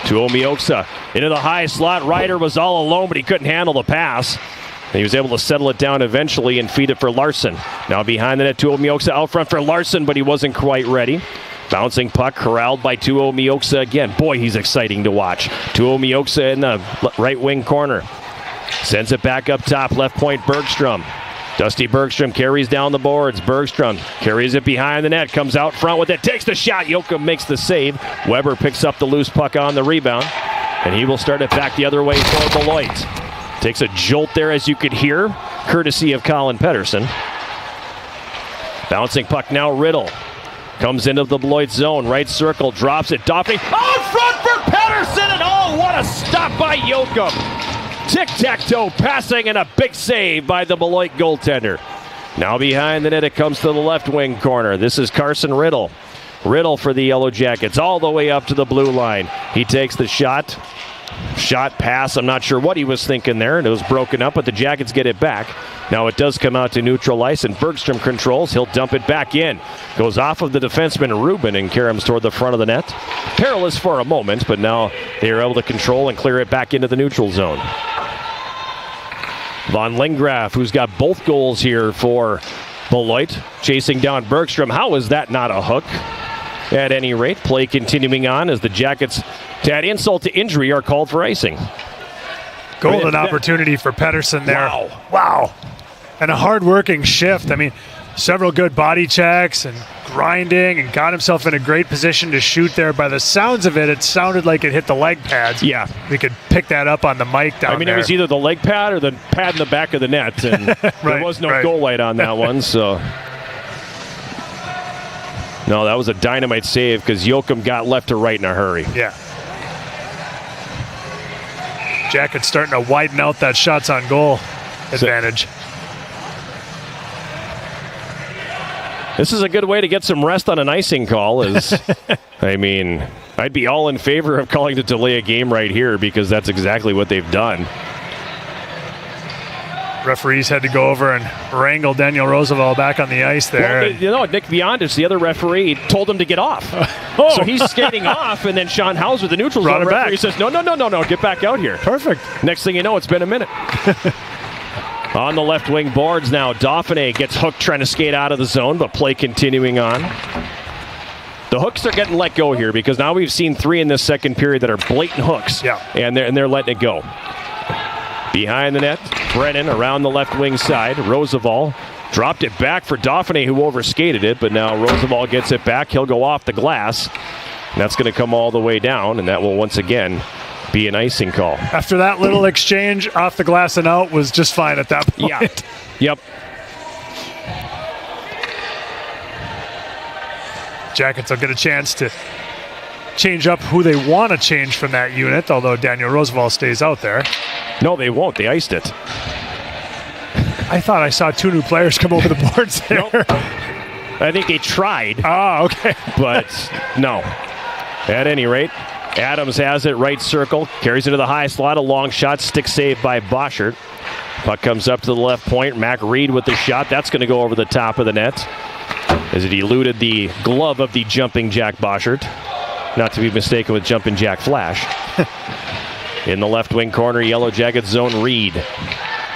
Tuomioksa into the high slot. Ryder was all alone, but he couldn't handle the pass. And he was able to settle it down eventually and feed it for Larson. Now behind the net, Tuomioksa out front for Larson, but he wasn't quite ready. Bouncing puck corralled by Tuomioksa again. Boy, he's exciting to watch. Tuomioksa in the right wing corner. Sends it back up top, left point Bergstrom. Dusty Bergstrom carries down the boards. Bergstrom carries it behind the net, comes out front with it, takes the shot. Yoakum makes the save. Weber picks up the loose puck on the rebound, and he will start it back the other way for Beloit. Takes a jolt there, as you could hear, courtesy of Colin Pettersson. Bouncing puck now, Riddle. Comes into the Beloit zone, right circle, drops it, Doffy. Out front for Pettersson, and oh, what a stop by Yoakum. Tic-tac-toe passing and a big save by the Beloit goaltender. Now behind the net, it comes to the left wing corner. This is Carson Riddle. Riddle for the Yellow Jackets, all the way up to the blue line. He takes the shot. Shot pass, I'm not sure what he was thinking there, and it was broken up, but the Jackets get it back. Now it does come out to neutral ice, and Bergstrom controls. He'll dump it back in. Goes off of the defenseman Rubin and caroms toward the front of the net. Perilous for a moment, but now they are able to control and clear it back into the neutral zone. Von Linggraf, who's got both goals here for Beloit, chasing down Bergstrom. How is that not a hook? At any rate, play continuing on as the Jackets, to add insult to injury, are called for icing.
Golden opportunity for Pettersson there.
Wow.
And a hard-working shift. I mean, several good body checks and grinding, and got himself in a great position to shoot there. By the sounds of it, it sounded like it hit the leg pads.
Yeah.
We could pick that up on the mic down there.
It was either the leg pad or the pad in the back of the net, and there was no goal light on that one, so... No, that was a dynamite save because Yoakum got left to right in a hurry.
Yeah. Jackets starting to widen out that shots on goal advantage.
This is a good way to get some rest on an icing call. I mean, I'd be all in favor of calling to delay a game right here because that's exactly what they've done.
Referees had to go over and wrangle Daniel Roosevelt back on the ice there.
Well, Nick Beyondich, the other referee, told him to get off. So he's skating off, and then Sean Hauser, the neutral zone referee, says, no, get back out here.
Perfect.
Next thing you know, it's been a minute. On the left wing boards now, Dauphiné gets hooked trying to skate out of the zone, but play continuing on. The hooks are getting let go here because now we've seen 3 in this second period that are blatant hooks.
Yeah.
And they're letting it go. Behind the net, Brennan around the left wing side. Roosevelt dropped it back for Dauphiné, who overskated it, but now Roosevelt gets it back. He'll go off the glass. And that's going to come all the way down, and that will once again be an icing call.
After that little exchange, off the glass and out was just fine at that point.
Yeah. Yep.
Jackets will get a chance to change up who they want to change from that unit, although Daniel Roosevelt stays out there.
No, they won't. They iced it.
I thought I saw 2 new players come over the boards there.
Nope. I think they tried.
Okay.
But no. At any rate, Adams has it, right circle, carries into the high slot, a long shot, stick save by Boschert. Puck comes up to the left point. Mac Reed with the shot. That's going to go over the top of the net as it eluded the glove of the jumping Jack Boschert. Not to be mistaken with jumping Jack Flash. In the left wing corner, Yellow Jackets zone Reed.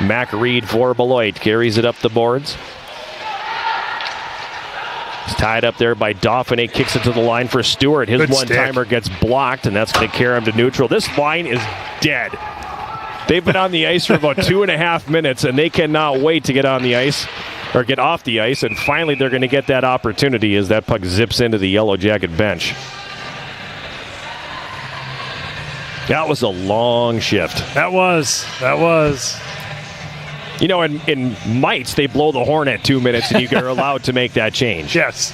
Mac Reed for Beloit carries it up the boards. It's tied up there by Dauphiné, kicks it to the line for Stewart. His one-timer gets blocked, and that's going to carry him to neutral. This line is dead. They've been on the ice for about 2.5 minutes, and they cannot wait to get on the ice or get off the ice, and finally they're going to get that opportunity as that puck zips into the Yellow Jacket bench. That was a long shift.
That was.
You know, in mites, they blow the horn at 2 minutes, and you are allowed to make that change.
Yes.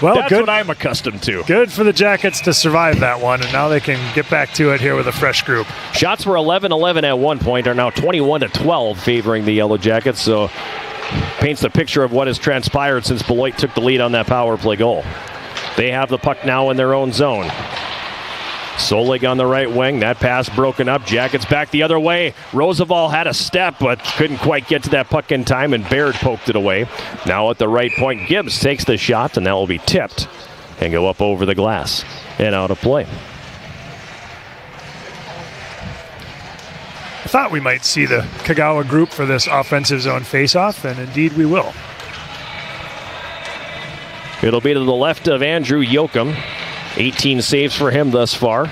Well,
that's
good.
what I'm accustomed to.
Good for the Jackets to survive that one, and now they can get back to it here with a fresh group.
Shots were 11-11 at one point, are now 21-12 favoring the Yellow Jackets, so paints the picture of what has transpired since Beloit took the lead on that power play goal. They have the puck now in their own zone. Solig on the right wing. That pass broken up. Jackets back the other way. Roosevelt had a step, but couldn't quite get to that puck in time, and Baird poked it away. Now at the right point, Gibbs takes the shot, and that will be tipped and go up over the glass and out of play.
I thought we might see the Kagawa group for this offensive zone faceoff, and indeed we will.
It'll be to the left of Andrew Yoakum. 18 saves for him thus far.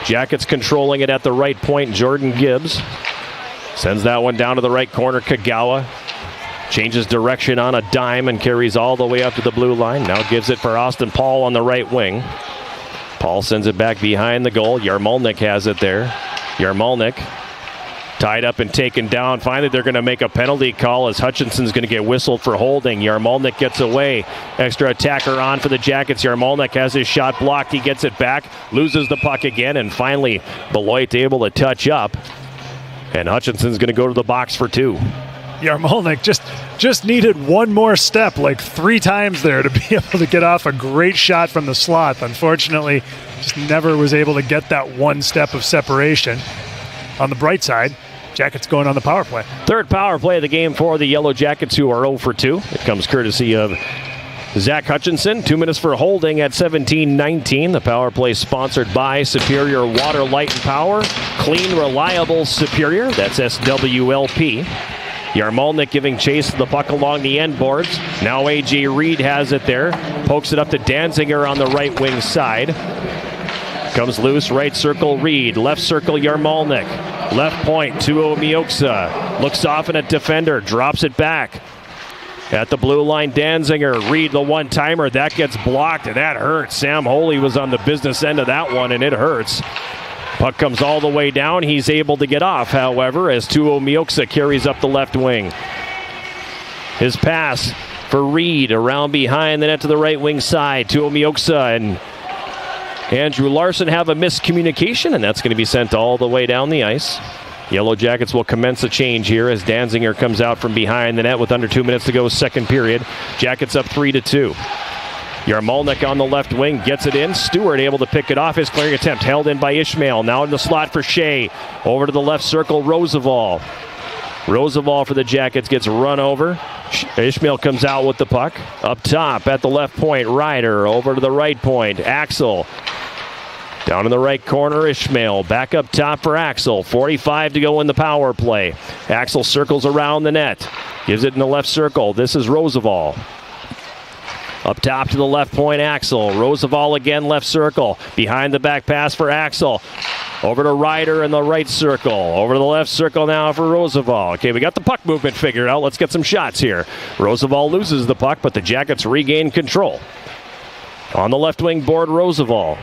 Jackets controlling it at the right point. Jordan Gibbs sends that one down to the right corner. Kagawa changes direction on a dime and carries all the way up to the blue line. Now gives it for Austin Paul on the right wing. Paul sends it back behind the goal. Yarmolnik has it there. Yarmolnik tied up and taken down. Finally, they're going to make a penalty call as Hutchinson's going to get whistled for holding. Yarmolnik gets away. Extra attacker on for the Jackets. Yarmolnik has his shot blocked. He gets it back, loses the puck again, and finally Beloit able to touch up. And Hutchinson's going to go to the box for 2.
Yarmolnik just needed one more step, like 3 times there, to be able to get off a great shot from the slot. Unfortunately, just never was able to get that one step of separation. On the bright side, Jackets going on the power play.
Third power play of the game for the Yellow Jackets, who are 0 for 2. It comes courtesy of Zach Hutchinson. 2 minutes for holding at 17:19. The power play sponsored by Superior Water, Light, and Power. Clean, reliable, Superior. That's SWLP. Yarmolnik giving chase to the puck along the end boards. Now A.J. Reed has it there. Pokes it up to Danziger on the right wing side. Comes loose, right circle Reed, left circle Yarmolnik. Left point, Tuo Mioksa. Looks off at a defender, drops it back. At the blue line, Danziger. Reed, the one-timer, that gets blocked, and that hurts. Sam Holy was on the business end of that one, and it hurts. Puck comes all the way down. He's able to get off, however, as Tuo Mioksa carries up the left wing. His pass for Reed around behind the net to the right wing side. Tuo Mioksa and Andrew Larson have a miscommunication, and that's going to be sent all the way down the ice. Yellow Jackets will commence a change here as Danziger comes out from behind the net with under 2 minutes to go, second period. Jackets up 3-2. Yarmolnik on the left wing gets it in. Stewart able to pick it off. His clearing attempt held in by Ishmael. Now in the slot for Shea. Over to the left circle, Roosevelt. Roosevelt for the Jackets gets run over. Ishmael comes out with the puck. Up top at the left point, Ryder. Over to the right point, Axel. Down in the right corner, Ishmael. Back up top for Axel. 45 to go in the power play. Axel circles around the net. Gives it in the left circle. This is Roosevelt. Up top to the left point, Axel. Roosevelt again, left circle. Behind the back pass for Axel. Over to Ryder in the right circle. Over to the left circle now for Roosevelt. Okay, we got the puck movement figured out. Let's get some shots here. Roosevelt loses the puck, but the Jackets regain control. On the left wing board, Roosevelt.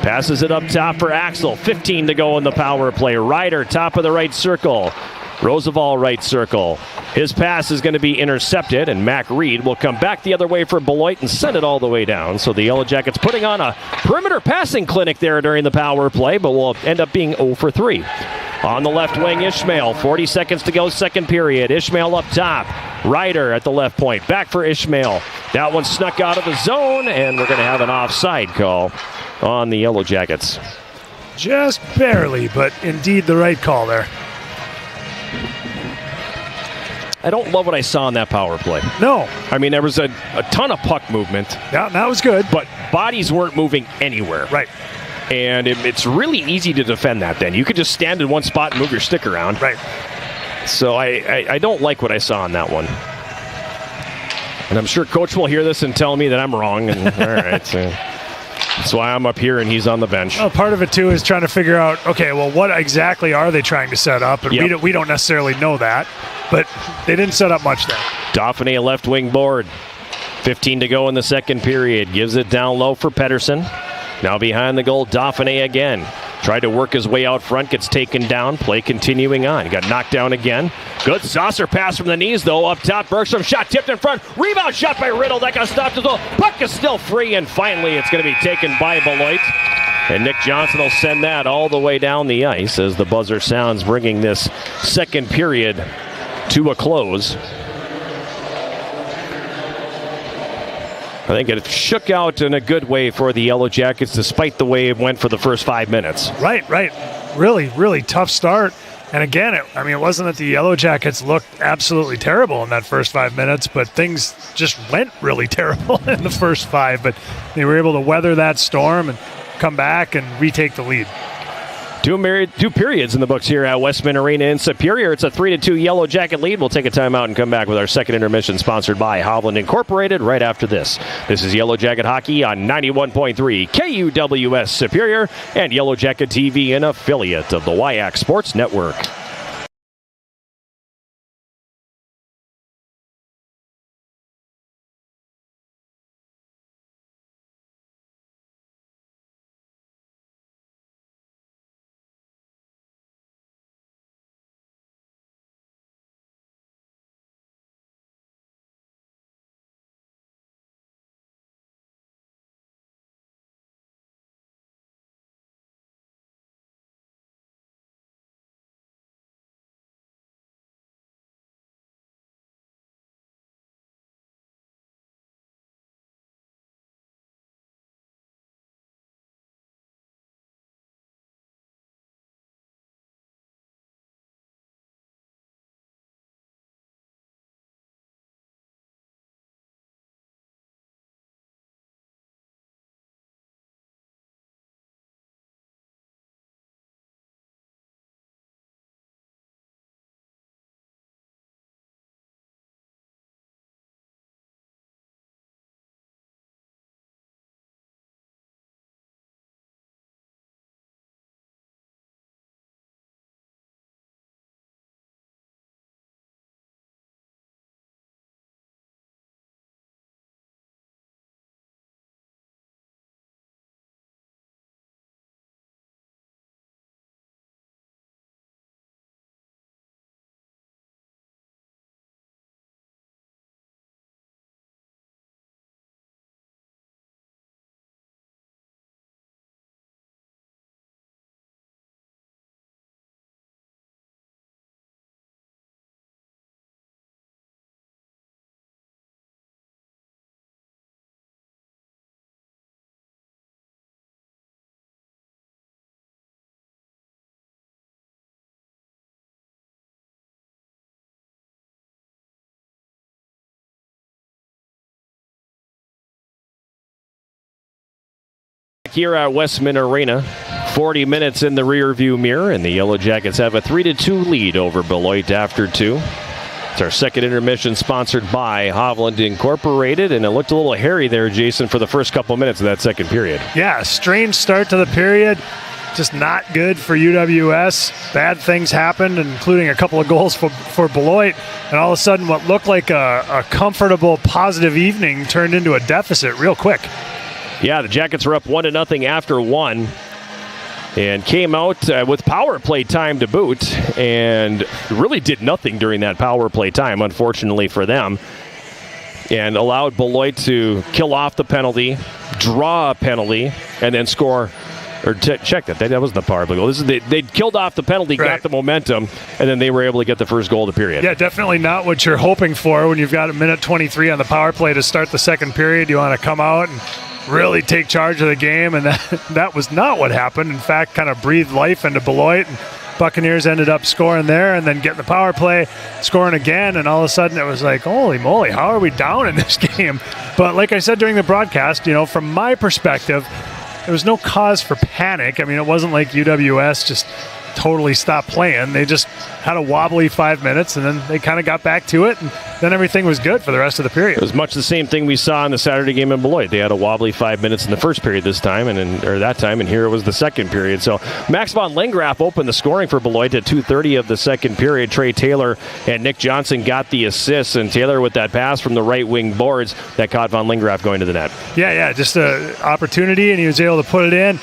Passes it up top for Axel. 15 to go in the power play. Ryder, top of the right circle. Roosevelt, right circle. His pass is going to be intercepted, and Mac Reed will come back the other way for Beloit and send it all the way down. So the Yellow Jackets putting on a perimeter passing clinic there during the power play, but will end up being 0 for 3. On the left wing, Ishmael. 40 seconds to go, second period. Ishmael up top. Ryder at the left point. Back for Ishmael. That one snuck out of the zone, and we're going to have an offside call on the Yellow Jackets.
Just barely, but indeed the right call there.
I don't love what I saw in that power play.
No.
I mean, there was a ton of puck movement.
Yeah, that was good.
But bodies weren't moving anywhere.
Right.
And it's really easy to defend that then. You could just stand in one spot and move your stick around.
Right.
So I don't like what I saw in that one. And I'm sure Coach will hear this and tell me that I'm wrong. And all right, so that's why I'm up here and he's on the bench.
Well, part of it, too, is trying to figure out, okay, well, what exactly are they trying to set up? And we don't necessarily know that. But they didn't set up much there.
Dauphiné left wing board. 15 to go in the second period. Gives it down low for Pettersson. Now behind the goal, Dauphiné again. Tried to work his way out front, gets taken down. Play continuing on. He got knocked down again. Good saucer pass from the knees, though. Up top, Bergstrom shot tipped in front. Rebound shot by Riddle. That got stopped as well. Puck is still free, and finally it's going to be taken by Beloit. And Nick Johnson will send that all the way down the ice as the buzzer sounds, bringing this second period to a close. I think it shook out in a good way for the Yellow Jackets, despite the way it went for the first 5 minutes.
Right. Really, really tough start. And again, it wasn't that the Yellow Jackets looked absolutely terrible in that first 5 minutes, but things just went really terrible in the first 5. But they were able to weather that storm and come back and retake the lead.
Two periods in the books here at Westman Arena in Superior. It's a 3-2 Yellow Jacket lead. We'll take a timeout and come back with our second intermission, sponsored by Hovland Incorporated, right after this. This is Yellow Jacket Hockey on 91.3 KUWS Superior and Yellow Jacket TV, an affiliate of the WIAC Sports Network. Here at Westman Arena, 40 minutes in the rearview mirror, and the Yellow Jackets have a 3-2 lead over Beloit after 2. It's our second intermission, sponsored by Hovland Incorporated, and it looked a little hairy there, Jason, for the first couple minutes of that second period.
Yeah, strange start to the period. Just not good for UWS. Bad things happened, including a couple of goals for Beloit. And all of a sudden, what looked like a comfortable, positive evening turned into a deficit real quick.
Yeah, the Jackets were up 1-0 after one. And came out with power play time to boot, and really did nothing during that power play time, unfortunately for them. And allowed Beloit to kill off the penalty, draw a penalty, and then score. Or check that. That wasn't the power play goal. They killed off the penalty,
right,
got the momentum, and then they were able to get the first goal of the period.
Yeah, definitely not what you're hoping for when you've got a minute 23 on the power play to start the second period. You want to come out and really take charge of the game, and that was not what happened. In fact, kind of breathed life into Beloit, and Buccaneers ended up scoring there and then getting the power play, scoring again, and all of a sudden it was like, holy moly, how are we down in this game? But like I said during the broadcast, from my perspective, there was no cause for panic. I mean, it wasn't like UWS just totally stopped playing. They just had a wobbly 5 minutes, and then they kind of got back to it, and then everything was good for the rest of the period.
It was much the same thing we saw in the Saturday game in Beloit. They had a wobbly 5 minutes in the first period this time, and here it was the second period. So Max von Lingraff opened the scoring for Beloit at 2:30 of the second period. Trey Taylor and Nick Johnson got the assists, and Taylor with that pass from the right wing boards that caught von Lingraff going to the net.
Yeah, just an opportunity, and he was able to put it in.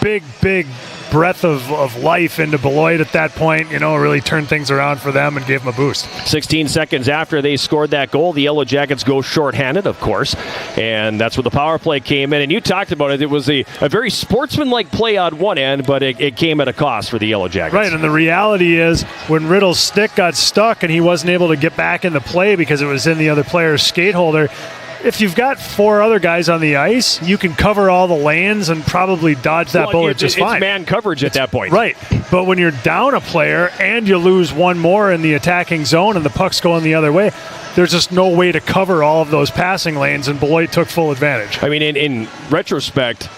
Big breath of life into Beloit at that point, really turned things around for them and gave them a boost.
16 seconds after they scored that goal, the Yellow Jackets go shorthanded, of course, and that's where the power play came in. And you talked about it. It was a very sportsmanlike play on one end, but it came at a cost for the Yellow Jackets.
Right, and the reality is when Riddle's stick got stuck and he wasn't able to get back in the play because it was in the other player's skate holder, if you've got four other guys on the ice, you can cover all the lanes and probably dodge that bullet just fine.
It's man coverage at that point.
Right. But when you're down a player and you lose one more in the attacking zone and the puck's going the other way, there's just no way to cover all of those passing lanes, and Beloit took full advantage.
I mean, in retrospect,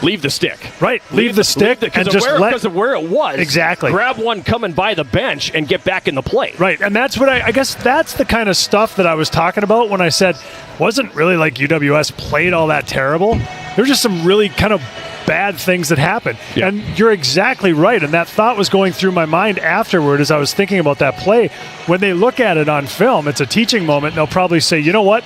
leave the stick.
Right. Leave the stick and just
because of where it was.
Exactly.
Grab one coming by the bench and get back in the play.
Right. And that's what I guess that's the kind of stuff that I was talking about when I said wasn't really like UWS played all that terrible. There were just some really kind of bad things that happened. Yeah. And you're exactly right. And that thought was going through my mind afterward as I was thinking about that play. When they look at it on film, it's a teaching moment. They'll probably say, you know what?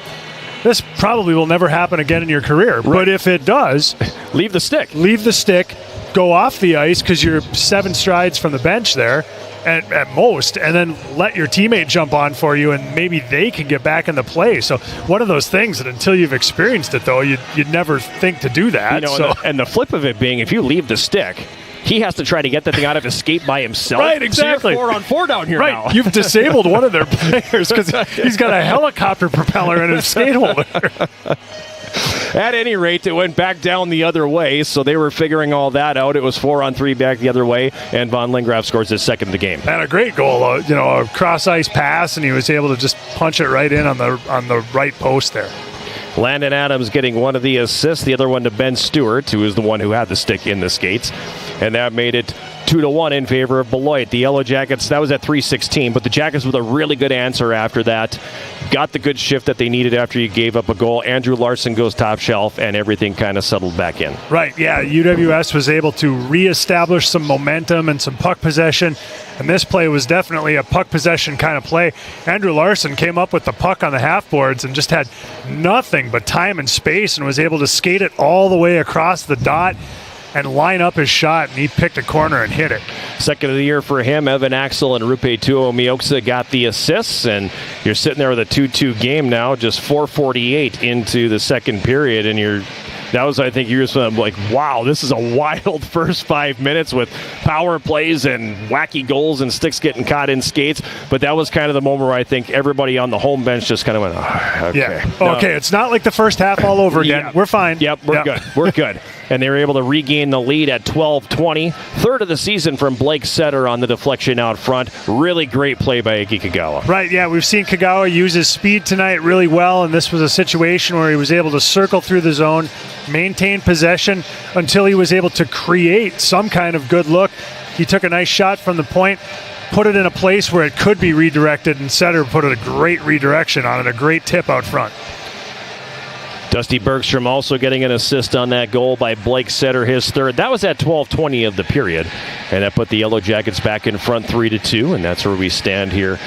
This probably will never happen again in your career. Right. But if it does,
leave the stick.
Leave the stick, go off the ice because you're 7 strides from the bench there at most, and then let your teammate jump on for you, and maybe they can get back in the play. So one of those things that until you've experienced it, though, you'd never think to do that.
And the flip of it being, if you leave the stick, he has to try to get that thing out of his skate by himself.
Right, exactly.
So you're 4-on-4 down here now.
Right, you've disabled one of their players because he's got a helicopter propeller in his skate holder.
At any rate, it went back down the other way, so they were figuring all that out. It was 4-on-3 back the other way, and von Lingraff scores his second of the game.
And a great goal, a cross-ice pass, and he was able to just punch it right in on the right post there.
Landon Adams getting one of the assists, the other one to Ben Stewart, who is the one who had the stick in the skates. And that made it 2-1 in favor of Beloit. The Yellow Jackets, that was at 3:16, but the Jackets with a really good answer after that. Got the good shift that they needed after you gave up a goal. Andrew Larson goes top shelf, and everything kind of settled back in.
Right, yeah. UWS was able to reestablish some momentum and some puck possession, and this play was definitely a puck possession kind of play. Andrew Larson came up with the puck on the half boards and just had nothing but time and space and was able to skate it all the way across the dot and line up his shot, and he picked a corner and hit it.
Second of the year for him, Evan Axel and Rupe Tuomioksa got the assists, and you're sitting there with a 2-2 game now, just 4:48 into the second period, and that was, I think, you were like, wow, this is a wild first 5 minutes with power plays and wacky goals and sticks getting caught in skates. But that was kind of the moment where I think everybody on the home bench just kind of went, oh, okay.
Yeah. Okay, it's not like the first half all over again.
Yeah.
We're fine.
Yep, we're good. We're good. And they were able to regain the lead at 12-20. Third of the season from Blake Setter on the deflection out front. Really great play by Eki Kagawa.
Right, yeah, we've seen Kagawa use his speed tonight really well, and this was a situation where he was able to circle through the zone, maintain possession until he was able to create some kind of good look. He took a nice shot from the point, put it in a place where it could be redirected, and Setter put a great redirection on it, a great tip out front.
Dusty Bergstrom also getting an assist on that goal by Blake Setter, his third. That was at 12:20 of the period, and that put the Yellow Jackets back in front 3-2, and that's where we stand here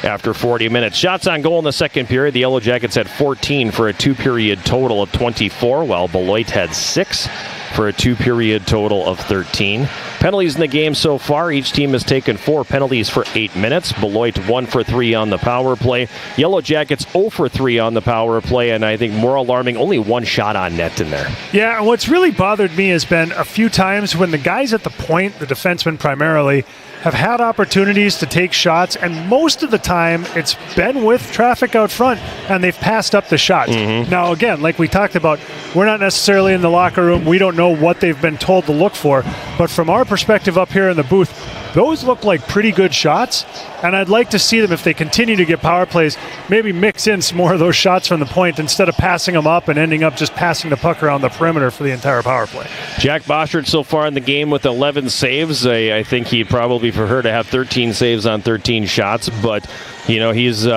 after 40 minutes. Shots on goal in the second period. The Yellow Jackets had 14 for a two-period total of 24, while Beloit had 6 for a two-period total of 13. Penalties in the game so far. Each team has taken 4 penalties for 8 minutes. Beloit 1 for 3 on the power play. Yellow Jackets 0 for 3 on the power play, and I think more alarming, only 1 shot on net in there.
Yeah, and what's really bothered me has been a few times when the guys at the point, the defensemen primarily, have had opportunities to take shots, and most of the time it's been with traffic out front, and they've passed up the shots. Now, again, like we talked about, we're not necessarily in the locker room. We don't know what they've been told to look for, but from our perspective up here in the booth, those look like pretty good shots, and I'd like to see them, if they continue to get power plays, maybe mix in some more of those shots from the point instead of passing them up and ending up just passing the puck around the perimeter for the entire power play.
Jack Boschert so far in the game with 11 saves. I think he'd probably prefer to have 13 saves on 13 shots, but he's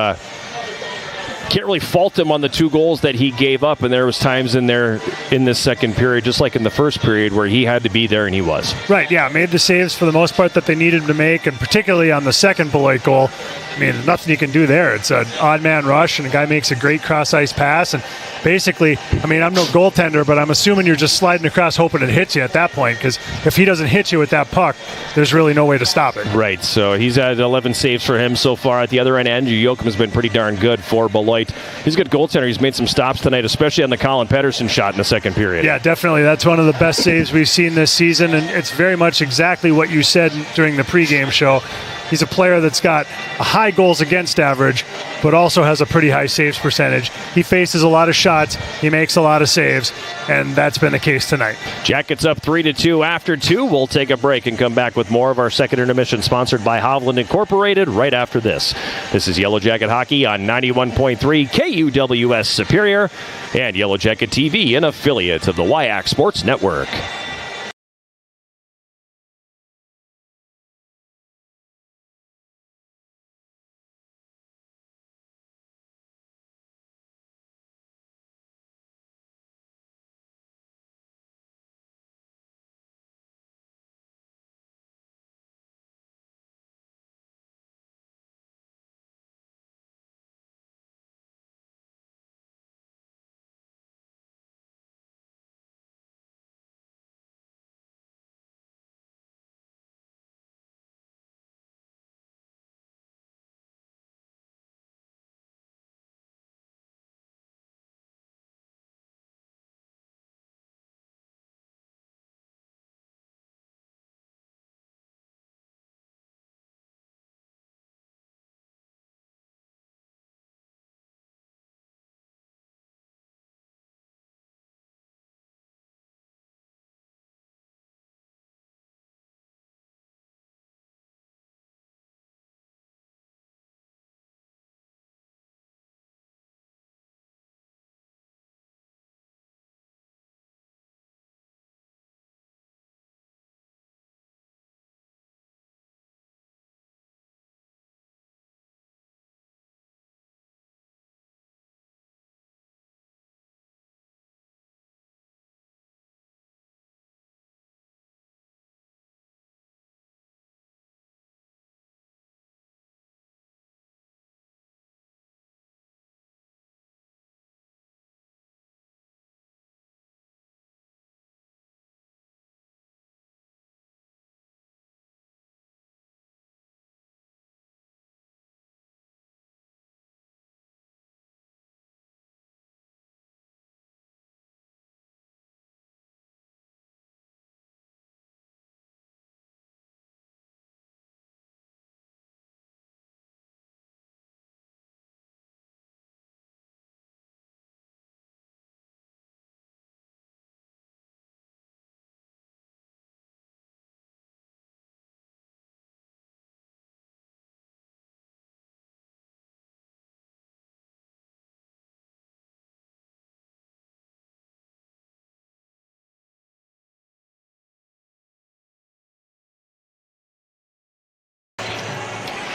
can't really fault him on the 2 goals that he gave up, and there was times in this second period, just like in the first period, where he had to be there, and he was.
Right, yeah, made the saves for the most part that they needed to make, and particularly on the second Beloit goal, I mean, nothing you can do there. It's an odd man rush, and the guy makes a great cross-ice pass, and basically, I mean, I'm no goaltender, but I'm assuming you're just sliding across hoping it hits you at that point, because if he doesn't hit you with that puck, there's really no way to stop it.
Right, so he's had 11 saves for him so far. At the other end, Andrew Yoakum has been pretty darn good for Beloit. He's a good goaltender. He's made some stops tonight, especially on the Colin Pettersson shot in the second period.
Yeah, definitely. That's one of the best saves we've seen this season, and it's very much exactly what you said during the pregame show. He's a player that's got a high goals against average, but also has a pretty high saves percentage. He faces a lot of shots. He makes a lot of saves, and that's been the case tonight.
Jackets up 3-2 after 2. We'll take a break and come back with more of our second intermission, sponsored by Hovland Incorporated, right after this. This is Yellow Jacket Hockey on 91.3 KUWS Superior and Yellow Jacket TV, an affiliate of the WIAC Sports Network.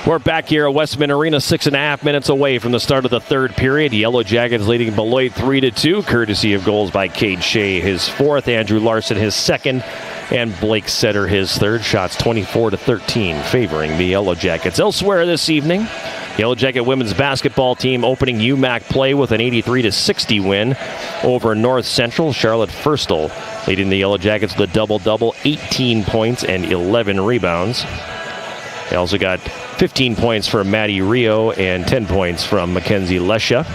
We're back here at Westman Arena, 6.5 minutes away from the start of the third period. Yellow Jackets leading Beloit 3-2, courtesy of goals by Cade Shea, his fourth, Andrew Larson, his second, and Blake Setter, his third. Shots 24-13, favoring the Yellow Jackets. Elsewhere this evening, Yellow Jacket women's basketball team opening UMAC play with an 83-60 win over North Central. Charlotte Firstel leading the Yellow Jackets with a double-double, 18 points and 11 rebounds. They also got 15 points from Maddie Rio and 10 points from Mackenzie Lesha.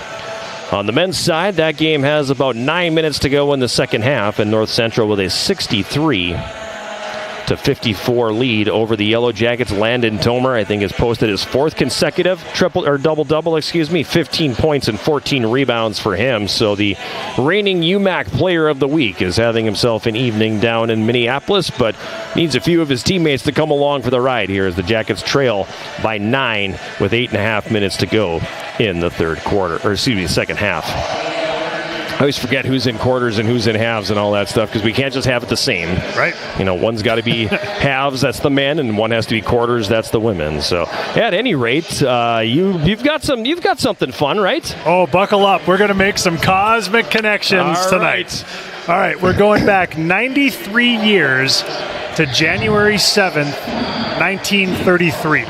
On the men's side, that game has about 9 minutes to go in the second half, and North Central with a 63-54 lead over the Yellow Jackets. Landon Tomer, I think, has posted his fourth consecutive double-double, 15 points and 14 rebounds for him. So the reigning UMAC player of the week is having himself an evening down in Minneapolis, but needs a few of his teammates to come along for the ride here as the Jackets trail by 9 with 8.5 minutes to go in the second half. I always forget who's in quarters and who's in halves and all that stuff because we can't just have it the same.
Right.
You know, one's got to be halves, that's the men, and one has to be quarters, that's the women. So, at any rate, you've got something fun, right?
Oh, buckle up. We're going to make some cosmic connections tonight. All right, we're going back 93 years to January 7th, 1933.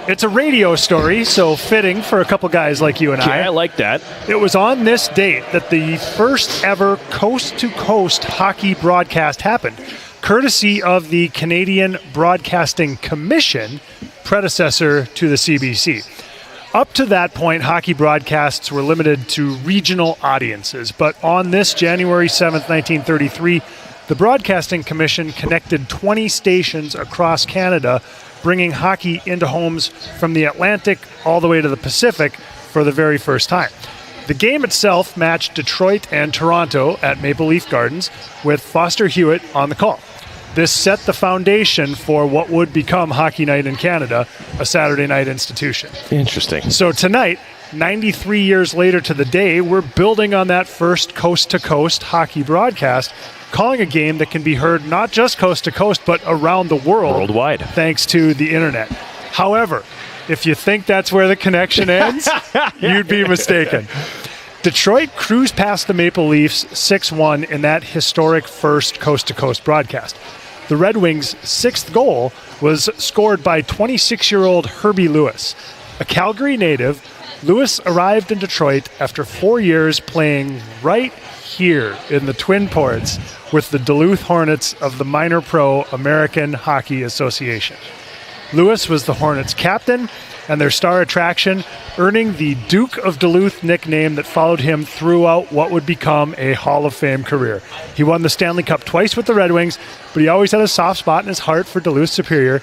It's a radio story, so fitting for a couple guys like you and I.
Yeah, I like that.
It was on this date that the first ever coast-to-coast hockey broadcast happened, courtesy of the Canadian Broadcasting Commission, predecessor to the CBC. Up to that point, hockey broadcasts were limited to regional audiences, but on this January 7th, 1933, the Broadcasting Commission connected 20 stations across Canada, bringing hockey into homes from the Atlantic all the way to the Pacific for the very first time. The game itself matched Detroit and Toronto at Maple Leaf Gardens, with Foster Hewitt on the call. This set the foundation for what would become Hockey Night in Canada, a Saturday night institution.
Interesting.
So tonight, 93 years later to the day, we're building on that first coast-to-coast hockey broadcast, calling a game that can be heard not just coast to coast, but around the world.
Worldwide.
Thanks to the internet. However, if you think that's where the connection ends, you'd be mistaken. Detroit cruised past the Maple Leafs 6-1 in that historic first coast-to-coast broadcast. The Red Wings' sixth goal was scored by 26-year-old Herbie Lewis. A Calgary native, Lewis arrived in Detroit after 4 years playing right here in the Twin Ports with the Duluth Hornets of the Minor Pro American Hockey Association. Lewis was the Hornets' captain and their star attraction, earning the Duke of Duluth nickname that followed him throughout what would become a Hall of Fame career. He won the Stanley Cup twice with the Red Wings, but he always had a soft spot in his heart for Duluth Superior.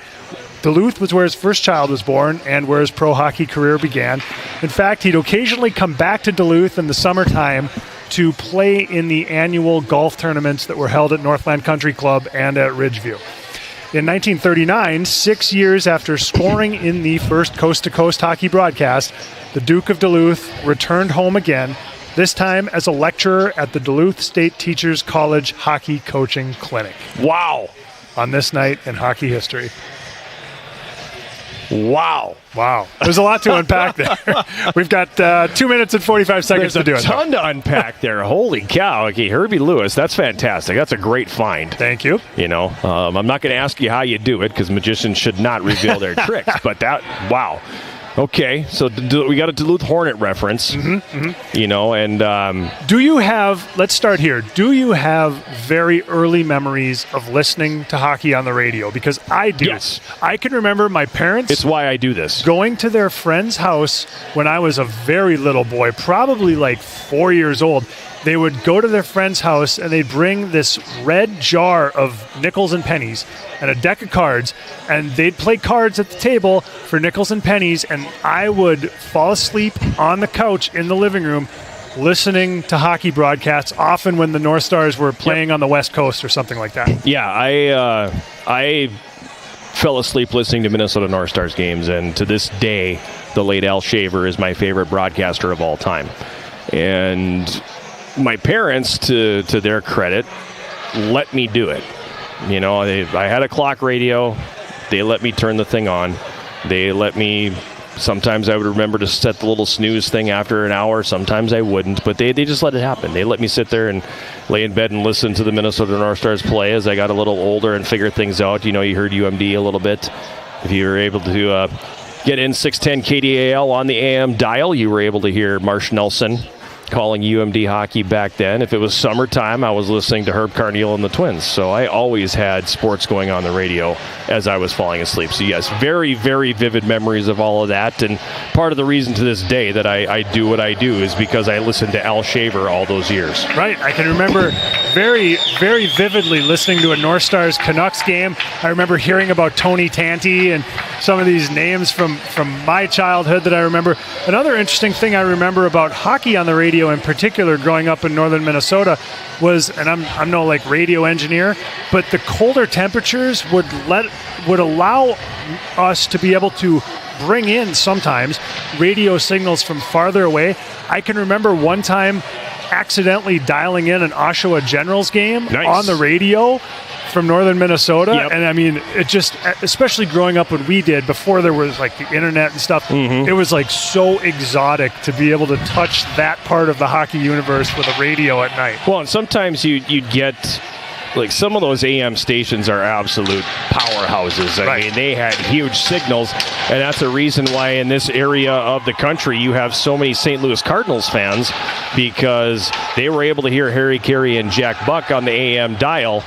Duluth was where his first child was born and where his pro hockey career began. In fact, he'd occasionally come back to Duluth in the summertime to play in the annual golf tournaments that were held at Northland Country Club and at Ridgeview. In 1939, 6 years after scoring in the first coast-to-coast hockey broadcast, the Duke of Duluth returned home again, this time as a lecturer at the Duluth State Teachers College Hockey Coaching Clinic.
Wow.
On this night in hockey history.
Wow.
There's a lot to unpack there. We've got 2 minutes and 45 seconds to do it.
There's a ton to unpack there. Holy cow. Okay, Herbie Lewis, that's fantastic. That's a great find.
Thank you.
You know, I'm not going to ask you how you do it because magicians should not reveal their tricks, but wow. Okay, so we got a Duluth Hornet reference, you know, and...
let's start here. Do you have very early memories of listening to hockey on the radio? Because I do.
Yes.
I can remember my parents...
It's why I do this.
...going to their friend's house when I was a very little boy, probably like 4 years old. They would go to their friend's house and they'd bring this red jar of nickels and pennies and a deck of cards, and they'd play cards at the table for nickels and pennies, and I would fall asleep on the couch in the living room listening to hockey broadcasts, often when the North Stars were playing on the West Coast or something like that.
Yeah, I fell asleep listening to Minnesota North Stars games, and to this day, the late Al Shaver is my favorite broadcaster of all time. And my parents, to their credit, let me do it. You know, I had a clock radio. They let me turn the thing on. They let me. Sometimes I would remember to set the little snooze thing after an hour. Sometimes I wouldn't, but they just let it happen. They let me sit there and lay in bed and listen to the Minnesota North Stars play as I got a little older and figure things out. You heard UMD a little bit. If you were able to get in 610 KDAL on the AM dial, you were able to hear Marsh Nelson calling UMD hockey back then. If it was summertime, I was listening to Herb Carneal and the Twins. So I always had sports going on the radio as I was falling asleep. So yes, very, very vivid memories of all of that. And part of the reason to this day that I do what I do is because I listened to Al Shaver all those years.
Right. I can remember very, very vividly listening to a North Stars Canucks game. I remember hearing about Tony Tanti and some of these names from my childhood that I remember. Another interesting thing I remember about hockey on the radio in particular growing up in northern Minnesota was, and I'm no like radio engineer, but the colder temperatures would allow us to be able to bring in sometimes radio signals from farther away. I can remember one time accidentally dialing in an Oshawa Generals game on the radio from northern Minnesota. Yep. And I mean, it just, especially growing up when we did, before there was like the internet and stuff, it was like so exotic to be able to touch that part of the hockey universe with a radio at night.
Well, and sometimes you'd get, like, some of those AM stations are absolute powerhouses. I mean, they had huge signals, and that's a reason why in this area of the country you have so many St. Louis Cardinals fans, because they were able to hear Harry Carey and Jack Buck on the AM dial,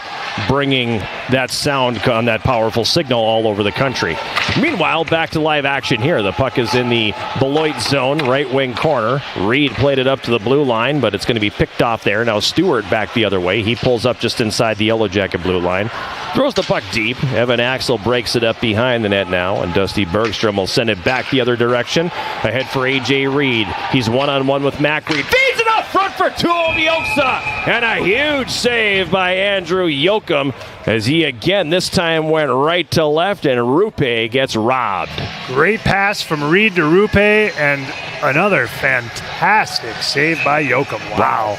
bringing that sound on that powerful signal all over the country. Meanwhile, back to live action here. The puck is in the Beloit zone, right wing corner. Reed played it up to the blue line, but it's going to be picked off there. Now Stewart back the other way. He pulls up just inside the Yellow Jacket blue line. Throws the puck deep. Evan Axel breaks it up behind the net now, and Dusty Bergstrom will send it back the other direction. Ahead for A.J. Reed. He's one-on-one with Mac Reed. Feeds it up front for Tuoviosa. And a huge save by Andrew Yoakum as he again this time went right to left, and Rupe gets robbed.
Great pass from Reed to Rupe, and another fantastic save by Yoakum. Wow.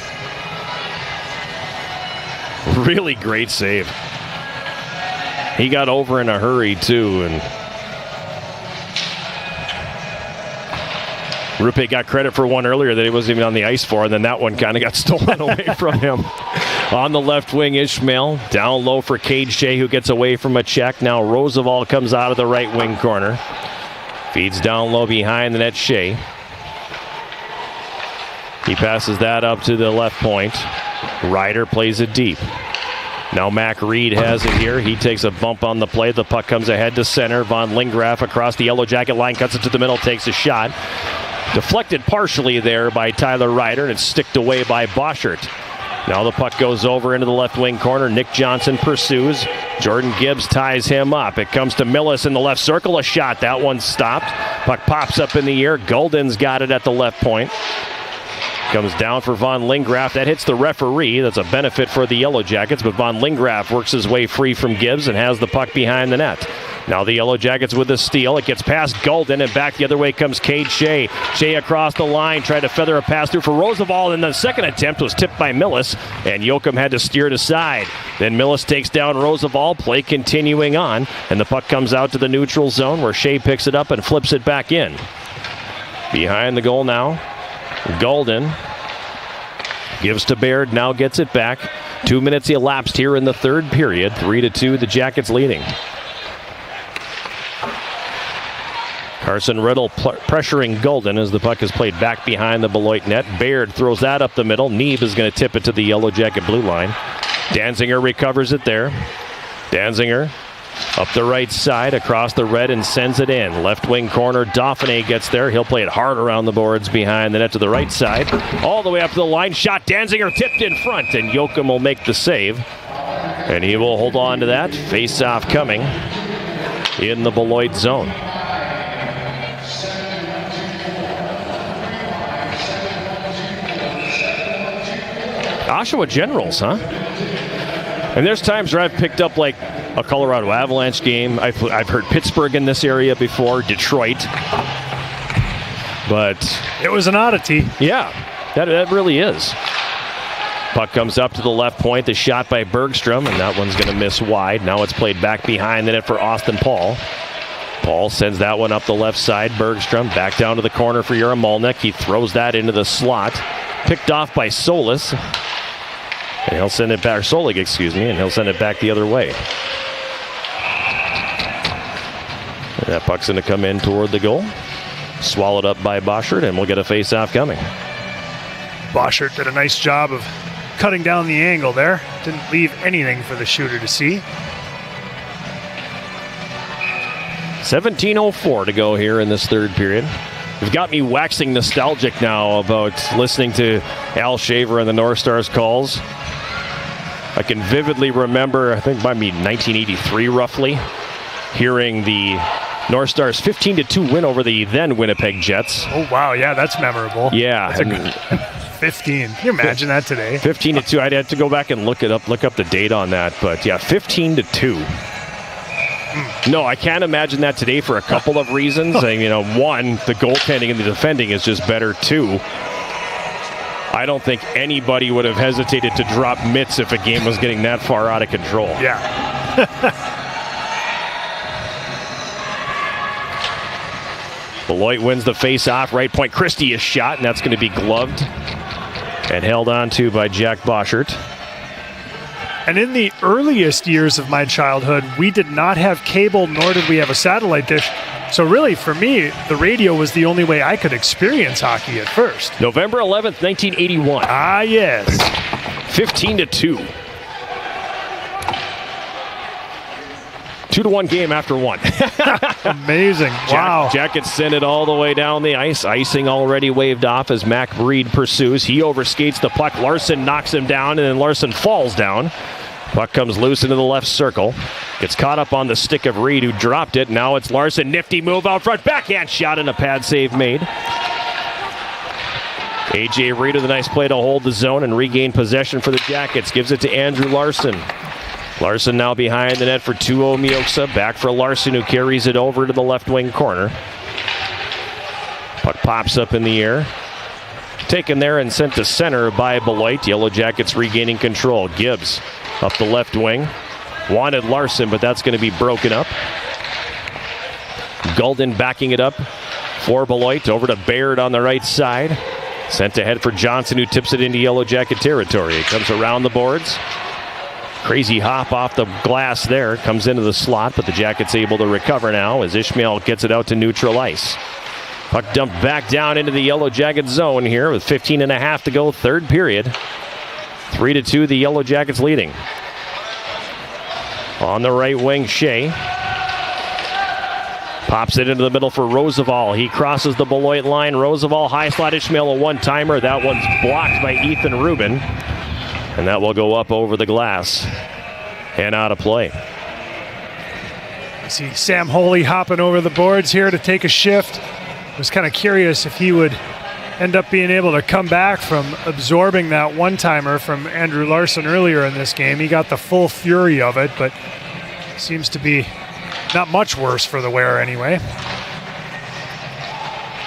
Really great save. He got over in a hurry, too, and Rupe got credit for one earlier that he wasn't even on the ice for, and then that one kind of got stolen away from him. On the left wing, Ishmael. Down low for Cade Shea, who gets away from a check. Now Roosevelt comes out of the right wing corner. Feeds down low behind the net, Shea. He passes that up to the left point. Ryder plays it deep. Now Mac Reed has it here. He takes a bump on the play. The puck comes ahead to center. Von Lingraff across the Yellow Jacket line, cuts it to the middle, takes a shot. Deflected partially there by Tyler Ryder, and it's sticked away by Boschert. Now the puck goes over into the left wing corner. Nick Johnson pursues. Jordan Gibbs ties him up. It comes to Millis in the left circle. A shot. That one's stopped. Puck pops up in the air. Golden's got it at the left point. Comes down for Von Lingraff. That hits the referee. That's a benefit for the Yellow Jackets, but Von Lingraff works his way free from Gibbs and has the puck behind the net. Now the Yellow Jackets with the steal. It gets past Golden, and back the other way comes Cade Shea. Shea across the line, tried to feather a pass through for Roosevelt, and the second attempt was tipped by Millis, and Yoakum had to steer it aside. Then Millis takes down Roosevelt, play continuing on, and the puck comes out to the neutral zone where Shea picks it up and flips it back in. Behind the goal now, Golden gives to Baird, now gets it back. 2 minutes elapsed here in the third period. 3-2, the Jackets leading. Carson Riddle pressuring Golden as the puck is played back behind the Beloit net. Baird throws that up the middle. Neeb is going to tip it to the Yellow Jacket blue line. Danziger recovers it there. Danziger up the right side, across the red, and sends it in. Left wing corner, Dauphiné gets there. He'll play it hard around the boards behind the net to the right side. All the way up to the line. Shot, Danziger tipped in front, and Yoakum will make the save. And he will hold on to that. Face-off coming in the Beloit zone. Oshawa Generals, huh? And there's times where I've picked up like a Colorado Avalanche game. I've heard Pittsburgh in this area before, Detroit. But
it was an oddity.
Yeah, that really is. Puck comes up to the left point. The shot by Bergstrom, and that one's going to miss wide. Now it's played back behind the net for Austin Paul. Paul sends that one up the left side. Bergstrom back down to the corner for Yaremolnik. He throws that into the slot. Picked off by Solis. And he'll send it back, Solig, and he'll send it back the other way. And that puck's going to come in toward the goal. Swallowed up by Boschert, and we'll get a face-off coming.
Boschert did a nice job of cutting down the angle there. Didn't leave anything for the shooter to see.
17:04 to go here in this third period. You've got me waxing nostalgic now about listening to Al Shaver and the North Stars calls. I can vividly remember, I think by 1983 roughly, hearing the North Stars 15-2 win over the then Winnipeg Jets.
Oh, wow. Yeah, that's memorable.
Yeah.
That's 15. Can you imagine that today?
15-2. I'd have to go back and look up the date on that. But yeah, 15-2. No, I can't imagine that today for a couple of reasons. One, the goaltending and the defending is just better. Two, I don't think anybody would have hesitated to drop mitts if a game was getting that far out of control.
Yeah.
Beloit wins the face-off. Right point. Christie is shot, and that's going to be gloved and held on to by Jack Boschert.
And in the earliest years of my childhood, we did not have cable, nor did we have a satellite dish. So really, for me, the radio was the only way I could experience hockey at first.
November 11th, 1981.
Ah, yes.
15-2. 2-1 game after one.
Amazing. Wow.
Jackets send it all the way down the ice. Icing already waved off as Mac Breed pursues. He overskates the puck. Larson knocks him down, and then Larson falls down. Puck comes loose into the left circle. Gets caught up on the stick of Reed, who dropped it. Now it's Larson. Nifty move out front. Backhand shot and a pad save made. A.J. Reed with a nice play to hold the zone and regain possession for the Jackets. Gives it to Andrew Larson. Larson now behind the net for Tuo Mioksa. Back for Larson, who carries it over to the left wing corner. Puck pops up in the air. Taken there and sent to center by Beloit. Yellow Jackets regaining control. Gibbs up the left wing. Wanted Larson, but that's going to be broken up. Gulden backing it up for Beloit. Over to Baird on the right side. Sent ahead for Johnson, who tips it into Yellow Jacket territory. It comes around the boards. Crazy hop off the glass there. Comes into the slot, but the Jackets able to recover now as Ishmael gets it out to neutral ice. Puck dumped back down into the Yellow Jacket zone here with 15.5 to go, third period. 3-2, the Yellow Jackets leading. On the right wing, Shea. Pops it into the middle for Roosevelt. He crosses the Beloit line. Roosevelt, high slot, Ishmael, a one-timer. That one's blocked by Ethan Rubin. And that will go up over the glass and out of play.
I see Sam Holy hopping over the boards here to take a shift. I was kind of curious if he would end up being able to come back from absorbing that one-timer from Andrew Larson earlier in this game. He got the full fury of it, but seems to be not much worse for the wearer anyway.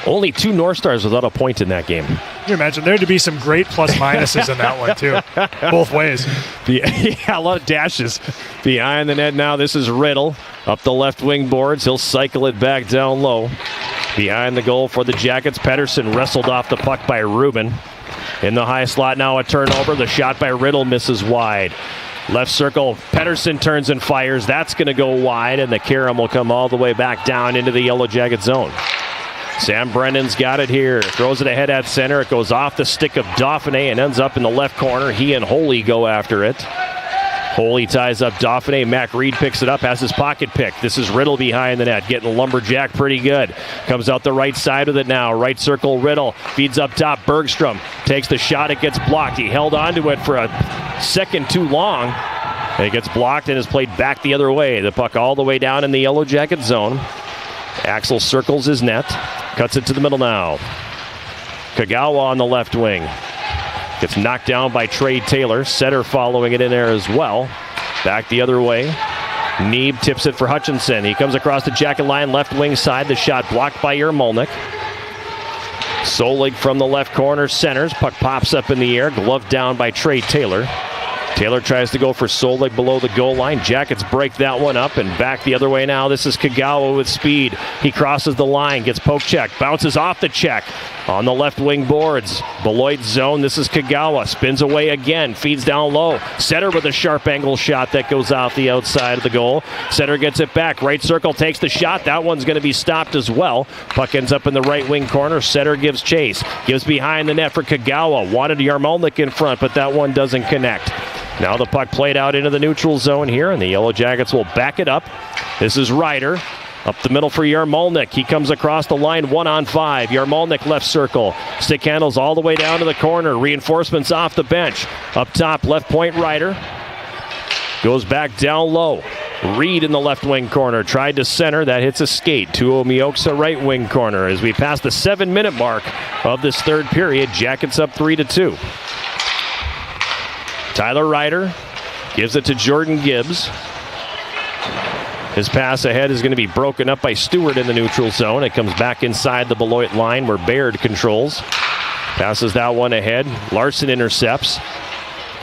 Only 2 North Stars without a point in that game.
Can you imagine? There had to be some great plus minuses in that one, too. Both ways.
Yeah, a lot of dashes. Behind the net now, this is Riddle. Up the left wing boards. He'll cycle it back down low. Behind the goal for the Jackets, Pettersson wrestled off the puck by Rubin. In the high slot now, a turnover. The shot by Riddle misses wide. Left circle, Pettersson turns and fires. That's going to go wide, and the carom will come all the way back down into the Yellow Jacket zone. Sam Brennan's got it here. Throws it ahead at center. It goes off the stick of Dauphiné and ends up in the left corner. He and Holy go after it. Holy ties up Dauphiné. Mac Reed picks it up, has his pocket pick. This is Riddle behind the net, getting lumberjack pretty good. Comes out the right side with it now. Right circle, Riddle. Feeds up top, Bergstrom. Takes the shot, it gets blocked. He held onto it for a second too long. And it gets blocked and is played back the other way. The puck all the way down in the Yellow Jacket zone. Axel circles his net. Cuts it to the middle now. Kagawa on the left wing. Gets knocked down by Trey Taylor. Setter following it in there as well. Back the other way. Neeb tips it for Hutchinson. He comes across the Jacket line, left wing side. The shot blocked by Yaremolnik. Solig from the left corner centers. Puck pops up in the air. Gloved down by Trey Taylor. Taylor tries to go for Solik below the goal line. Jackets break that one up and back the other way now. This is Kagawa with speed. He crosses the line, gets poke check, bounces off the check on the left wing boards. Beloit zone. This is Kagawa. Spins away again. Feeds down low. Setter with a sharp angle shot that goes off the outside of the goal. Setter gets it back. Right circle takes the shot. That one's going to be stopped as well. Puck ends up in the right wing corner. Setter gives chase. Gives behind the net for Kagawa. Wanted Yarmolnik in front, but that one doesn't connect. Now the puck played out into the neutral zone here, and the Yellow Jackets will back it up. This is Ryder. Up the middle for Yarmolnik. He comes across the line 1-on-5. Yarmolnik left circle. Stick handles all the way down to the corner. Reinforcements off the bench. Up top, left point Ryder. Goes back down low. Reed in the left wing corner. Tried to center. That hits a skate. Tuo Mioksa right wing corner. As we pass the 7-minute mark of this third period, Jackets up 3-2. Tyler Ryder gives it to Jordan Gibbs. His pass ahead is going to be broken up by Stewart in the neutral zone. It comes back inside the Beloit line where Baird controls. Passes that one ahead. Larson intercepts.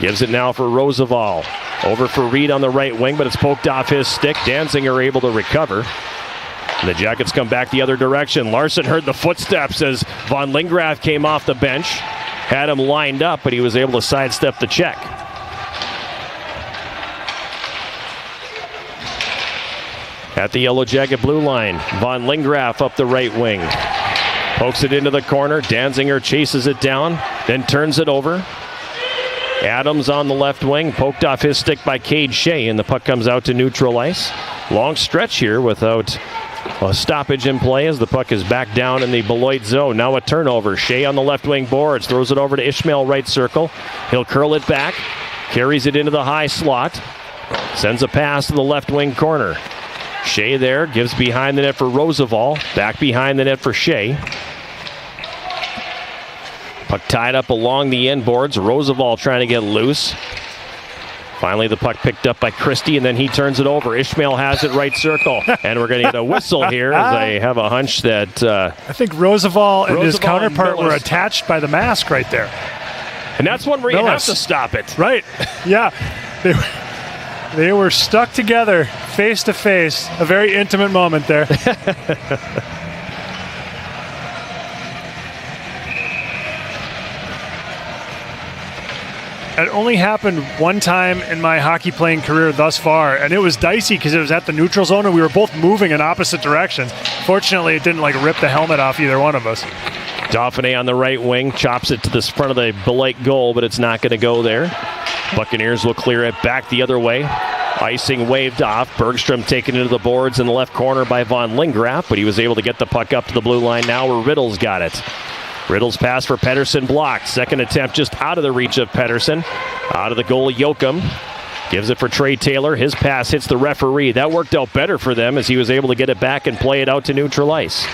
Gives it now for Roosevelt. Over for Reed on the right wing, but it's poked off his stick. Danziger able to recover. And the Jackets come back the other direction. Larson heard the footsteps as Von Lingrath came off the bench. Had him lined up, but he was able to sidestep the check. At the Yellow Jacket blue line, Von Lingrath up the right wing. Pokes it into the corner. Danziger chases it down, then turns it over. Adams on the left wing, poked off his stick by Cade Shea, and the puck comes out to neutral ice. Long stretch here without a stoppage in play as the puck is back down in the Beloit zone. Now a turnover. Shea on the left wing boards, throws it over to Ishmael right circle. He'll curl it back, carries it into the high slot, sends a pass to the left wing corner. Shea there, gives behind the net for Roosevelt. Back behind the net for Shea. Puck tied up along the end boards. Roosevelt trying to get loose. Finally the puck picked up by Christie, and then he turns it over. Ishmael has it right circle. And we're going to get a whistle here as I have a hunch that...
I think Roosevelt and his counterpart were attached by the mask right there.
And that's one where you have to stop it.
Right. Yeah. They were stuck together, face to face. A very intimate moment there. It only happened one time in my hockey playing career thus far, and it was dicey because it was at the neutral zone and we were both moving in opposite directions. Fortunately, it didn't rip the helmet off either one of us.
Dauphiné on the right wing, chops it to the front of the Beloit goal, but it's not going to go there. Buccaneers will clear it back the other way. Icing waved off. Bergstrom taken into the boards in the left corner by Von Lingrath, but he was able to get the puck up to the blue line now where Riddle's got it. Riddle's pass for Pettersson blocked. Second attempt just out of the reach of Pettersson. Out of the goal, Yoakum. Gives it for Trey Taylor. His pass hits the referee. That worked out better for them as he was able to get it back and play it out to neutral ice.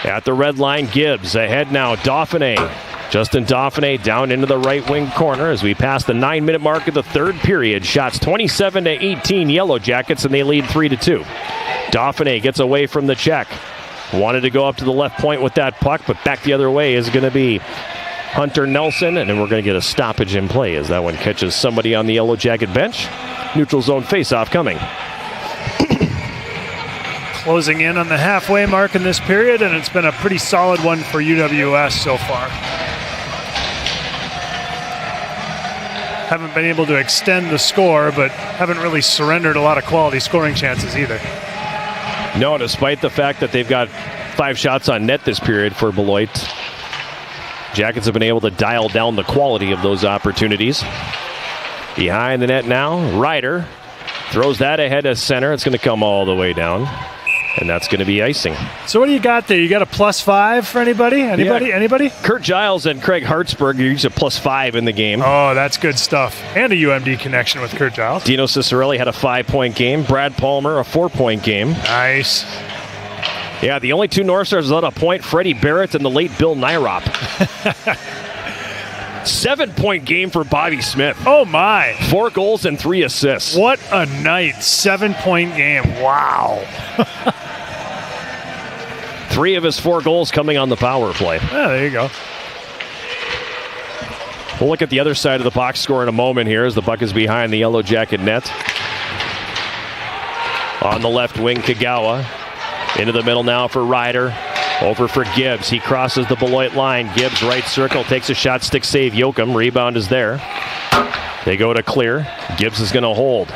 At the red line, Gibbs. Ahead now, Dauphiné. Justin Dauphiné down into the right wing corner as we pass the 9-minute mark of the third period. Shots 27-18 Yellow Jackets, and they lead 3-2. Dauphiné gets away from the check. Wanted to go up to the left point with that puck, but back the other way is going to be Hunter Nelson, and then we're going to get a stoppage in play as that one catches somebody on the Yellow Jacket bench. Neutral zone faceoff coming.
Closing in on the halfway mark in this period, and it's been a pretty solid one for UWS so far. Haven't been able to extend the score, but haven't really surrendered a lot of quality scoring chances either.
No, despite the fact that they've got 5 shots on net this period for Beloit, Jackets have been able to dial down the quality of those opportunities. Behind the net now, Ryder throws that ahead of center. It's going to come all the way down, and that's going to be icing.
So what do you got there? You got a +5 for anybody? Anybody?
Kurt Giles and Craig Hartsburg each a +5 in the game.
Oh, that's good stuff. And a UMD connection with Kurt Giles.
Dino Cicerelli had a 5-point game. Brad Palmer, a 4-point game.
Nice.
Yeah, the only 2 North Stars without a point, Freddie Barrett and the late Bill Nyrop. 7-point game for Bobby Smith.
Oh, my.
4 goals and 3 assists.
What a night. 7-point game. Wow.
3 of his 4 goals coming on the power play.
Yeah, there you go.
We'll look at the other side of the box score in a moment here as the puck is behind the Yellow Jacket net. On the left wing, Kagawa. Into the middle now for Ryder. Over for Gibbs. He crosses the Beloit line. Gibbs right circle. Takes a shot. Stick save. Yoakum. Rebound is there. They go to clear. Gibbs is going to hold.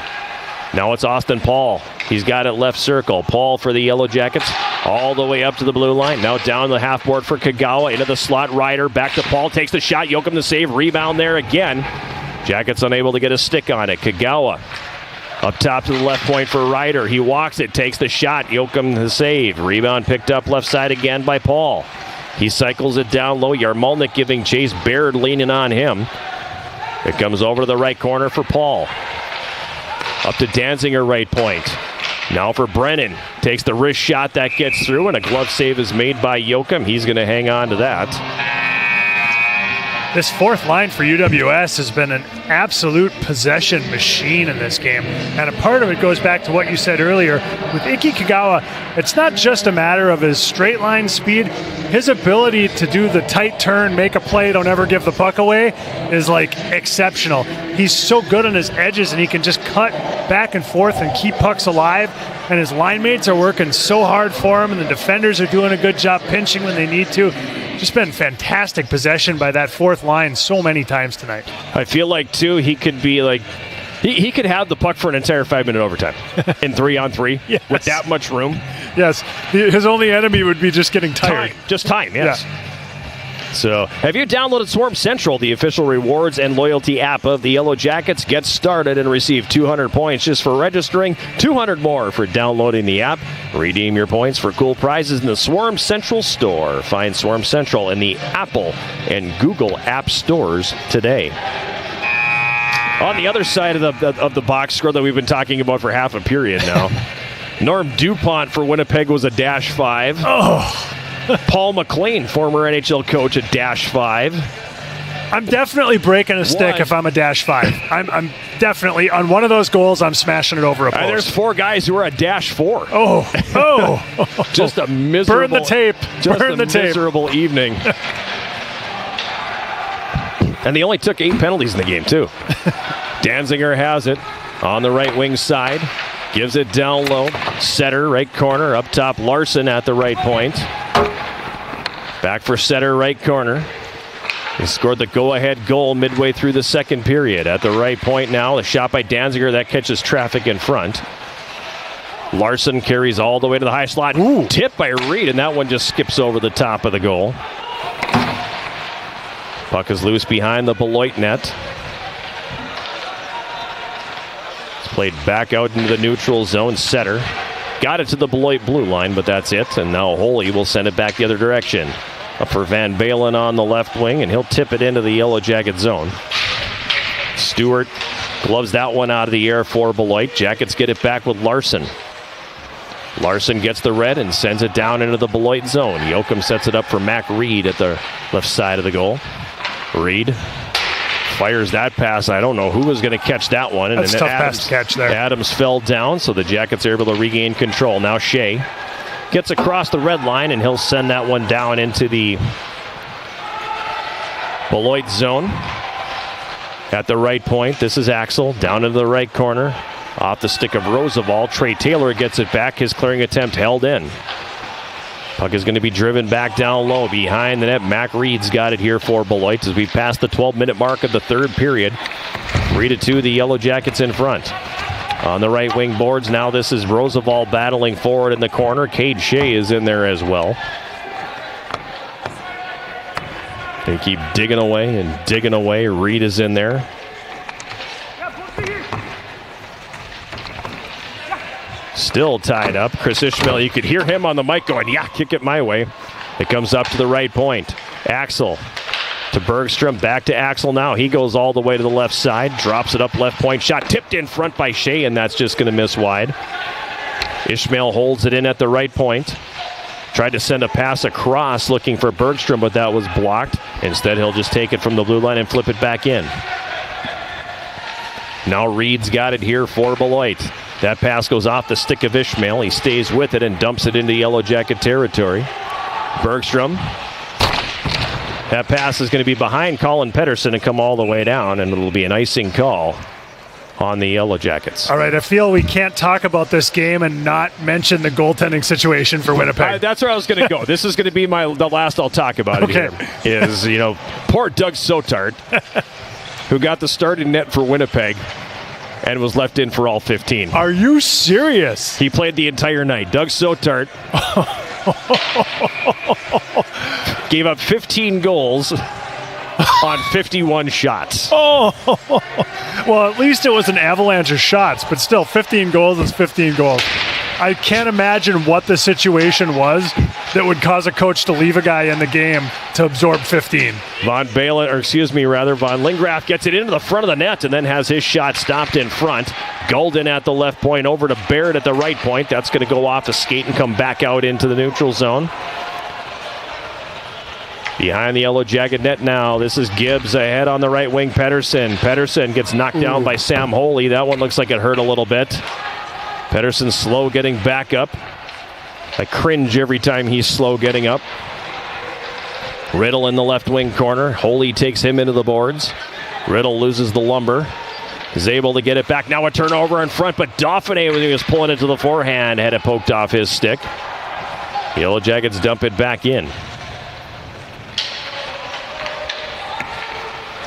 Now it's Austin Paul. He's got it left circle. Paul for the Yellow Jackets. All the way up to the blue line. Now down the half board for Kagawa. Into the slot. Ryder. Back to Paul. Takes the shot. Yoakum the save. Rebound there again. Jackets unable to get a stick on it. Kagawa. Up top to the left point for Ryder. He walks it, takes the shot. Yoakum the save. Rebound picked up left side again by Paul. He cycles it down low. Yarmolnik giving chase. Baird leaning on him. It comes over to the right corner for Paul. Up to Danziger right point. Now for Brennan. Takes the wrist shot that gets through, and a glove save is made by Yoakum. He's going to hang on to that.
This fourth line for UWS has been an absolute possession machine in this game. And a part of it goes back to what you said earlier. With Iki Kagawa, it's not just a matter of his straight line speed. His ability to do the tight turn, make a play, don't ever give the puck away is like exceptional. He's so good on his edges, and he can just cut back and forth and keep pucks alive. And his line mates are working so hard for him, and the defenders are doing a good job pinching when they need to. Just been fantastic possession by that fourth line so many times tonight.
I feel like, too, he could be like, he could have the puck for an entire 5-minute overtime in 3-on-3
yes.
with that much room.
Yes. His only enemy would be just getting tired.
Just time, yes.
Yeah.
So, have you downloaded Swarm Central, the official rewards and loyalty app of the Yellow Jackets? Get started and receive 200 points just for registering, 200 more for downloading the app. Redeem your points for cool prizes in the Swarm Central store. Find Swarm Central in the Apple and Google App Stores today. On the other side of the box score that we've been talking about for half a period now, Norm DuPont for Winnipeg was a -5.
Oh.
Paul McLean, former NHL coach, a -5.
I'm definitely breaking a stick if I'm a -5. I'm definitely, on one of those goals, I'm smashing it over a post.
There's 4 guys who are a -4.
Oh.
Just a miserable...
Burn the tape.
Burn the tape. Miserable evening. And they only took 8 penalties in the game, too. Danziger has it on the right wing side. Gives it down low. Setter, right corner. Up top, Larson at the right point. Back for Setter, right corner. He scored the go-ahead goal midway through the second period. At the right point now, a shot by Danziger that catches traffic in front. Larson carries all the way to the high slot. Ooh. Tipped by Reed, and that one just skips over the top of the goal. Puck is loose behind the Beloit net. It's played back out into the neutral zone. Setter got it to the Beloit blue line, but that's it. And now Holy will send it back the other direction. Up for Van Balen on the left wing, and he'll tip it into the Yellow Jacket zone. Stewart gloves that one out of the air for Beloit. Jackets get it back with Larson. Larson gets the red and sends it down into the Beloit zone. Yoakum sets it up for Mac Reed at the left side of the goal. Reed fires that pass. I don't know who was going to catch that one.
That's a tough pass to catch there.
Adams fell down, so the Jackets are able to regain control. Now Shea gets across the red line, and he'll send that one down into the Beloit zone. At the right point, this is Axel, down into the right corner. Off the stick of Roosevelt. Trey Taylor gets it back. His clearing attempt held in. Puck is going to be driven back down low behind the net. Mac Reed's got it here for Beloit as we pass the 12-minute mark of the third period. 3-2, the Yellow Jackets in front. On the right wing boards, now this is Roosevelt battling forward in the corner. Cade Shea is in there as well. They keep digging away and digging away. Reed is in there. Still tied up. Chris Ishmael, you could hear him on the mic going, yeah, kick it my way. It comes up to the right point. Axel to Bergstrom, back to Axel now. He goes all the way to the left side, drops it up left point. Shot tipped in front by Shea, and that's just going to miss wide. Ishmael holds it in at the right point. Tried to send a pass across looking for Bergstrom, but that was blocked. Instead, he'll just take it from the blue line and flip it back in. Now Reed's got it here for Beloit. That pass goes off the stick of Ishmael. He stays with it and dumps it into Yellow Jacket territory. Bergstrom That pass is going to be behind Colin Pettersson and come all the way down, and it'll be an icing call on the Yellow Jackets.
All right, I feel we can't talk about this game and not mention the goaltending situation for Winnipeg.
That's where I was going to go. This is going to be the last I'll talk about
Okay.
it here. Is, poor Doug Sotart, who got the start in net for Winnipeg and was left in for all 15.
Are you serious?
He played the entire night. Doug Sotart gave up 15 goals on 51 shots.
Oh, well, at least it was an avalanche of shots, but still, 15 goals is 15 goals. I can't imagine what the situation was that would cause a coach to leave a guy in the game to absorb 15.
Von Lingrath gets it into the front of the net and then has his shot stopped in front. Golden at the left point, over to Barrett at the right point. That's going to go off a skate and come back out into the neutral zone. Behind the Yellow Jacket net now. This is Gibbs ahead on the right wing. Pettersson gets knocked down by Sam Holy. That one looks like it hurt a little bit. Pettersson slow getting back up. I cringe every time he's slow getting up. Riddle in the left wing corner. Holy takes him into the boards. Riddle loses the lumber. Is able to get it back. Now a turnover in front, but Dauphiné, when he was pulling it to the forehand, had it poked off his stick. The Yellow Jackets dump it back in.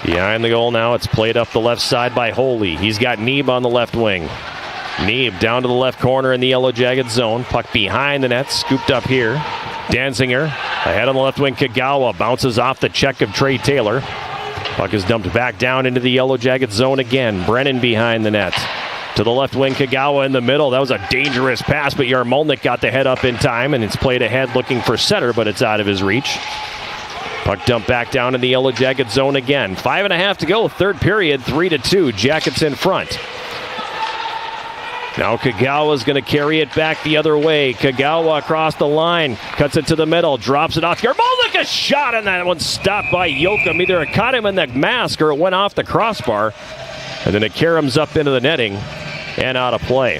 Behind the goal now, it's played up the left side by Holy. He's got Neeb on the left wing. Neeb down to the left corner in the Yellow Jacket zone. Puck behind the net, scooped up here. Danziger ahead on the left wing. Kagawa bounces off the check of Trey Taylor. Puck is dumped back down into the Yellow Jacket zone again. Brennan behind the net. To the left wing, Kagawa in the middle. That was a dangerous pass, but Yarmolnik got the head up in time, and it's played ahead looking for center, but it's out of his reach. Puck dumped back down in the Yellow Jacket zone again. 5.5 to go, third period, 3-2. Jackets in front. Now Kagawa's going to carry it back the other way. Kagawa across the line, cuts it to the middle, drops it off. Yarmolnik, a shot, and that one stopped by Yoakum. Either it caught him in the mask or it went off the crossbar. And then it caroms up into the netting and out of play.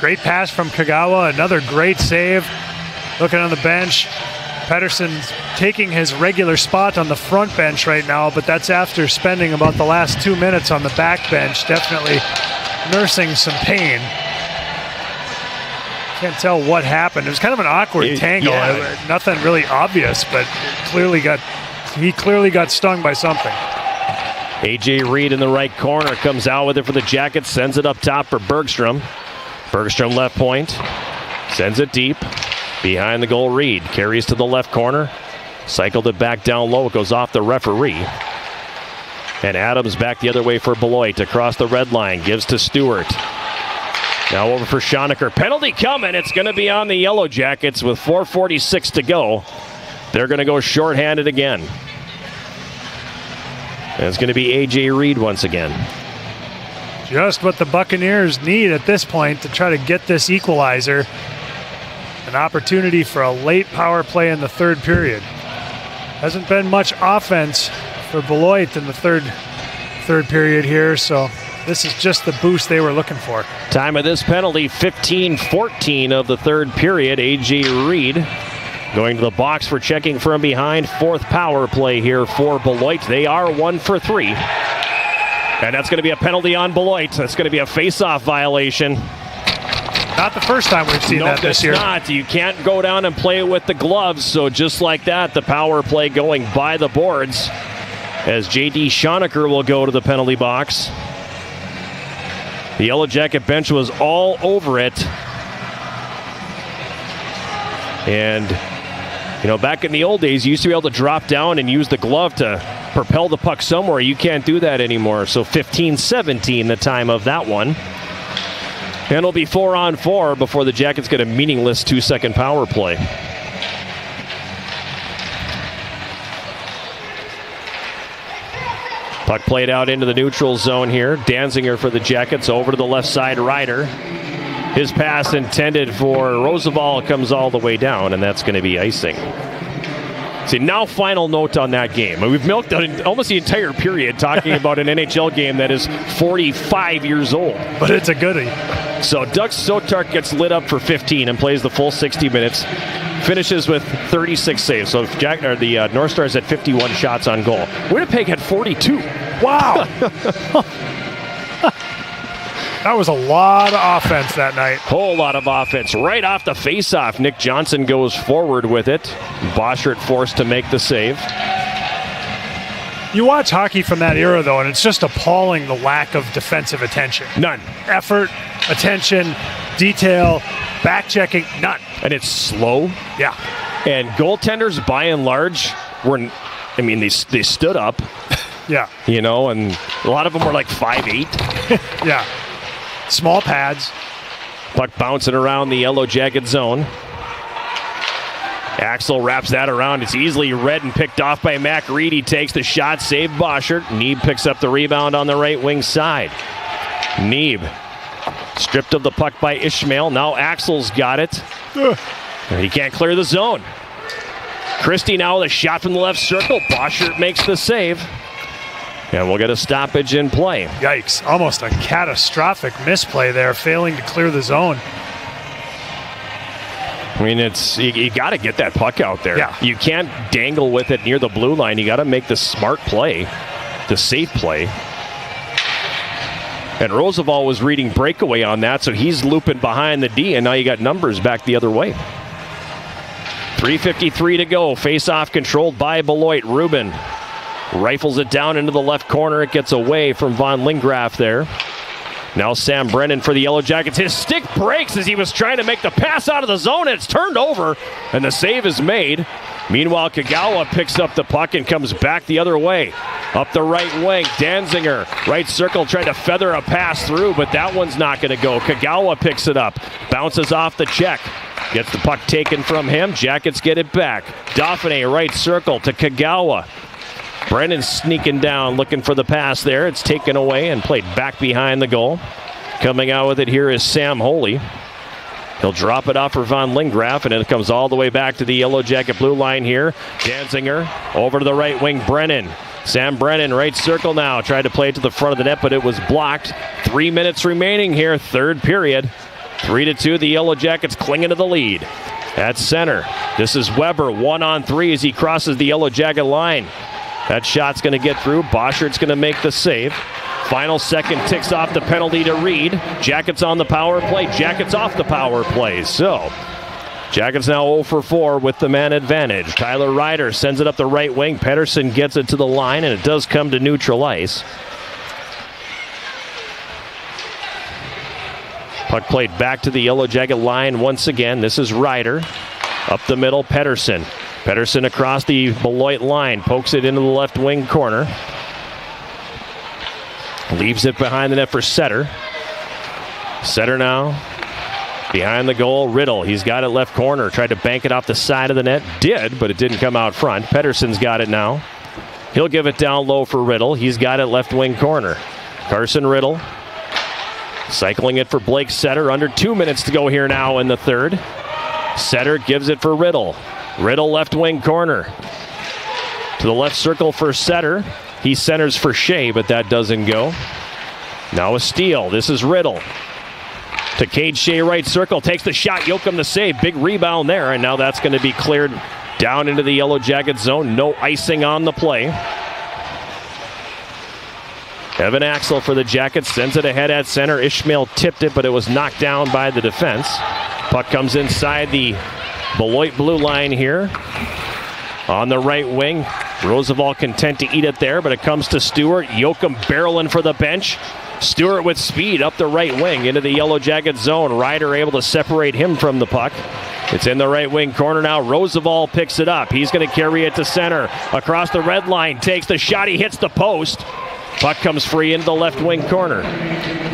Great pass from Kagawa, another great save. Looking on the bench, Pettersson's taking his regular spot on the front bench right now, but that's after spending about the last 2 minutes on the back bench, definitely nursing some pain. Can't tell what happened. It was kind of an awkward tangle.
Yeah.
Nothing really obvious, but he clearly got stung by something.
A.J. Reed in the right corner comes out with it for the Jackets, sends it up top for Bergstrom. Bergstrom left point, sends it deep. Behind the goal, Reed carries to the left corner, cycled it back down low. It goes off the referee. And Adams back the other way for Beloit across the red line, gives to Stewart. Now over for Schonecker. Penalty coming. It's going to be on the Yellow Jackets with 4:46 to go. They're going to go shorthanded again. And it's going to be A.J. Reed once again.
Just what the Buccaneers need at this point to try to get this equalizer. An opportunity for a late power play in the third period. Hasn't been much offense for Beloit in the third period here, so this is just the boost they were looking for.
Time of this penalty, 15-14 of the third period. A.J. Reed going to the box for checking from behind. Fourth power play here for Beloit. They are 1 for 3. And that's going to be a penalty on Beloit. That's going to be a face-off violation.
Not the first time we've seen that this year.
No, it's not. You can't go down and play with the gloves. So just like that, the power play going by the boards as J.D. Schonecker will go to the penalty box. The Yellow Jacket bench was all over it. And, back in the old days, you used to be able to drop down and use the glove to propel the puck somewhere. You can't do that anymore. So 15-17 the time of that one. And it'll be 4-on-4 before the Jackets get a meaningless 2-second power play. Puck played out into the neutral zone here. Danziger for the Jackets over to the left side. Ryder. His pass intended for Roosevelt comes all the way down, and that's going to be icing. See, now final note on that game. We've milked almost the entire period talking about an NHL game that is 45 years old.
But it's a goodie.
So Doug Sotart gets lit up for 15 and plays the full 60 minutes. finishes with 36 saves. So the North Stars had 51 shots on goal. Winnipeg had 42.
Wow. That was a lot of offense that night.
Whole lot of offense. Right off the faceoff, Nick Johnson goes forward with it. Boschert forced to make the save.
You watch hockey from that era, though, and it's just appalling the lack of defensive attention.
None.
Effort, attention, detail, back-checking, none.
And it's slow.
Yeah.
And goaltenders, by and large, they stood up.
Yeah.
You know, and a lot of them were like 5'8".
Yeah. Small pads.
Puck bouncing around the Yellow Jacket zone. Axel wraps that around. It's easily read and picked off by Mac Reed. He takes the shot, save Boschert. Neeb picks up the rebound on the right wing side. Neeb stripped of the puck by Ishmael. Now Axel's got it. He can't clear the zone. Christie now with a shot from the left circle. Boschert makes the save. And we'll get a stoppage in play.
Yikes. Almost a catastrophic misplay there, failing to clear the zone.
I mean, you got to get that puck out there.
Yeah.
You can't dangle with it near the blue line. You got to make the smart play, the safe play. And Roosevelt was reading breakaway on that, so he's looping behind the D, and now you got numbers back the other way. 3:53 to go. Face-off controlled by Beloit. Rubin rifles it down into the left corner. It gets away from Von Lingraff there. Now Sam Brennan for the Yellow Jackets. His stick breaks as he was trying to make the pass out of the zone. It's turned over, and the save is made. Meanwhile, Kagawa picks up the puck and comes back the other way. Up the right wing, Danziger, right circle, tried to feather a pass through, but that one's not going to go. Kagawa picks it up, bounces off the check. Gets the puck taken from him. Jackets get it back. Dauphiné, right circle to Kagawa. Brennan sneaking down, looking for the pass there. It's taken away and played back behind the goal. Coming out with it here is Sam Holy. He'll drop it off for Von Lingraff, and it comes all the way back to the Yellow Jacket blue line here. Danziger over to the right wing, Brennan. Sam Brennan, right circle now. Tried to play it to the front of the net, but it was blocked. 3 minutes remaining here, third period. 3-2, the Yellow Jackets clinging to the lead. At center, this is Weber, 1-on-3 as he crosses the Yellow Jacket line. That shot's going to get through. Boschert's going to make the save. Final second ticks off the penalty to Reed. Jackets on the power play. Jackets off the power play. So, Jackets now 0 for 4 with the man advantage. Tyler Ryder sends it up the right wing. Pedersen gets it to the line, and it does come to neutral ice. Puck played back to the Yellow Jacket line once again. This is Ryder. Up the middle, Pedersen. Pedersen across the Beloit line. Pokes it into the left wing corner. Leaves it behind the net for Setter. Setter now behind the goal. Riddle, he's got it left corner. Tried to bank it off the side of the net. Did, but it didn't come out front. Pedersen's got it now. He'll give it down low for Riddle. He's got it left wing corner. Carson Riddle cycling it for Blake Setter. Under 2 minutes to go here now in the third. Setter gives it for Riddle. Riddle left wing corner. To the left circle for Setter. He centers for Shea, but that doesn't go. Now a steal. This is Riddle. To Cade Shea, right circle. Takes the shot. Yoakum the save. Big rebound there. And now that's going to be cleared down into the Yellow Jacket zone. No icing on the play. Evan Axel for the Jackets. Sends it ahead at center. Ishmael tipped it, but it was knocked down by the defense. Puck comes inside the Beloit blue line here. On the right wing. Roosevelt content to eat it there, but it comes to Stewart. Yoakum barreling for the bench. Stewart with speed up the right wing into the Yellow Jacket zone. Ryder able to separate him from the puck. It's in the right wing corner now. Roosevelt picks it up. He's going to carry it to center. Across the red line. Takes the shot. He hits the post. Puck comes free into the left wing corner.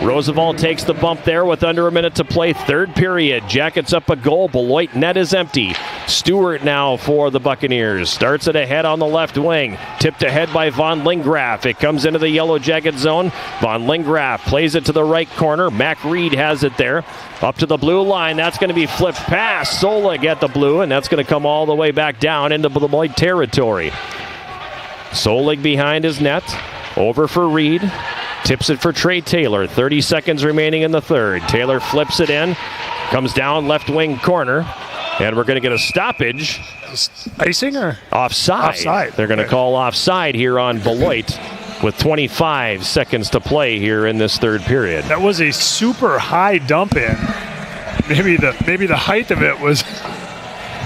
Roosevelt takes the bump there with under a minute to play. Third period. Jackets up a goal. Beloit net is empty. Stewart now for the Buccaneers. Starts it ahead on the left wing. Tipped ahead by Von Lingraff. It comes into the Yellow Jacket zone. Von Lingraff plays it to the right corner. Mac Reed has it there. Up to the blue line. That's going to be flipped past Solig at the blue, and that's going to come all the way back down into Beloit territory. Solig behind his net. Over for Reed. Tips it for Trey Taylor. 30 seconds remaining in the third. Taylor flips it in. Comes down left wing corner. And we're going to get a stoppage.
Icing or?
Offside.
Offside.
They're going to call offside here on Beloit with 25 seconds to play here in this third period.
That was a super high dump in. Maybe the height of it was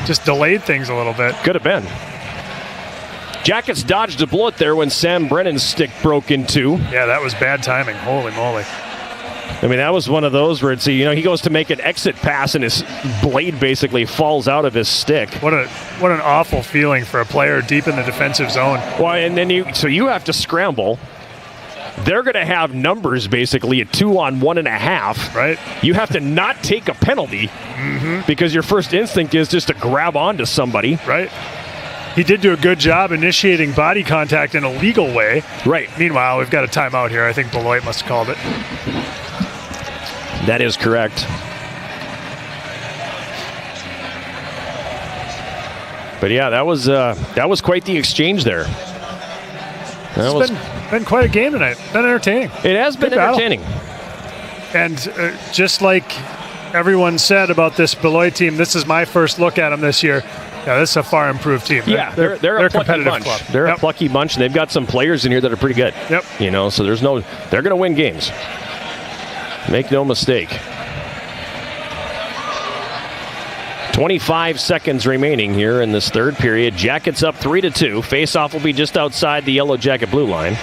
just delayed things a little bit.
Could have been. Jackets dodged a bullet there when Sam Brennan's stick broke in two.
Yeah, that was bad timing. Holy moly.
I mean, that was one of those where it's, he goes to make an exit pass and his blade basically falls out of his stick.
What an awful feeling for a player deep in the defensive zone.
Well, and then you have to scramble. They're going to have numbers basically at 2 on 1.5.
Right.
You have to not take a penalty because your first instinct is just to grab onto somebody.
Right. He did do a good job initiating body contact in a legal way.
Right.
Meanwhile, we've got a timeout here. I think Beloit must have called it.
That is correct. But yeah, that was quite the exchange there.
It's been quite a game tonight. Been entertaining.
It has been entertaining.
And just like everyone said about this Beloit team, this is my first look at them this year. Yeah, this is a far improved team.
Yeah, they're a plucky bunch.
Club.
They're a plucky bunch, and they've got some players in here that are pretty good.
Yep.
So they're going to win games. Make no mistake. 25 seconds remaining here in this third period. Jackets up 3-2. Face-off will be just outside the Yellow Jacket blue line.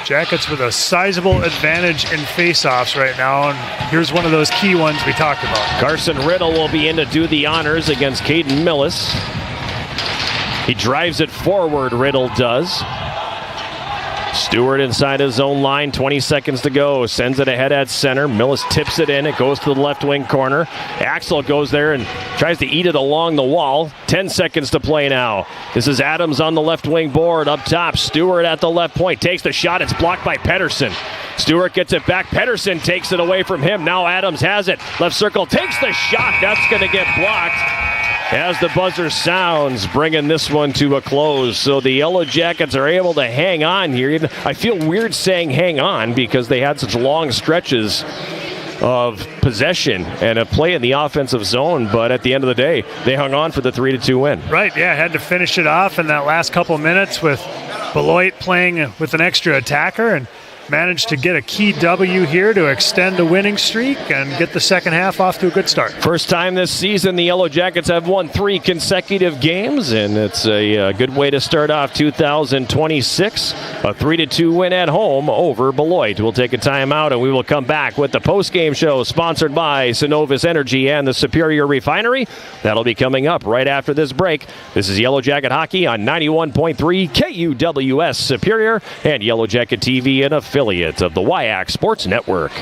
Jackets with a sizable advantage in face-offs right now, and here's one of those key ones we talked about.
Carson Riddle will be in to do the honors against Caden Millis. He drives it forward, Riddle does. Stewart inside his own line, 20 seconds to go. Sends it ahead at center. Millis tips it in. It goes to the left wing corner. Axel goes there and tries to eat it along the wall. 10 seconds to play now. This is Adams on the left wing board. Up top, Stewart at the left point. Takes the shot. It's blocked by Pedersen. Stewart gets it back. Pedersen takes it away from him. Now Adams has it. Left circle. Takes the shot. That's going to get blocked. As the buzzer sounds, bringing this one to a close. So the Yellow Jackets are able to hang on here. I feel weird saying hang on because they had such long stretches of possession and a play in the offensive zone. But at the end of the day, they hung on for the 3-2 win.
Right, yeah, had to finish it off in that last couple minutes with Beloit playing with an extra attacker and managed to get a key W here to extend a winning streak and get the second half off to a good start.
First time this season, the Yellow Jackets have won 3 consecutive games, and it's a good way to start off 2026. A 3-2 win at home over Beloit. We'll take a timeout, and we will come back with the post-game show sponsored by Synovus Energy and the Superior Refinery. That'll be coming up right after this break. This is Yellow Jacket Hockey on 91.3 KUWS Superior and Yellow Jacket TV, an affiliate of the WIAC Sports Network.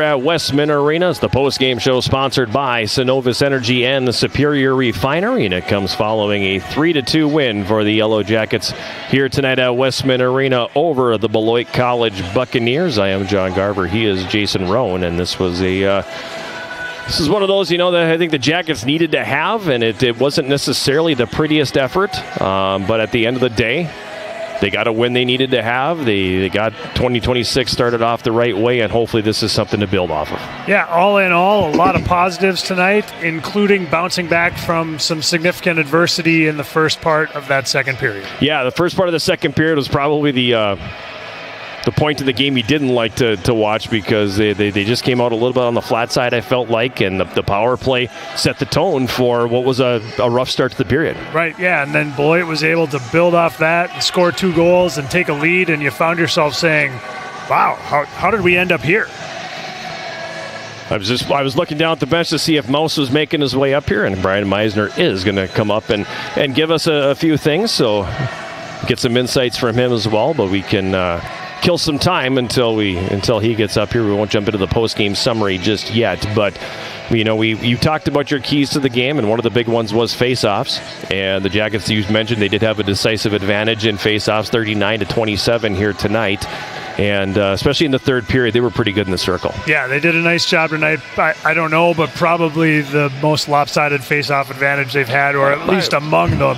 At Westman Arena, it's the post-game show sponsored by Synovus Energy and the Superior Refinery, and it comes following a 3-2 win for the Yellow Jackets here tonight at Westman Arena over the Beloit College Buccaneers. I am John Garver. He is Jason Rowan, and this was this is one of those, that I think the Jackets needed to have, and it wasn't necessarily the prettiest effort, but at the end of the day, they got a win they needed to have. They got 2026 started off the right way, and hopefully this is something to build off of.
Yeah, all in all, a lot of positives tonight, including bouncing back from some significant adversity in the first part of that second period.
Yeah, the first part of the second period was probably the point of the game you didn't like to watch, because they just came out a little bit on the flat side, I felt like, and the power play set the tone for what was a rough start to the period.
Right, yeah, and then Beloit was able to build off that and score 2 goals and take a lead, and you found yourself saying, wow, how did we end up here?
I was looking down at the bench to see if Mouse was making his way up here, and Brian Meisner is going to come up and give us a few things, so get some insights from him as well, but we can kill some time until he gets up here. We won't jump into the post-game summary just yet, but you talked about your keys to the game, and one of the big ones was face-offs, and the Jackets, you mentioned, they did have a decisive advantage in face-offs, 39-27 here tonight, and especially in the third period, they were pretty good in the circle.
Yeah, they did a nice job tonight. I don't know, but probably the most lopsided face-off advantage they've had, or at least among them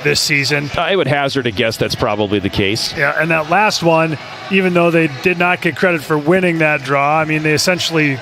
this season.
I would hazard a guess that's probably the case.
Yeah, and that last one, even though they did not get credit for winning that draw, I mean, they essentially,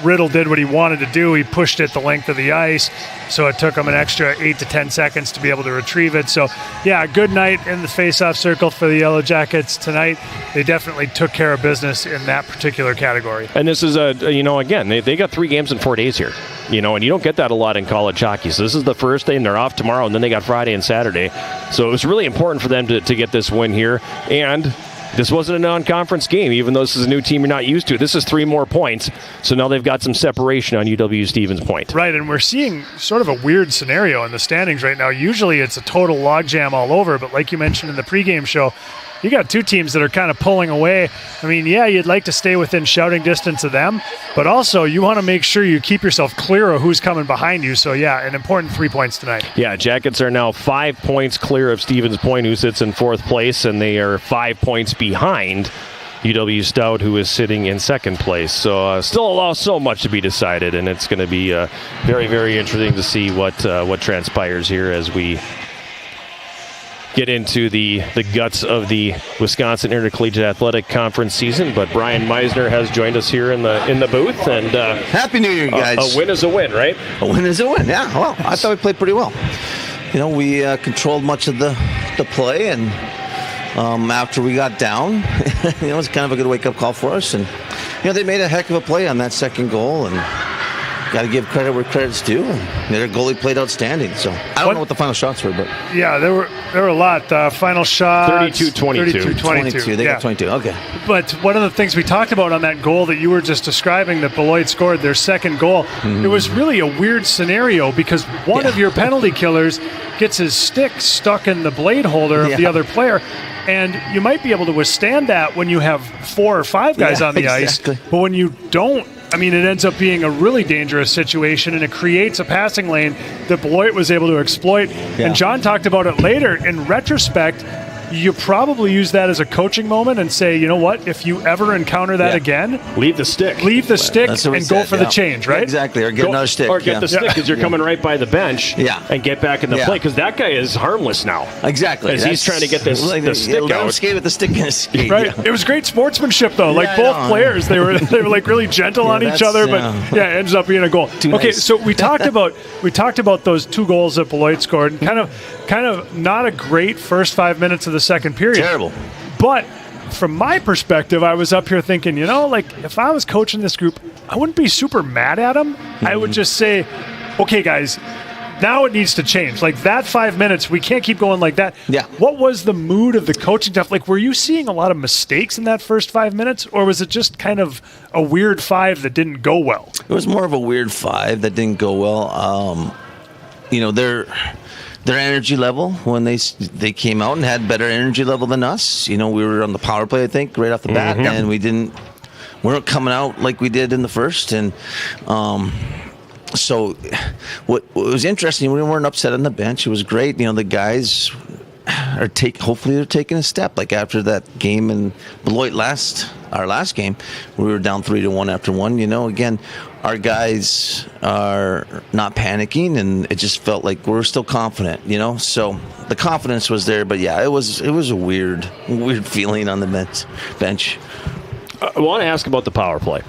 Riddle did what he wanted to do. He pushed it the length of the ice, so it took him an extra 8 to 10 seconds to be able to retrieve it. So, yeah, a good night in the face-off circle for the Yellow Jackets tonight. They definitely took care of business in that particular category.
And this is again, they got 3 games in 4 days here, and you don't get that a lot in college hockey. So this is the first day, and they're off tomorrow, and then they got Friday and Saturday. So it was really important for them to get this win here, and this wasn't a non-conference game, even though this is a new team you're not used to. This is 3 more points, so now they've got some separation on UW-Stevens Point.
Right, and we're seeing sort of a weird scenario in the standings right now. Usually it's a total logjam all over, but like you mentioned in the pregame show, you got 2 teams that are kind of pulling away. I mean, yeah, you'd like to stay within shouting distance of them, but also you want to make sure you keep yourself clear of who's coming behind you. So, yeah, an important 3 points tonight.
Yeah, Jackets are now 5 points clear of Stevens Point, who sits in 4th place, and they are 5 points behind UW Stout, who is sitting in 2nd place. So still so much to be decided, and it's going to be very, very interesting to see what transpires here as we get into the guts of the Wisconsin Intercollegiate Athletic Conference season. But Brian Meisner has joined us here in the booth, and
Happy New Year, guys.
A win is a win, right?
A win is a win. Yeah. Well, I thought we played pretty well. We controlled much of the play, and after we got down, it was kind of a good wake-up call for us. And they made a heck of a play on that second goal, and got to give credit where credit's due. Their goalie played outstanding. So I don't know what the final shots were, but
yeah, there were a lot. Final shot
32-22.
22.
They got 22. Okay.
But one of the things we talked about on that goal that you were just describing, that Beloit scored their second goal, it was really a weird scenario, because one of your penalty killers gets his stick stuck in the blade holder of the other player. And you might be able to withstand that when you have 4 or 5 guys on the ice. But when you don't, I mean, it ends up being a really dangerous situation, and it creates a passing lane that Beloit was able to exploit. Yeah. And John talked about it later. In retrospect, you probably use that as a coaching moment and say, you know what, if you ever encounter that again,
leave the stick.
Leave the stick and go for the change, right?
Exactly, or get another stick.
Or get the stick, because you're coming right by the bench and get back in the play, because that guy is harmless now.
Exactly.
As he's trying to get the stick out.
Let him skate with the stick in his skate.
Right. Yeah. It was great sportsmanship, though. Like both players, they were like really gentle on each other, but it ends up being a goal. So we talked about those 2 goals that Beloit scored, and kind of not a great first 5 minutes of the second period.
Terrible.
But from my perspective, I was up here thinking, if I was coaching this group, I wouldn't be super mad at them. I would just say, okay, guys, now it needs to change. Like, that 5 minutes, we can't keep going like that.
Yeah.
What was the mood of the coaching staff? Like, were you seeing a lot of mistakes in that first 5 minutes, or was it just kind of a weird 5 that didn't go well?
It was more of a weird 5 that didn't go well. Their energy level, when they came out and had better energy level than us. We were on the power play, I think, right off the bat, and we didn't weren't coming out like we did in the first. And so what was interesting, we weren't upset on the bench. It was great. The guys are hopefully they're taking a step. Like after that game in Beloit our last game, we were down 3-1 after one. Again, our guys are not panicking, and it just felt like we're still confident. So the confidence was there. But yeah, it was a weird feeling on the bench.
I want to ask about the power play.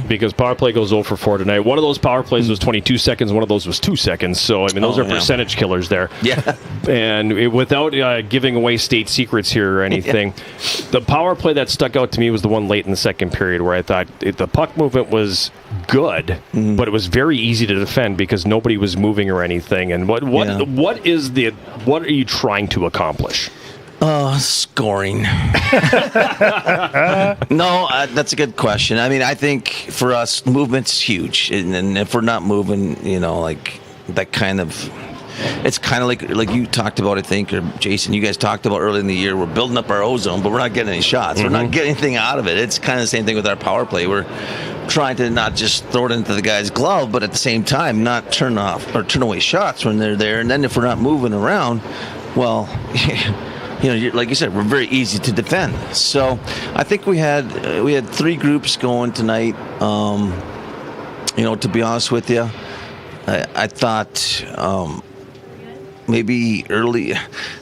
Because power play goes 0 for 4 tonight. One of those power plays was 22 seconds. One of those was 2 seconds. So, those are percentage killers there.
Yeah.
And without giving away state secrets here or anything, the power play that stuck out to me was the one late in the second period where I thought the puck movement was good, but it was very easy to defend because nobody was moving or anything. And what are you trying to accomplish?
Scoring. No, that's a good question. I think for us, movement's huge. And if we're not moving, like that kind of... It's kind of like you talked about, I think, or Jason, you guys talked about early in the year. We're building up our ozone, but we're not getting any shots. We're not getting anything out of it. It's kind of the same thing with our power play. We're trying to not just throw it into the guy's glove, but at the same time, not turn away shots when they're there. And then if we're not moving around, well... like you said, we're very easy to defend. So I think we had 3 groups going tonight. To be honest with you, I thought maybe early.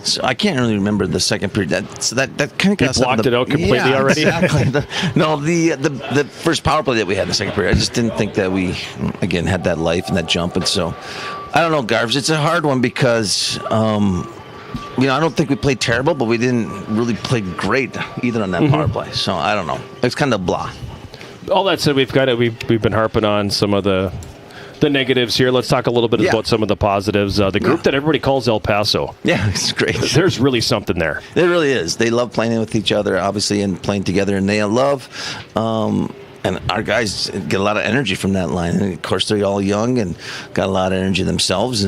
So I can't really remember the second period. That kind of got
blocked it out completely already.
Exactly. The first power play that we had in the second period, I just didn't think that we again had that life and that jump. And so I don't know, Garves. It's a hard one because. I don't think we played terrible, but we didn't really play great either on that power play. So I don't know. It's kind of blah.
All that said, we've been harping on some of the negatives here. Let's talk a little bit about some of the positives. The group that everybody calls El Paso.
Yeah, it's great.
There's really something there.
There really is. They love playing with each other, obviously, and playing together, and they love. And our guys get a lot of energy from that line. And of course, they're all young and got a lot of energy themselves.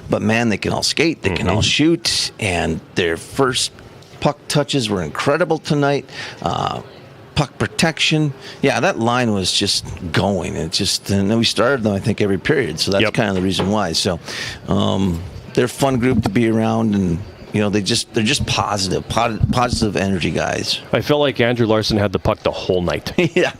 But man, they can all skate, they can all shoot, and their first puck touches were incredible tonight. Puck protection, that line was just going. And we started them, I think, every period. So that's kind of the reason why. So they're a fun group to be around, and they're just positive energy guys.
I felt like Andrew Larson had the puck the whole night.
Yeah.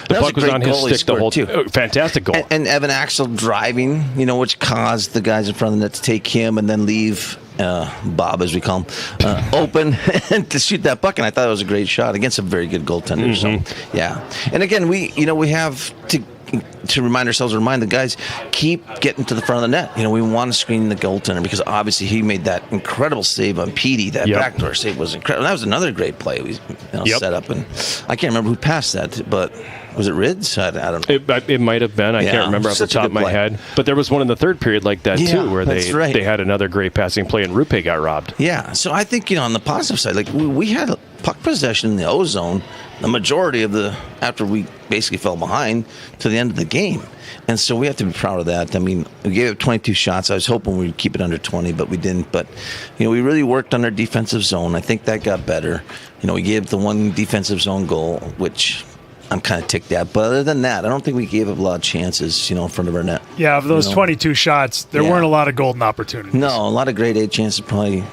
The puck was on his stick the whole time. Fantastic goal.
And Evan Axel driving, which caused the guys in front of the net to take him and then leave Bob, as we call him, open to shoot that puck. And I thought it was a great shot against a very good goaltender. So, yeah. And again, we have to remind ourselves, remind the guys, keep getting to the front of the net. We want to screen the goaltender because obviously he made that incredible save on Petey. That backdoor save was incredible. That was another great play we set up. And I can't remember who passed that, but was it Rids? I don't know.
It might have been. I can't remember off the top of my head. But there was one in the third period like that too, where they had another great passing play and Rupe got robbed.
Yeah. So I think on the positive side, like we had puck possession in the ozone the majority of after we basically fell behind to the end of the game. And so we have to be proud of that. I mean, we gave up 22 shots. I was hoping we'd keep it under 20, but we didn't. But, we really worked on our defensive zone. I think that got better. We gave up the one defensive zone goal, which I'm kind of ticked at. But other than that, I don't think we gave up a lot of chances, in front of our net.
Yeah, of those 22 shots, there weren't a lot of golden opportunities.
No, a lot of grade A chances, probably,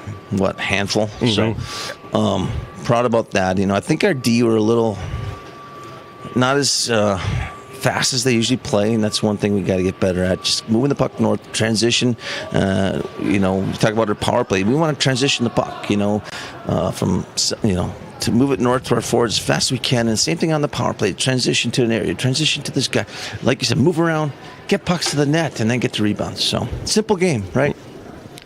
handful. So, proud about that. I think our D were a little not as fast as they usually play, and that's one thing we got to get better at. Just moving the puck north, transition. We talk about our power play. We want to transition the puck. To move it north to our forwards as fast as we can. And the same thing on the power play. Transition to an area. Transition to this guy. Like you said, move around, get pucks to the net, and then get the rebounds. So simple game, right?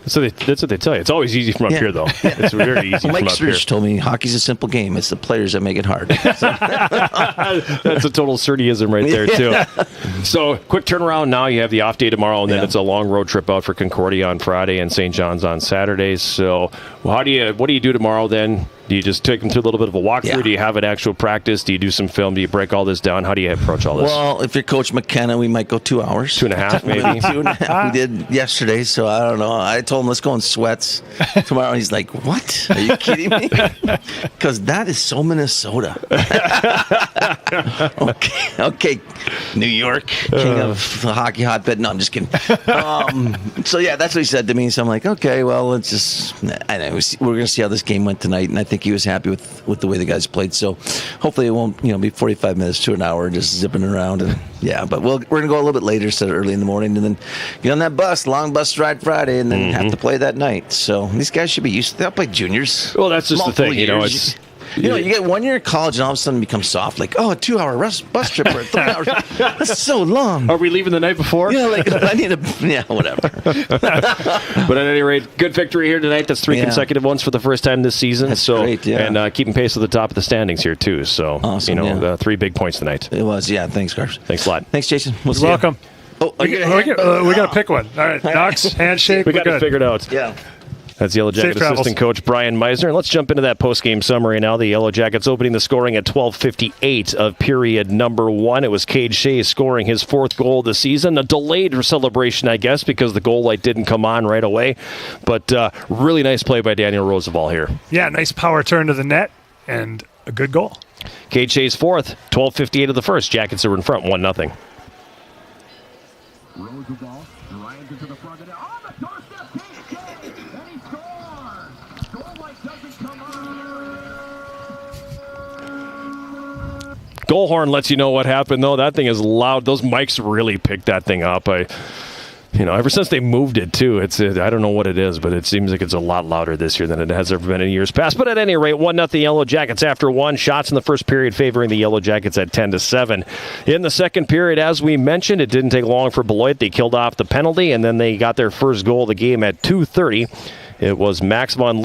So that's what they tell you. It's always easy from up here, though. It's very easy from
Mike
up here.
Sturge told me hockey's a simple game. It's the players that make it hard.
That's a total Surteism right there, too. So, quick turnaround now. You have the off day tomorrow, and then it's a long road trip out for Concordia on Friday and St. John's on Saturday. So, what do you do tomorrow then? Do you just take them through a little bit of a walkthrough?
Yeah.
Do you have an actual practice? Do you do some film? Do you break all this down? How do you approach all this?
Well, if you're Coach McKenna, we might go 2 hours.
2.5 maybe?
2.5 we did yesterday, so I don't know. I told him, let's go in sweats tomorrow. He's like, what? Are you kidding me? Because that is so Minnesota. Okay, New York, king of the hockey hotbed. No, I'm just kidding. So, yeah, that's what he said to me. So I'm like, okay, well, let's just, I know, we're going to see how this game went tonight, and I think he was happy with the way the guys played. So hopefully it won't be 45 minutes to an hour just zipping around. And yeah, but we're going to go a little bit later instead of early in the morning, and then get on that bus, long bus ride Friday, and then have to play that night. So these guys should be used to that. They'll play juniors.
Well, that's just the thing.
Years. You get 1 year in college and all of a sudden become soft. Like, a 2-hour bus trip or 3 hours. That's so long.
Are we leaving the night before?
Yeah, I need whatever.
But at any rate, good victory here tonight. That's 3 consecutive ones for the first time this season.
That's great, yeah.
And keeping pace with the top of the standings here, too. So,
awesome,
3 big points tonight.
It was, yeah. Thanks, Garsh.
Thanks a lot.
Thanks, Jason.
You're welcome.
Oh,
we got to pick one. All right, Knox, handshake.
We got it figured out.
Yeah.
That's Yellow Jacket assistant coach Brian Meisner. And let's jump into that post-game summary now. The Yellow Jackets opening the scoring at 12:58 of period number 1. It was Cade Shea scoring his 4th goal of the season. A delayed celebration, I guess, because the goal light didn't come on right away. But really nice play by Daniel Roosevelt here.
Yeah, nice power turn to the net and a good goal.
Cade Shea's 4th, 12:58 of the first. Jackets are in front, 1-0.
Roosevelt drives into the front of the net. On the doorstep, Cade Shea, and he scores. Goal light doesn't come on.
Goal horn lets you know what happened, though. That thing is loud. Those mics really picked that thing up. Ever since they moved it, too, I don't know what it is, but it seems like it's a lot louder this year than it has ever been in years past. But at any rate, 1-0 Yellow Jackets after 1. Shots in the first period favoring the Yellow Jackets at 10-7. In the second period, as we mentioned, it didn't take long for Beloit. They killed off the penalty, and then they got their first goal of the game at 2:30. It was Max von